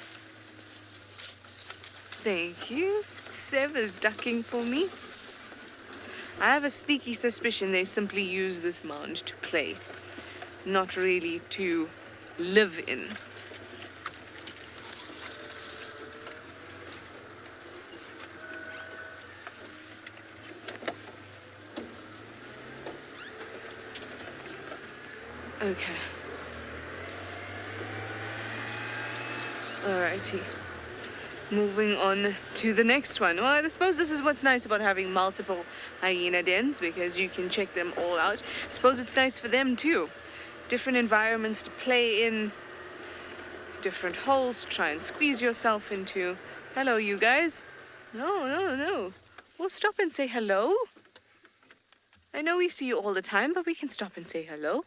Thank you. Sev is ducking for me. I have a sneaky suspicion they simply use this mound to play, not really to live in. Okay. Alrighty. Moving on to the next one. Well, I suppose this is what's nice about having multiple hyena dens, because you can check them all out. I suppose it's nice for them too. Different environments to play in, different holes to try and squeeze yourself into. Hello, you guys. No. We'll stop and say hello. I know we see you all the time, but we can stop and say hello.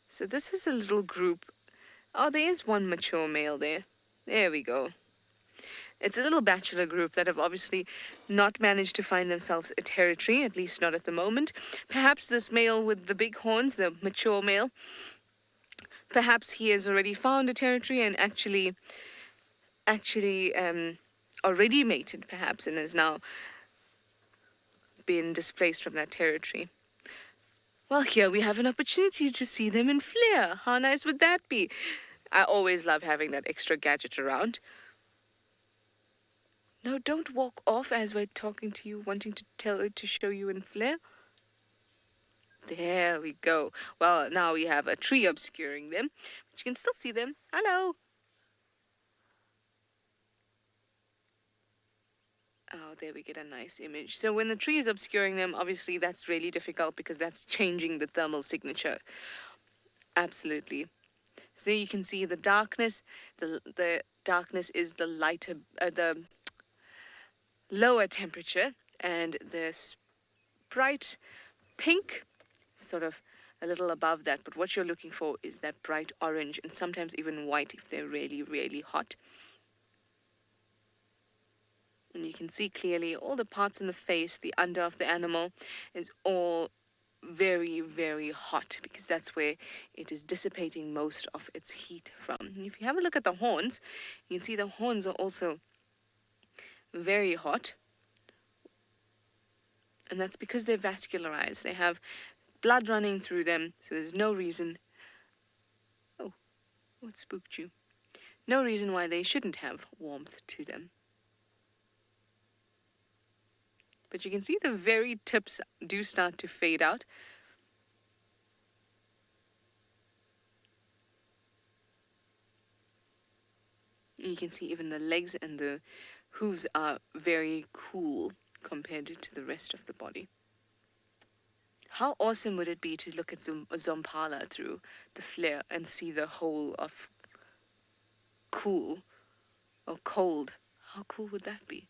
So this is a little group. Oh, there is one mature male there. There we go. It's a little bachelor group that have obviously not managed to find themselves a territory, at least not at the moment. Perhaps this male with the big horns, the mature male, perhaps he has already found a territory and actually already mated, perhaps, and has now been displaced from that territory. Well, here we have an opportunity to see them in flare. How nice would that be? I always love having that extra gadget around. No, don't walk off as we're talking to you, wanting to show you in flare. There we go. Well, now we have a tree obscuring them, but you can still see them. Hello. Oh, there we get a nice image. So when the tree is obscuring them, obviously that's really difficult because that's changing the thermal signature. Absolutely. So you can see the darkness. The darkness is the lighter, the lower temperature, and this bright pink, sort of a little above that. But what you're looking for is that bright orange, and sometimes even white if they're really, really hot. And you can see clearly all the parts in the face, the under of the animal is all very, very hot, because that's where it is dissipating most of its heat from. And if you have a look at the horns, you can see the horns are also very hot, and that's because they're vascularized. They have blood running through them, so there's no reason. Oh, what spooked you? No reason why they shouldn't have warmth to them. But you can see the very tips do start to fade out. You can see even the legs and the hooves are very cool compared to the rest of the body. How awesome would it be to look at Zompala through the flare and see the whole of cool or cold? How cool would that be?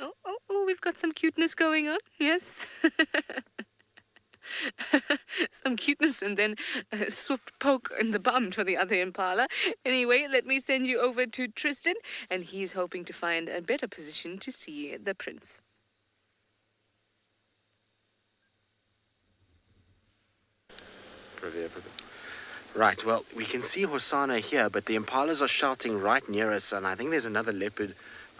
Oh, we've got some cuteness going on. Yes. Some cuteness and then a swift poke in the bum for the other impala. Anyway, let me send you over to Tristan, and he's hoping to find a better position to see the prince. Right, well, we can see Hosana here, but the impalas are shouting right near us, and I think there's another leopard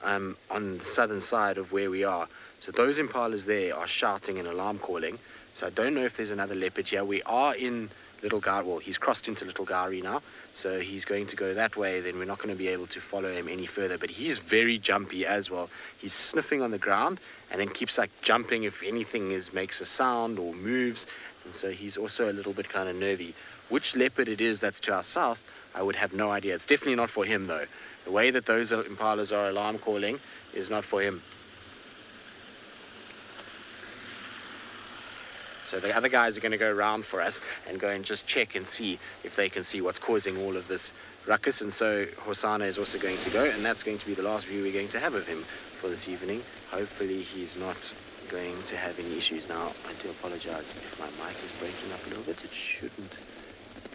on the southern side of where we are. So those impalas there are shouting and alarm calling. So I don't know if there's another leopard here. We are in Little Gari. Well, he's crossed into Little Gari now, so he's going to go that way. Then we're not going to be able to follow him any further. But he's very jumpy as well. He's sniffing on the ground and then keeps like jumping if anything makes a sound or moves. And so he's also a little bit kind of nervy. Which leopard it is that's to our south, I would have no idea. It's definitely not for him though. The way that those impalas are alarm calling is not for him. So the other guys are going to go around for us and go and just check and see if they can see what's causing all of this ruckus. And so Hosana is also going to go, and that's going to be the last view we're going to have of him for this evening. Hopefully he's not going to have any issues. Now, I do apologize if my mic is breaking up a little bit. It shouldn't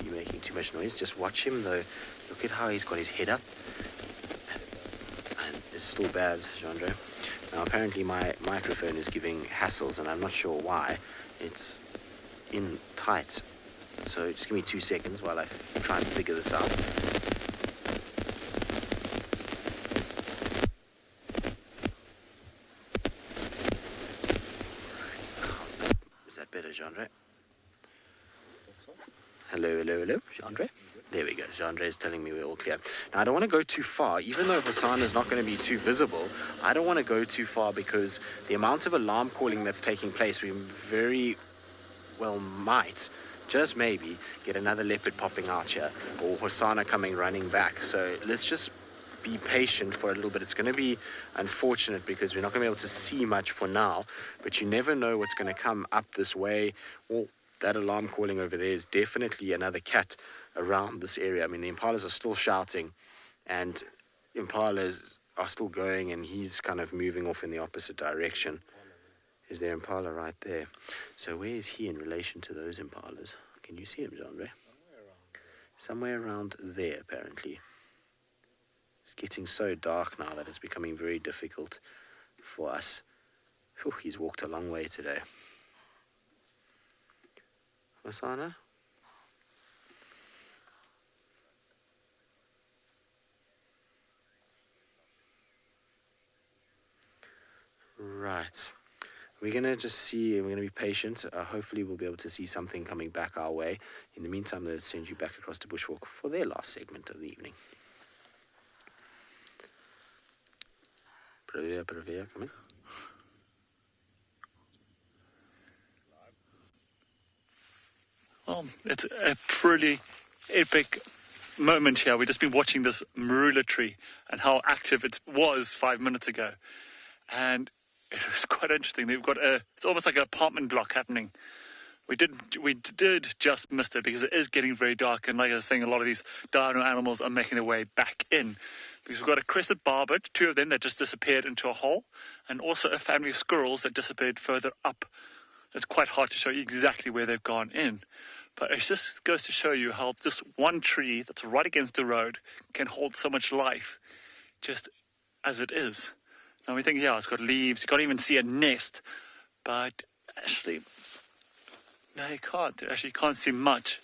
be making too much noise. Just watch him though. Look at how he's got his head up. And it's still bad, Jandre. Now, apparently my microphone is giving hassles, and I'm not sure why. It's in tight, so just give me 2 seconds while I try and figure this out. How's that? Is that better, Jandre? Hello, Jandre? There we go. Jandre is telling me we're all clear. Now, I don't want to go too far. Even though Hosana is not going to be too visible, I don't want to go too far because the amount of alarm calling that's taking place, we very well might, just maybe, get another leopard popping out here or Hosana coming running back. So let's just be patient for a little bit. It's going to be unfortunate because we're not going to be able to see much for now, but you never know what's going to come up this way. Well, that alarm calling over there is definitely another cat around this area. I mean, the impalas are still shouting and impalas are still going, and he's kind of moving off in the opposite direction. Is there impala right there? So where is he in relation to those impalas? Can you see him, Jandre? Somewhere around there, apparently. It's getting so dark now that it's becoming very difficult for us. Whew, he's walked a long way today. Hosana? Right. We're going to just see, and we're going to be patient. Hopefully we'll be able to see something coming back our way. In the meantime, let's send you back across to Bushwalk for their last segment of the evening. Pravia, come in. Well, it's a pretty epic moment here. We've just been watching this marula tree and how active it was 5 minutes ago. And it was quite interesting. They've got it's almost like an apartment block happening. We did just miss it because it is getting very dark. And like I was saying, a lot of these dino animals are making their way back in. Because we've got a crested barbet, 2 of them that just disappeared into a hole, and also a family of squirrels that disappeared further up. It's quite hard to show you exactly where they've gone in. But it just goes to show you how this one tree that's right against the road can hold so much life just as it is. Now we think, yeah, it's got leaves. You can't even see a nest. But actually, no, you can't. Actually, you can't see much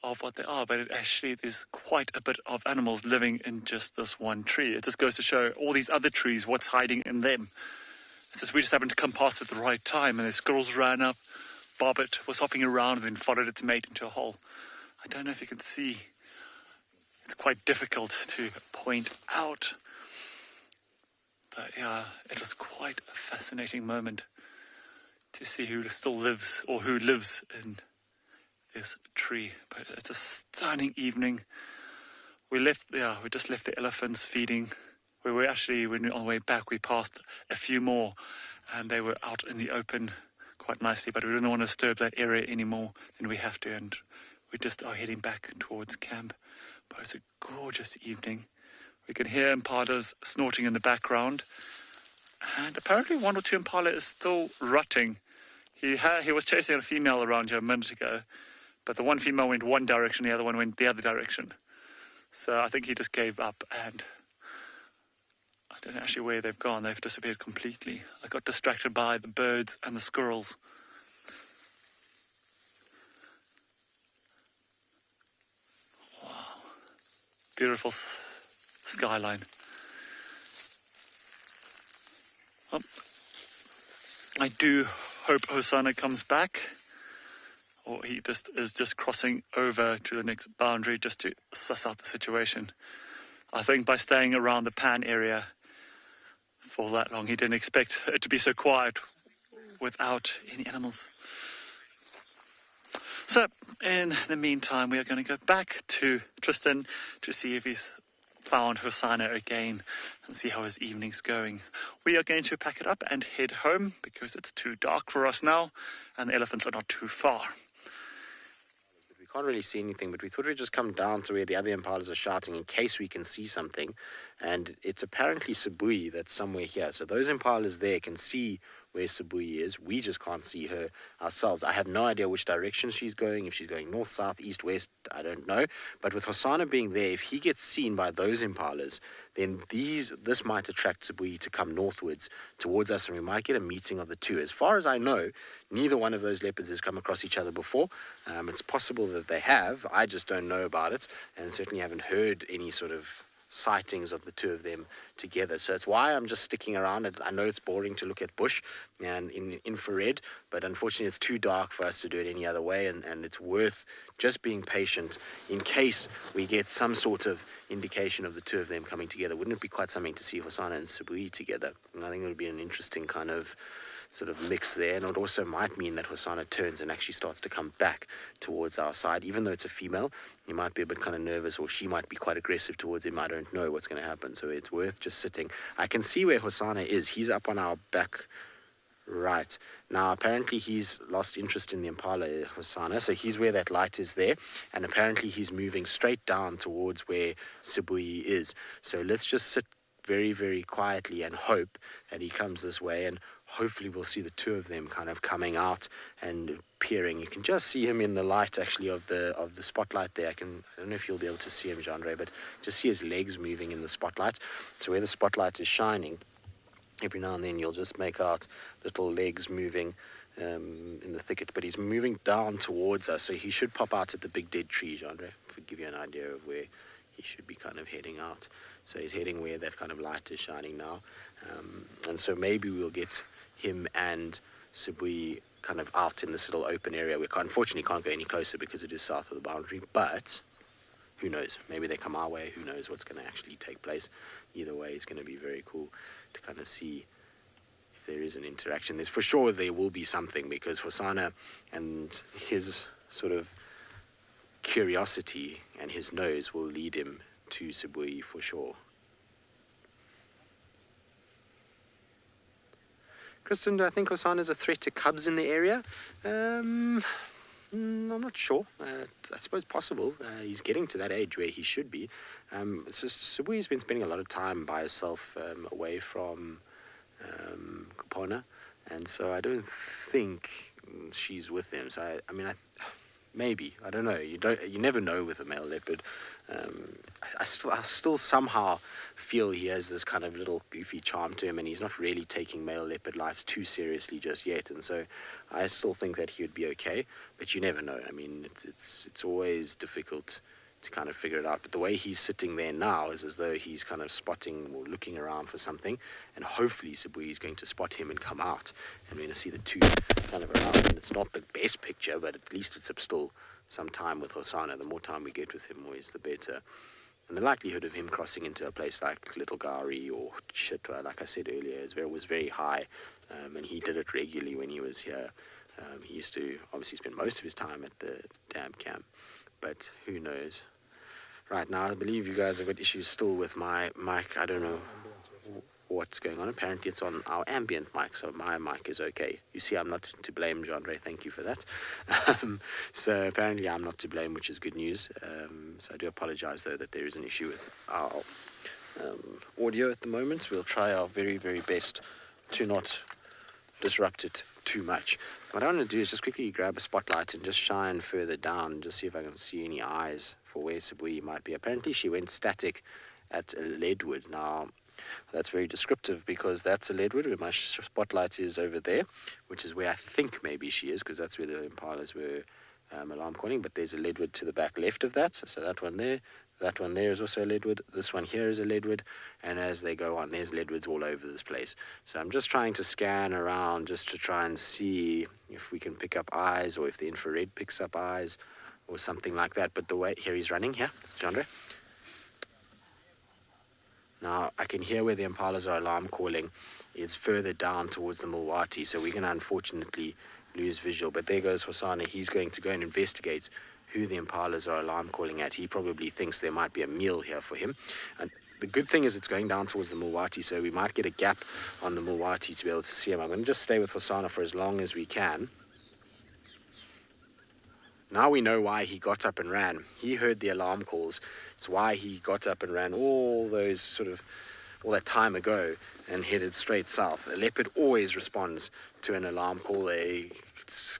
of what they are. But there's quite a bit of animals living in just this one tree. It just goes to show all these other trees, what's hiding in them. It's just we just happened to come past at the right time, and the squirrels ran up. Bobbit was hopping around and then followed its mate into a hole. I don't know if you can see. It's quite difficult to point out. But yeah, it was quite a fascinating moment to see who still lives or who lives in this tree. But it's a stunning evening. We just left the elephants feeding. When on the way back, we passed a few more and they were out in the open quite nicely, but we didn't want to disturb that area anymore than we have to, and we just are heading back towards camp. But it's a gorgeous evening. We can hear impalas snorting in the background, and apparently one or two impala is still rutting. He was chasing a female around here a minute ago, but the one female went one direction, the other one went the other direction. So I think he just gave up, and I don't know actually where they've gone. They've disappeared completely. I got distracted by the birds and the squirrels. Wow. Beautiful skyline. I do hope Hosana comes back, or he is just crossing over to the next boundary just to suss out the situation. I think by staying around the pan area for that long, he didn't expect it to be so quiet without any animals. So, in the meantime, we are going to go back to Tristan to see if he's found Hosana again and see how his evening's going. We are going to pack it up and head home because it's too dark for us now and the elephants are not too far. We can't really see anything, but we thought we'd just come down to where the other impalas are shouting in case we can see something. And it's apparently Sibui that's somewhere here. So those impalas there can see where Sibui is. We just can't see her ourselves. I have no idea which direction she's going. If she's going north, south, east, west, I don't know. But with Hosana being there, if he gets seen by those impalas, then this might attract Sibui to come northwards towards us, and we might get a meeting of the two. As far as I know, neither one of those leopards has come across each other before. It's possible that they have. I just don't know about it, and certainly haven't heard any sort of sightings of the two of them together. So it's why I'm just sticking around. I know it's boring to look at bush and in infrared, but unfortunately it's too dark for us to do it any other way, and it's worth just being patient in case we get some sort of indication of the two of them coming together. Wouldn't it be quite something to see Hosana and Sibui together? And I think it would be an interesting kind of sort of mix there, and it also might mean that Hosana turns and actually starts to come back towards our side. Even though it's a female, he might be a bit kind of nervous, or she might be quite aggressive towards him. I don't know what's going to happen, so it's worth just sitting. I can see where Hosana is. He's up on our back right. Now, apparently he's lost interest in the impala, Hosana, so he's where that light is there, and apparently he's moving straight down towards where Sibui is. So let's just sit very, very quietly and hope that he comes this way, and hopefully we'll see the two of them kind of coming out and peering. You can just see him in the light, actually, of the spotlight there. I don't know if you'll be able to see him, Jean-Ray, but just see his legs moving in the spotlight. So where the spotlight is shining, every now and then you'll just make out little legs moving in the thicket. But he's moving down towards us, so he should pop out at the big dead tree, Jean-Ray, to give you an idea of where he should be kind of heading out. So he's heading where that kind of light is shining now. And so maybe we'll get him and Sibui kind of out in this little open area. We unfortunately can't go any closer because it is south of the boundary, but who knows? Maybe they come our way. Who knows what's going to actually take place? Either way, it's going to be very cool to kind of see if there is an interaction. There's for sure there will be something, because Hosana and his sort of curiosity and his nose will lead him to Sibui for sure. Kristen, do I think Hosana is a threat to cubs in the area? I'm not sure. I suppose possible. He's getting to that age where he should be. So Sibui's been spending a lot of time by herself away from Kupona, and so I don't think she's with him. So I mean, maybe, I don't know. You never know with a male leopard. I still somehow feel he has this kind of little goofy charm to him, and he's not really taking male leopard life too seriously just yet. And so I still think that he would be okay, but you never know. I mean, it's always difficult to kind of figure it out. But the way he's sitting there now is as though he's kind of spotting or looking around for something, and hopefully Sabui is going to spot him and come out, and we're going to see the two kind of around. And it's not the best picture, but at least it's still some time with Hosana. The more time we get with him, always the better. And the likelihood of him crossing into a place like Little Gari or Chitwa, like I said earlier, was very high, and he did it regularly when he was here. He used to obviously spend most of his time at the dam camp, but who knows. Right now, I believe you guys have got issues still with my mic. I don't know what's going on. Apparently, it's on our ambient mic, so my mic is okay. You see, I'm not to blame, Jean-Ray. Thank you for that. So apparently, I'm not to blame, which is good news. So I do apologize, though, that there is an issue with our audio at the moment. We'll try our very, very best to not disrupt it too much. What I want to do is just quickly grab a spotlight and just shine further down and just see if I can see any eyes for where Sabui might be. Apparently she went static at a leadwood. Now that's very descriptive because that's a leadwood where my spotlight is over there, which is where I think maybe she is, because that's where the impalas were alarm calling. But there's a leadwood to the back left of that, so that one there. That one there is also a leadwood. This one here is a leadwood. And as they go on, there's leadwoods all over this place. So I'm just trying to scan around just to try and see if we can pick up eyes, or if the infrared picks up eyes or something like that. But the way, here he's running, here, Chandra. Now I can hear where the impalas are alarm calling. It's further down towards the Mulwati, so we're going to unfortunately lose visual. But there goes Hosana. He's going to go and investigate who the impalas are alarm calling at. He probably thinks there might be a meal here for him. And the good thing is it's going down towards the Mulwati, so we might get a gap on the Mulwati to be able to see him. I'm going to just stay with Hosana for as long as we can. Now we know why he got up and ran. He heard the alarm calls. It's why he got up and ran all that time ago and headed straight south. A leopard always responds to an alarm call. They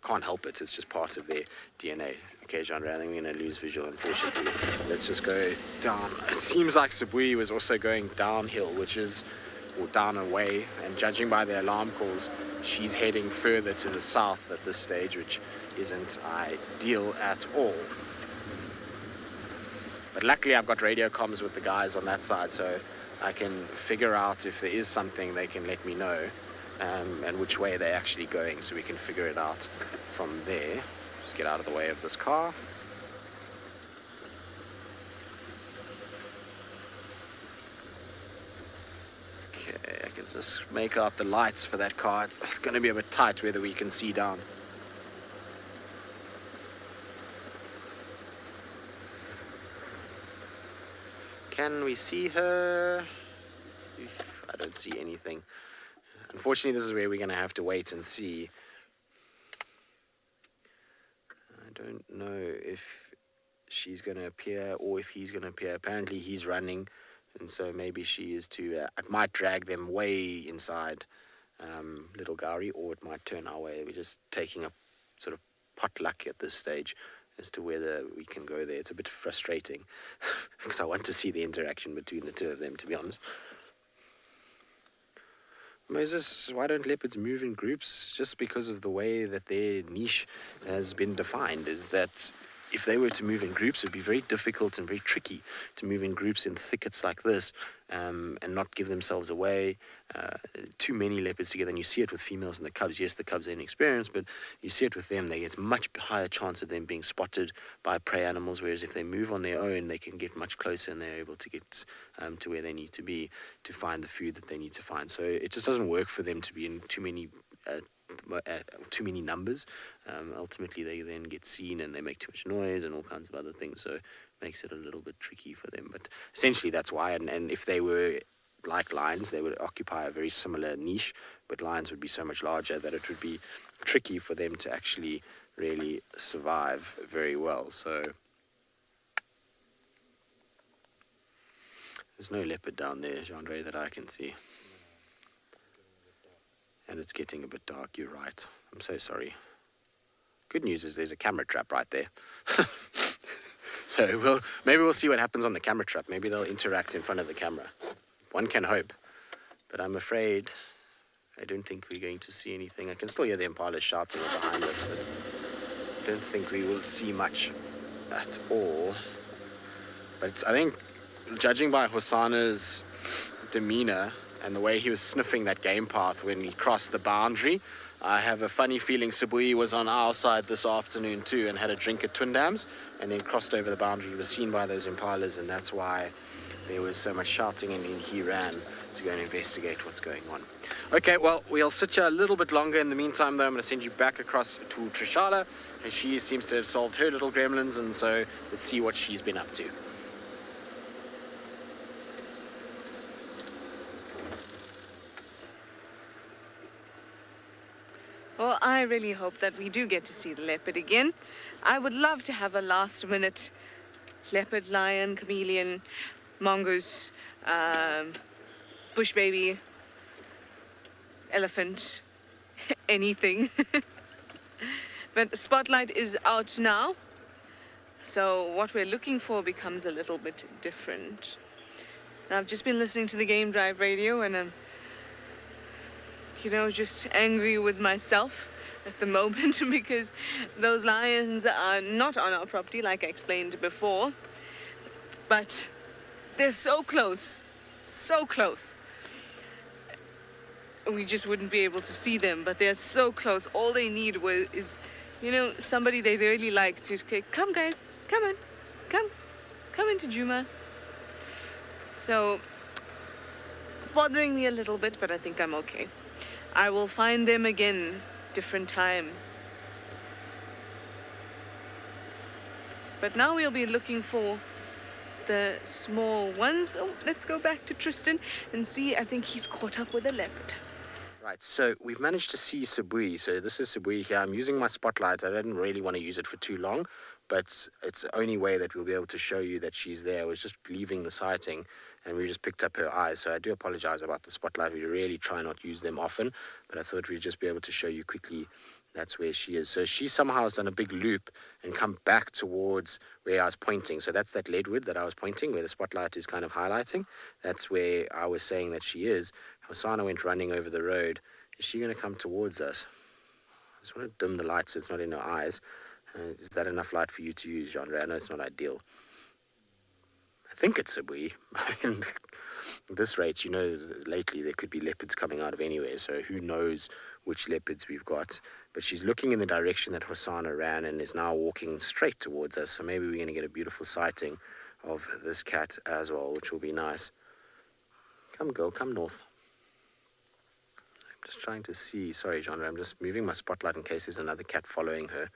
can't help it. It's just part of their DNA. Okay, Jean-Ray, I think we're going to lose visual, unfortunately. Let's just go down. It seems like Sabui was also going downhill, or down away, and judging by the alarm calls, she's heading further to the south at this stage, which isn't ideal at all. But luckily I've got radio comms with the guys on that side, so I can figure out if there is something they can let me know, and which way they're actually going, so we can figure it out from there. Just get out of the way of this car. Okay, I can just make out the lights for that car. It's going to be a bit tight whether we can see down. Can we see her? I don't see anything. Unfortunately, this is where we're going to have to wait and see. I don't know if she's going to appear or if he's going to appear. Apparently, he's running, and so maybe she is too. It might drag them way inside Little Gari, or it might turn our way. We're just taking a sort of potluck at this stage as to whether we can go there. It's a bit frustrating because I want to see the interaction between the two of them, to be honest. Moses, why don't leopards move in groups? Just because of the way that their niche has been defined, is that if they were to move in groups, it would be very difficult and very tricky to move in groups in thickets like this, and not give themselves away. Too many leopards together, and you see it with females and the cubs. Yes, the cubs are inexperienced, but you see it with them. They get much higher chance of them being spotted by prey animals, whereas if they move on their own, they can get much closer, and they're able to get to where they need to be to find the food that they need to find. So it just doesn't work for them to be in too many numbers. Ultimately they then get seen and they make too much noise and all kinds of other things, so it makes it a little bit tricky for them. But essentially that's why, and if they were like lions, they would occupy a very similar niche, but lions would be so much larger that it would be tricky for them to actually really survive very well. So there's no leopard down there, Jean-Ray, that I can see. And it's getting a bit dark, you're right. I'm so sorry. Good news is there's a camera trap right there. So maybe we'll see what happens on the camera trap. Maybe they'll interact in front of the camera. One can hope. But I'm afraid I don't think we're going to see anything. I can still hear the impalas shouting behind us, but I don't think we will see much at all. But I think, judging by Hosana's demeanor and the way he was sniffing that game path when he crossed the boundary, I have a funny feeling Sibui was on our side this afternoon too and had a drink at Twin Dams and then crossed over the boundary. He was seen by those impalas, and that's why there was so much shouting, and then he ran to go and investigate what's going on. Okay, well, we'll sit here a little bit longer. In the meantime, though, I'm going to send you back across to Trishala, and she seems to have solved her little gremlins, and so let's see what she's been up to. Well, I really hope that we do get to see the leopard again. I would love to have a last-minute leopard, lion, chameleon, mongoose, bush baby, elephant, anything. But the spotlight is out now, so what we're looking for becomes a little bit different. Now, I've just been listening to the Game Drive radio, and I'm just angry with myself at the moment because those lions are not on our property, like I explained before, but they're so close, so close. We just wouldn't be able to see them, but they're so close. All they need is, somebody they really like to say, come guys, come on, come into Juma. So, bothering me a little bit, but I think I'm okay. I will find them again, different time. But now we'll be looking for the small ones. Oh, let's go back to Tristan and see. I think he's caught up with a leopard. Right, so we've managed to see Sibui. So this is Sibui here. I'm using my spotlight. I didn't really want to use it for too long, but it's the only way that we'll be able to show you that she's there. I was just leaving the sighting, and we just picked up her eyes. So I do apologize about the spotlight. We really try not to use them often, but I thought we'd just be able to show you quickly that's where she is. So she somehow has done a big loop and come back towards where I was pointing. So that's that leadwood that I was pointing, where the spotlight is kind of highlighting. That's where I was saying that she is. Hosana went running over the road. Is she going to come towards us? I just want to dim the light so it's not in her eyes. Is that enough light for you to use, Genre? I know it's not ideal. I think it's a wee. At this rate, lately there could be leopards coming out of anywhere, so who knows which leopards we've got. But she's looking in the direction that Hosana ran and is now walking straight towards us, so maybe we're going to get a beautiful sighting of this cat as well, which will be nice. Come, girl, come north. I'm just trying to see. Sorry, Genre, I'm just moving my spotlight in case there's another cat following her.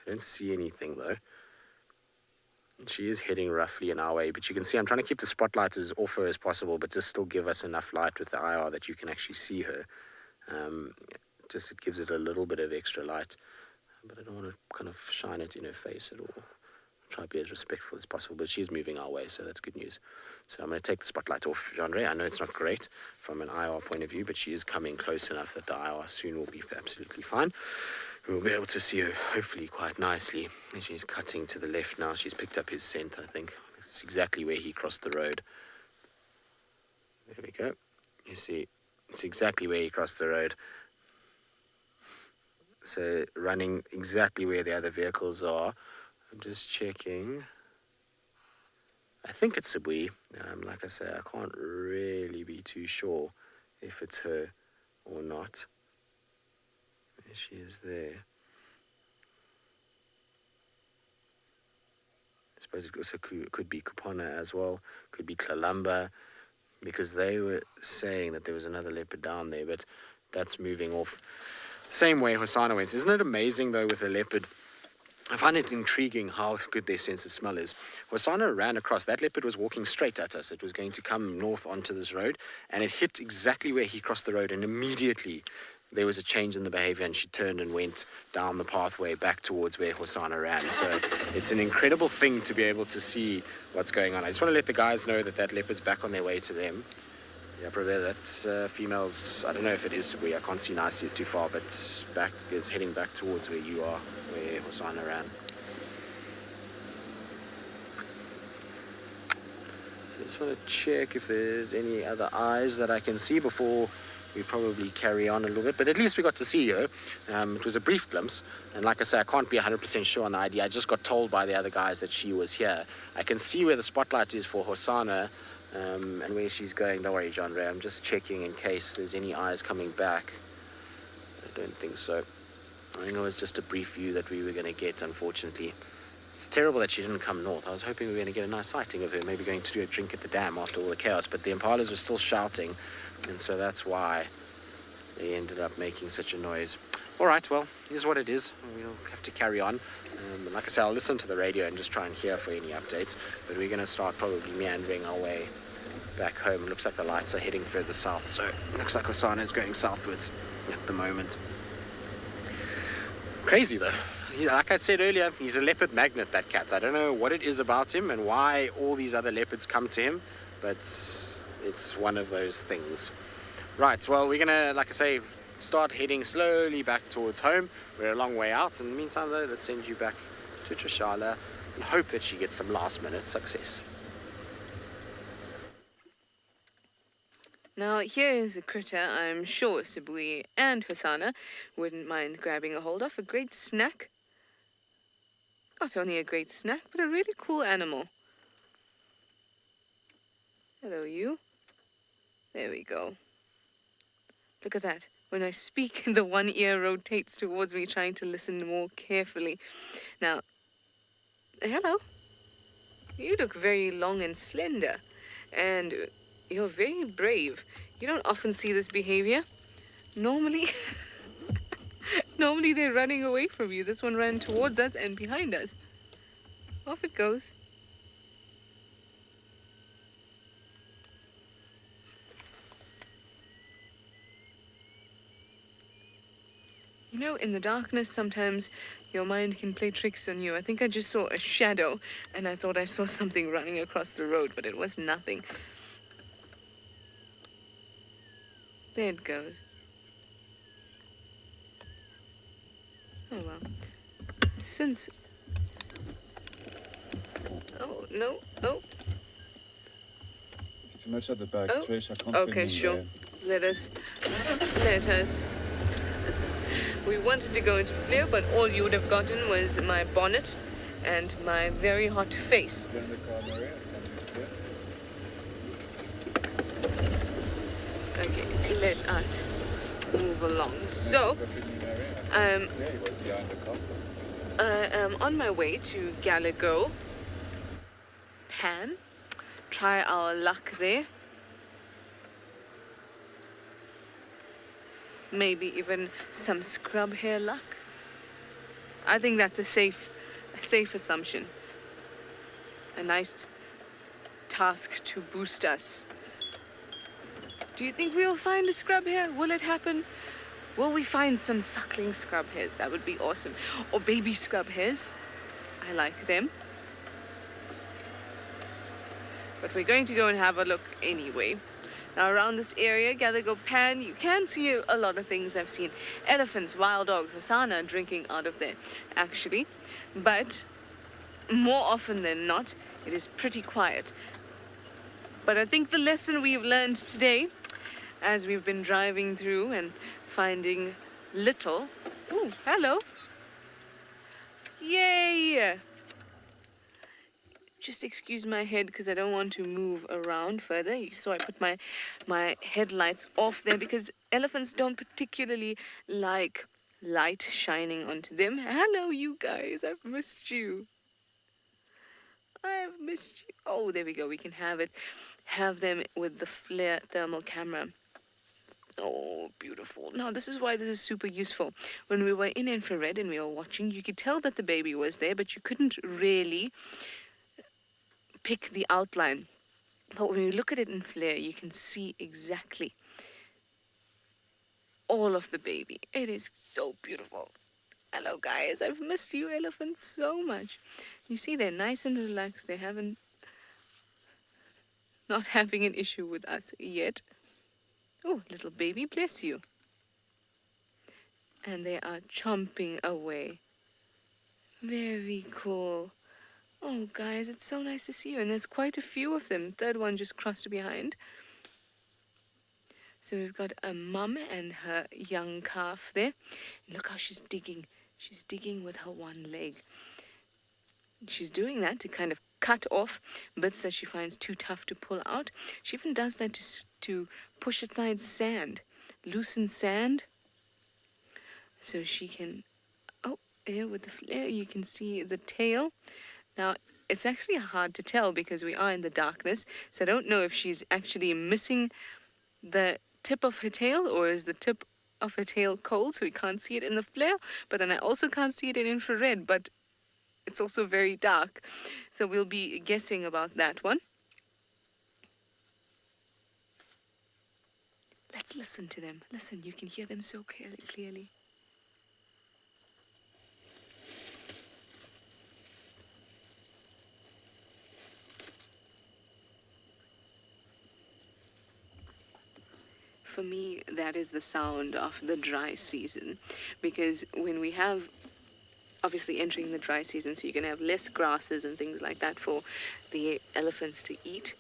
I don't see anything, though. She is heading roughly in our way, but you can see I'm trying to keep the spotlight as off her as possible, but just still give us enough light with the IR that you can actually see her. Just it gives it a little bit of extra light, but I don't want to kind of shine it in her face at all. Try to be as respectful as possible, but she's moving our way, so that's good news. So I'm going to take the spotlight off Genre. I know it's not great from an IR point of view, but she is coming close enough that the IR soon will be absolutely fine. We'll be able to see her, hopefully, quite nicely. And she's cutting to the left now. She's picked up his scent, I think. It's exactly where he crossed the road. There we go. You see, it's exactly where he crossed the road. So, running exactly where the other vehicles are. I'm just checking. I think it's Sibui. Like I say, I can't really be too sure if it's her or not. She is there. I suppose it also could be Kupona as well, could be Tlalamba, because they were saying that there was another leopard down there, but that's moving off. Same way Hosana went. Isn't it amazing, though, with a leopard? I find it intriguing how good their sense of smell is. Hosana ran across. That leopard was walking straight at us. It was going to come north onto this road, and it hit exactly where he crossed the road, and immediately there was a change in the behavior, and she turned and went down the pathway back towards where Hosana ran. So it's an incredible thing to be able to see what's going on. I just want to let the guys know that leopard's back on their way to them. Yeah, probably that's females. I don't know if it is Sibui. I can't see nicely. It's too far, but is heading back towards where you are, where Hosana ran. So I just want to check if there's any other eyes that I can see before we probably carry on a little bit, but at least we got to see her. It was a brief glimpse, and like I say, I can't be 100% sure on the ID. I just got told by the other guys that she was here. I can see where the spotlight is for Hosana, and where she's going. Don't worry, John Ray, I'm just checking in case there's any eyes coming back. I don't think so. I think it was just a brief view that we were going to get, unfortunately. It's terrible that she didn't come north. I was hoping we were going to get a nice sighting of her, maybe going to do a drink at the dam after all the chaos, but the impalas were still shouting, and so that's why they ended up making such a noise. All right, well, here's what it is. We'll have to carry on. Like I say, I'll listen to the radio and just try and hear for any updates, but we're going to start probably meandering our way back home. It looks like the lights are heading further south, so it looks like Hosana is going southwards at the moment. Crazy, though. Like I said earlier, he's a leopard magnet, that cat. I don't know what it is about him and why all these other leopards come to him, but it's one of those things. Right, well, we're going to, like I say, start heading slowly back towards home. We're a long way out. In the meantime, though, let's send you back to Trishala and hope that she gets some last-minute success. Now, here is a critter I'm sure Sibui and Hosana wouldn't mind grabbing a hold of. A great snack. Not only a great snack, but a really cool animal. Hello, you. There we go. Look at that. When I speak, the one ear rotates towards me, trying to listen more carefully. Now, hello. You look very long and slender, and you're very brave. You don't often see this behavior. Normally they're running away from you. This one ran towards us and behind us. Off it goes. You know, in the darkness, sometimes your mind can play tricks on you. I think I just saw a shadow, and I thought I saw something running across the road, but it was nothing. There it goes. Oh, well. Since... Oh, no. Oh. Too much at the back, Oh. Trish. I can't Okay, film sure. there. Let us. We wanted to go into flare, but all you would have gotten was my bonnet and my very hot face. Get in the car, Maria. Okay, let us move along. So, There you go, behind the car. I am on my way to Gallagher Pan. Try our luck there. Maybe even some scrub hair luck. I think that's a safe assumption. A nice task to boost us. Do you think we'll find a scrub hair? Will it happen? Will we find some suckling scrub hairs? That would be awesome. Or baby scrub hairs. I like them. But we're going to go and have a look anyway. Now, around this area, Gallagher Pan, you can see a lot of things. I've seen elephants, wild dogs, Hosana drinking out of there, actually. But more often than not, it is pretty quiet. But I think the lesson we've learned today, as we've been driving through and finding little... Ooh, hello. Yay! Just excuse my head because I don't want to move around further. You saw I put my headlights off there because elephants don't particularly like light shining onto them. Hello, you guys. I've missed you. I've missed you. Oh, there we go. We can have it. Have them with the flare thermal camera. Oh, beautiful. Now, this is why this is super useful. When we were in infrared and we were watching, you could tell that the baby was there, but you couldn't really pick the outline. But when you look at it in flare, you can see exactly all of the baby. It is so beautiful. Hello, guys. I've missed you elephants so much. You see, they're nice and relaxed. They haven't... not having an issue with us yet. Oh, little baby, bless you. And they are chomping away. Very cool. Oh, guys, it's so nice to see you. And there's quite a few of them. Third one just crossed behind. So we've got a mum and her young calf there. Look how she's digging. She's digging with her one leg. She's doing that to kind of cut off bits that she finds too tough to pull out. She even does that to push aside sand, loosen sand, so she can... Oh, here with the flare, you can see the tail. Now, it's actually hard to tell because we are in the darkness, so I don't know if she's actually missing the tip of her tail, or is the tip of her tail cold, so we can't see it in the flare, but then I also can't see it in infrared, but it's also very dark, so we'll be guessing about that one. Let's listen to them. Listen, you can hear them so clearly. For me, that is the sound of the dry season, because when we have obviously entering the dry season, so you're going to have less grasses and things like that for the elephants to eat,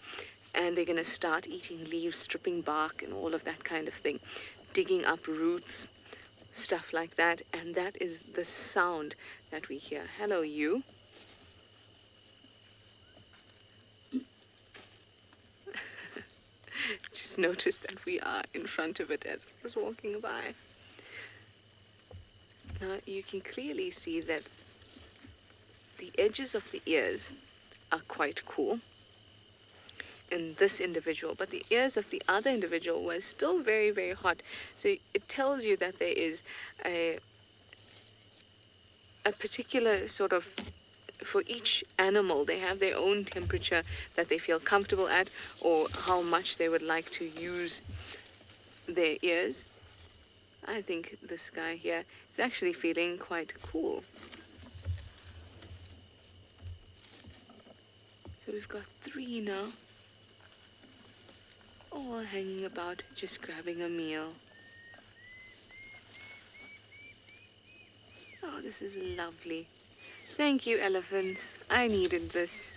and they're going to start eating leaves, stripping bark and all of that kind of thing, digging up roots, stuff like that, and that is the sound that we hear. Hello, you. Just noticed that we are in front of it as I was walking by. Now you can clearly see that the edges of the ears are quite cool in this individual, but the ears of the other individual was still very, very hot. So it tells you that there is a particular sort of, for each animal, they have their own temperature that they feel comfortable at, or how much they would like to use their ears. I think this guy here is actually feeling quite cool. So we've got 3 now, all hanging about, just grabbing a meal. Oh, this is lovely. Thank you, elephants. I needed this.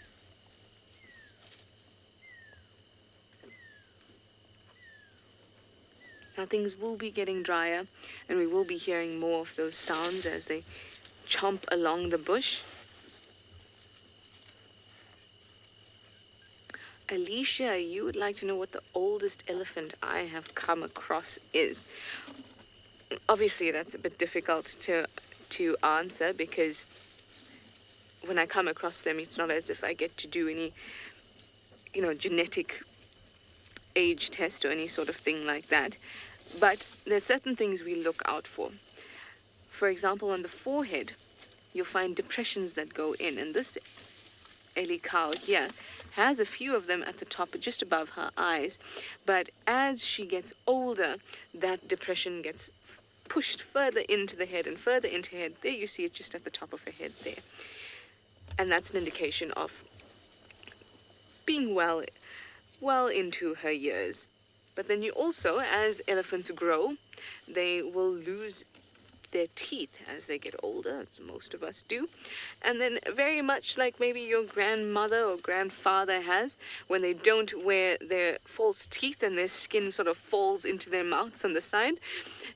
Now things will be getting drier, and we will be hearing more of those sounds as they chomp along the bush. Alicia, you would like to know what the oldest elephant I have come across is. Obviously, that's a bit difficult to answer, because when I come across them, it's not as if I get to do any, genetic age test or any sort of thing like that. But there's certain things we look out for. For example, on the forehead, you'll find depressions that go in, and this Ellie cow here has a few of them at the top, just above her eyes. But as she gets older, that depression gets pushed further into the head and further into her head. There you see it just at the top of her head there. And that's an indication of being well into her years. But then you also, as elephants grow, they will lose their teeth as they get older, as most of us do. And then very much like maybe your grandmother or grandfather has, when they don't wear their false teeth and their skin sort of falls into their mouths on the side,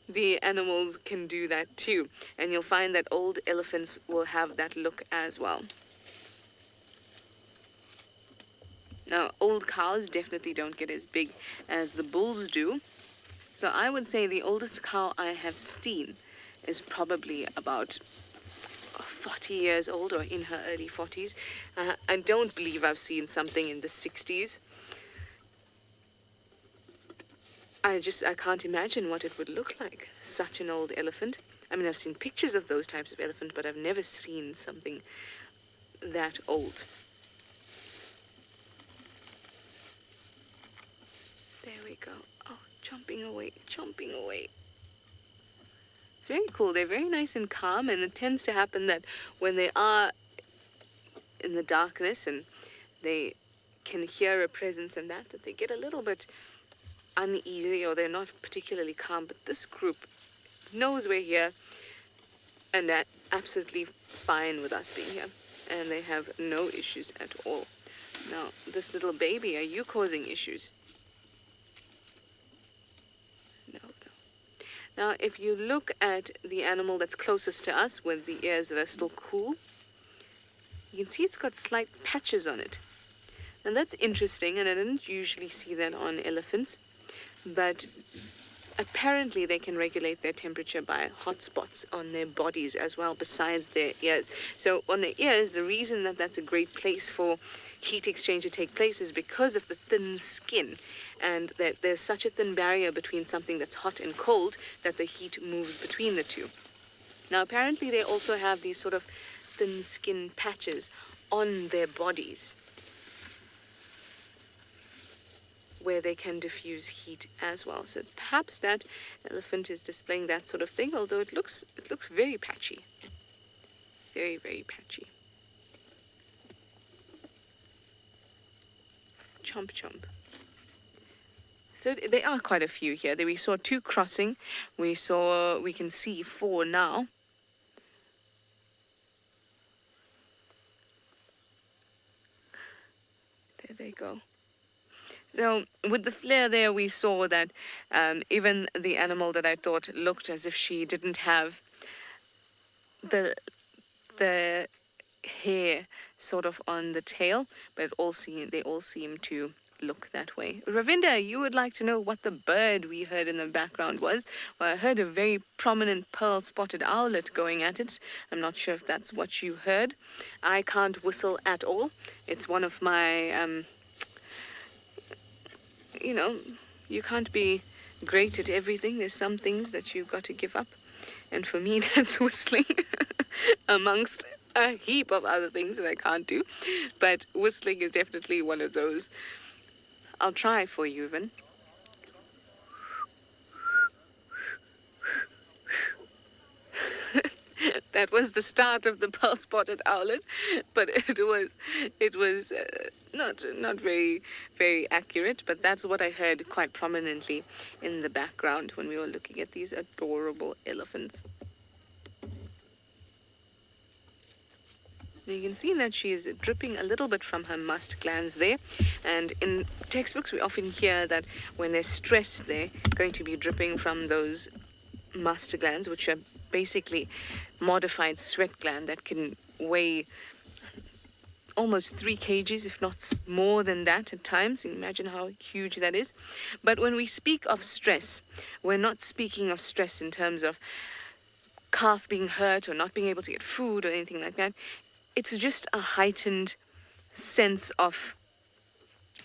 the animals can do that too. And you'll find that old elephants will have that look as well. Now, old cows definitely don't get as big as the bulls do. So I would say the oldest cow I have seen is probably about 40 years old, or in her early 40s. I don't believe I've seen something in the 60s. I can't imagine what it would look like, such an old elephant. I mean, I've seen pictures of those types of elephant, but I've never seen something that old. There we go. Oh, chomping away. It's very cool. They're very nice and calm, and it tends to happen that when they are in the darkness and they can hear a presence and that they get a little bit uneasy, or they're not particularly calm. But this group knows we're here, And they're absolutely fine with us being here. And they have no issues at all. Now, this little baby, are you causing issues? No. Now, if you look at the animal that's closest to us with the ears that are still cool, you can see it's got slight patches on it. And that's interesting, and I didn't usually see that on elephants. But apparently they can regulate their temperature by hot spots on their bodies as well, besides their ears. So on the ears, the reason that that's a great place for heat exchange to take place is because of the thin skin, and that there's such a thin barrier between something that's hot and cold that the heat moves between the two. Now, apparently they also have these sort of thin skin patches on their bodies where they can diffuse heat as well. So it's perhaps that elephant is displaying that sort of thing, although it looks very patchy. Very, very patchy. Chomp chomp. So there are quite a few here. We saw 2 crossing. We can see 4 now. There they go. So with the flare there, we saw that even the animal that I thought looked as if she didn't have the hair sort of on the tail, but they all seem to look that way. Ravinda, you would like to know what the bird we heard in the background was. Well, I heard a very prominent pearl-spotted owlet going at it. I'm not sure if that's what you heard. I can't whistle at all. It's one of my... you can't be great at everything. There's some things that you've got to give up. And for me, that's whistling amongst a heap of other things that I can't do. But whistling is definitely one of those. I'll try for you, even. That was the start of the pearl-spotted owlet, but it was not very, very accurate, but that's what I heard quite prominently in the background when we were looking at these adorable elephants. Now you can see that she is dripping a little bit from her mast glands there, and in textbooks we often hear that when they're stressed they're going to be dripping from those mast glands, which are basically modified sweat gland that can weigh almost 3 kgs, if not more than that at times. You can imagine how huge that is. But when we speak of stress, we're not speaking of stress in terms of calf being hurt or not being able to get food or anything like that. It's just a heightened sense of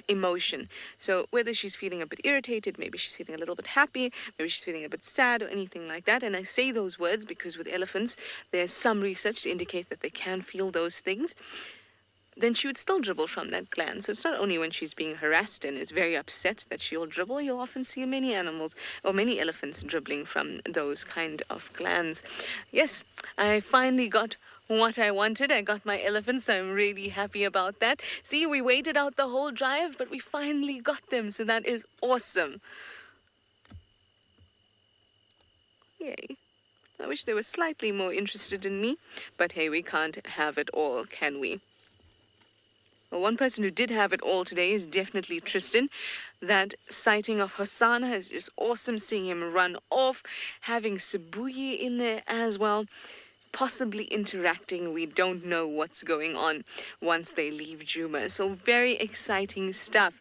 emotion. So whether she's feeling a bit irritated, maybe she's feeling a little bit happy, maybe she's feeling a bit sad or anything like that. And I say those words because with elephants, there's some research to indicate that they can feel those things. Then she would still dribble from that gland. So it's not only when she's being harassed and is very upset that she'll dribble. You'll often see many animals or many elephants dribbling from those kind of glands. Yes, I finally got what I wanted. I got my elephant, so I'm really happy about that. See, we waited out the whole drive, but we finally got them, so that is awesome. Yay. I wish they were slightly more interested in me, but hey, we can't have it all, can we? Well, one person who did have it all today is definitely Tristan. That sighting of Hosana is just awesome, seeing him run off, having Sibuyi in there as well. Possibly interacting. We don't know what's going on once they leave Juma. So very exciting stuff.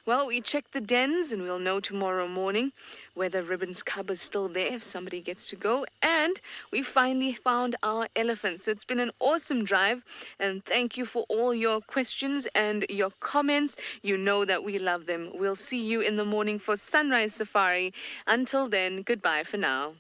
Well, we checked the dens and we'll know tomorrow morning whether Ribbon's cub is still there if somebody gets to go. And we finally found our elephant. So it's been an awesome drive. And thank you for all your questions and your comments. You know that we love them. We'll see you in the morning for Sunrise Safari. Until then, goodbye for now.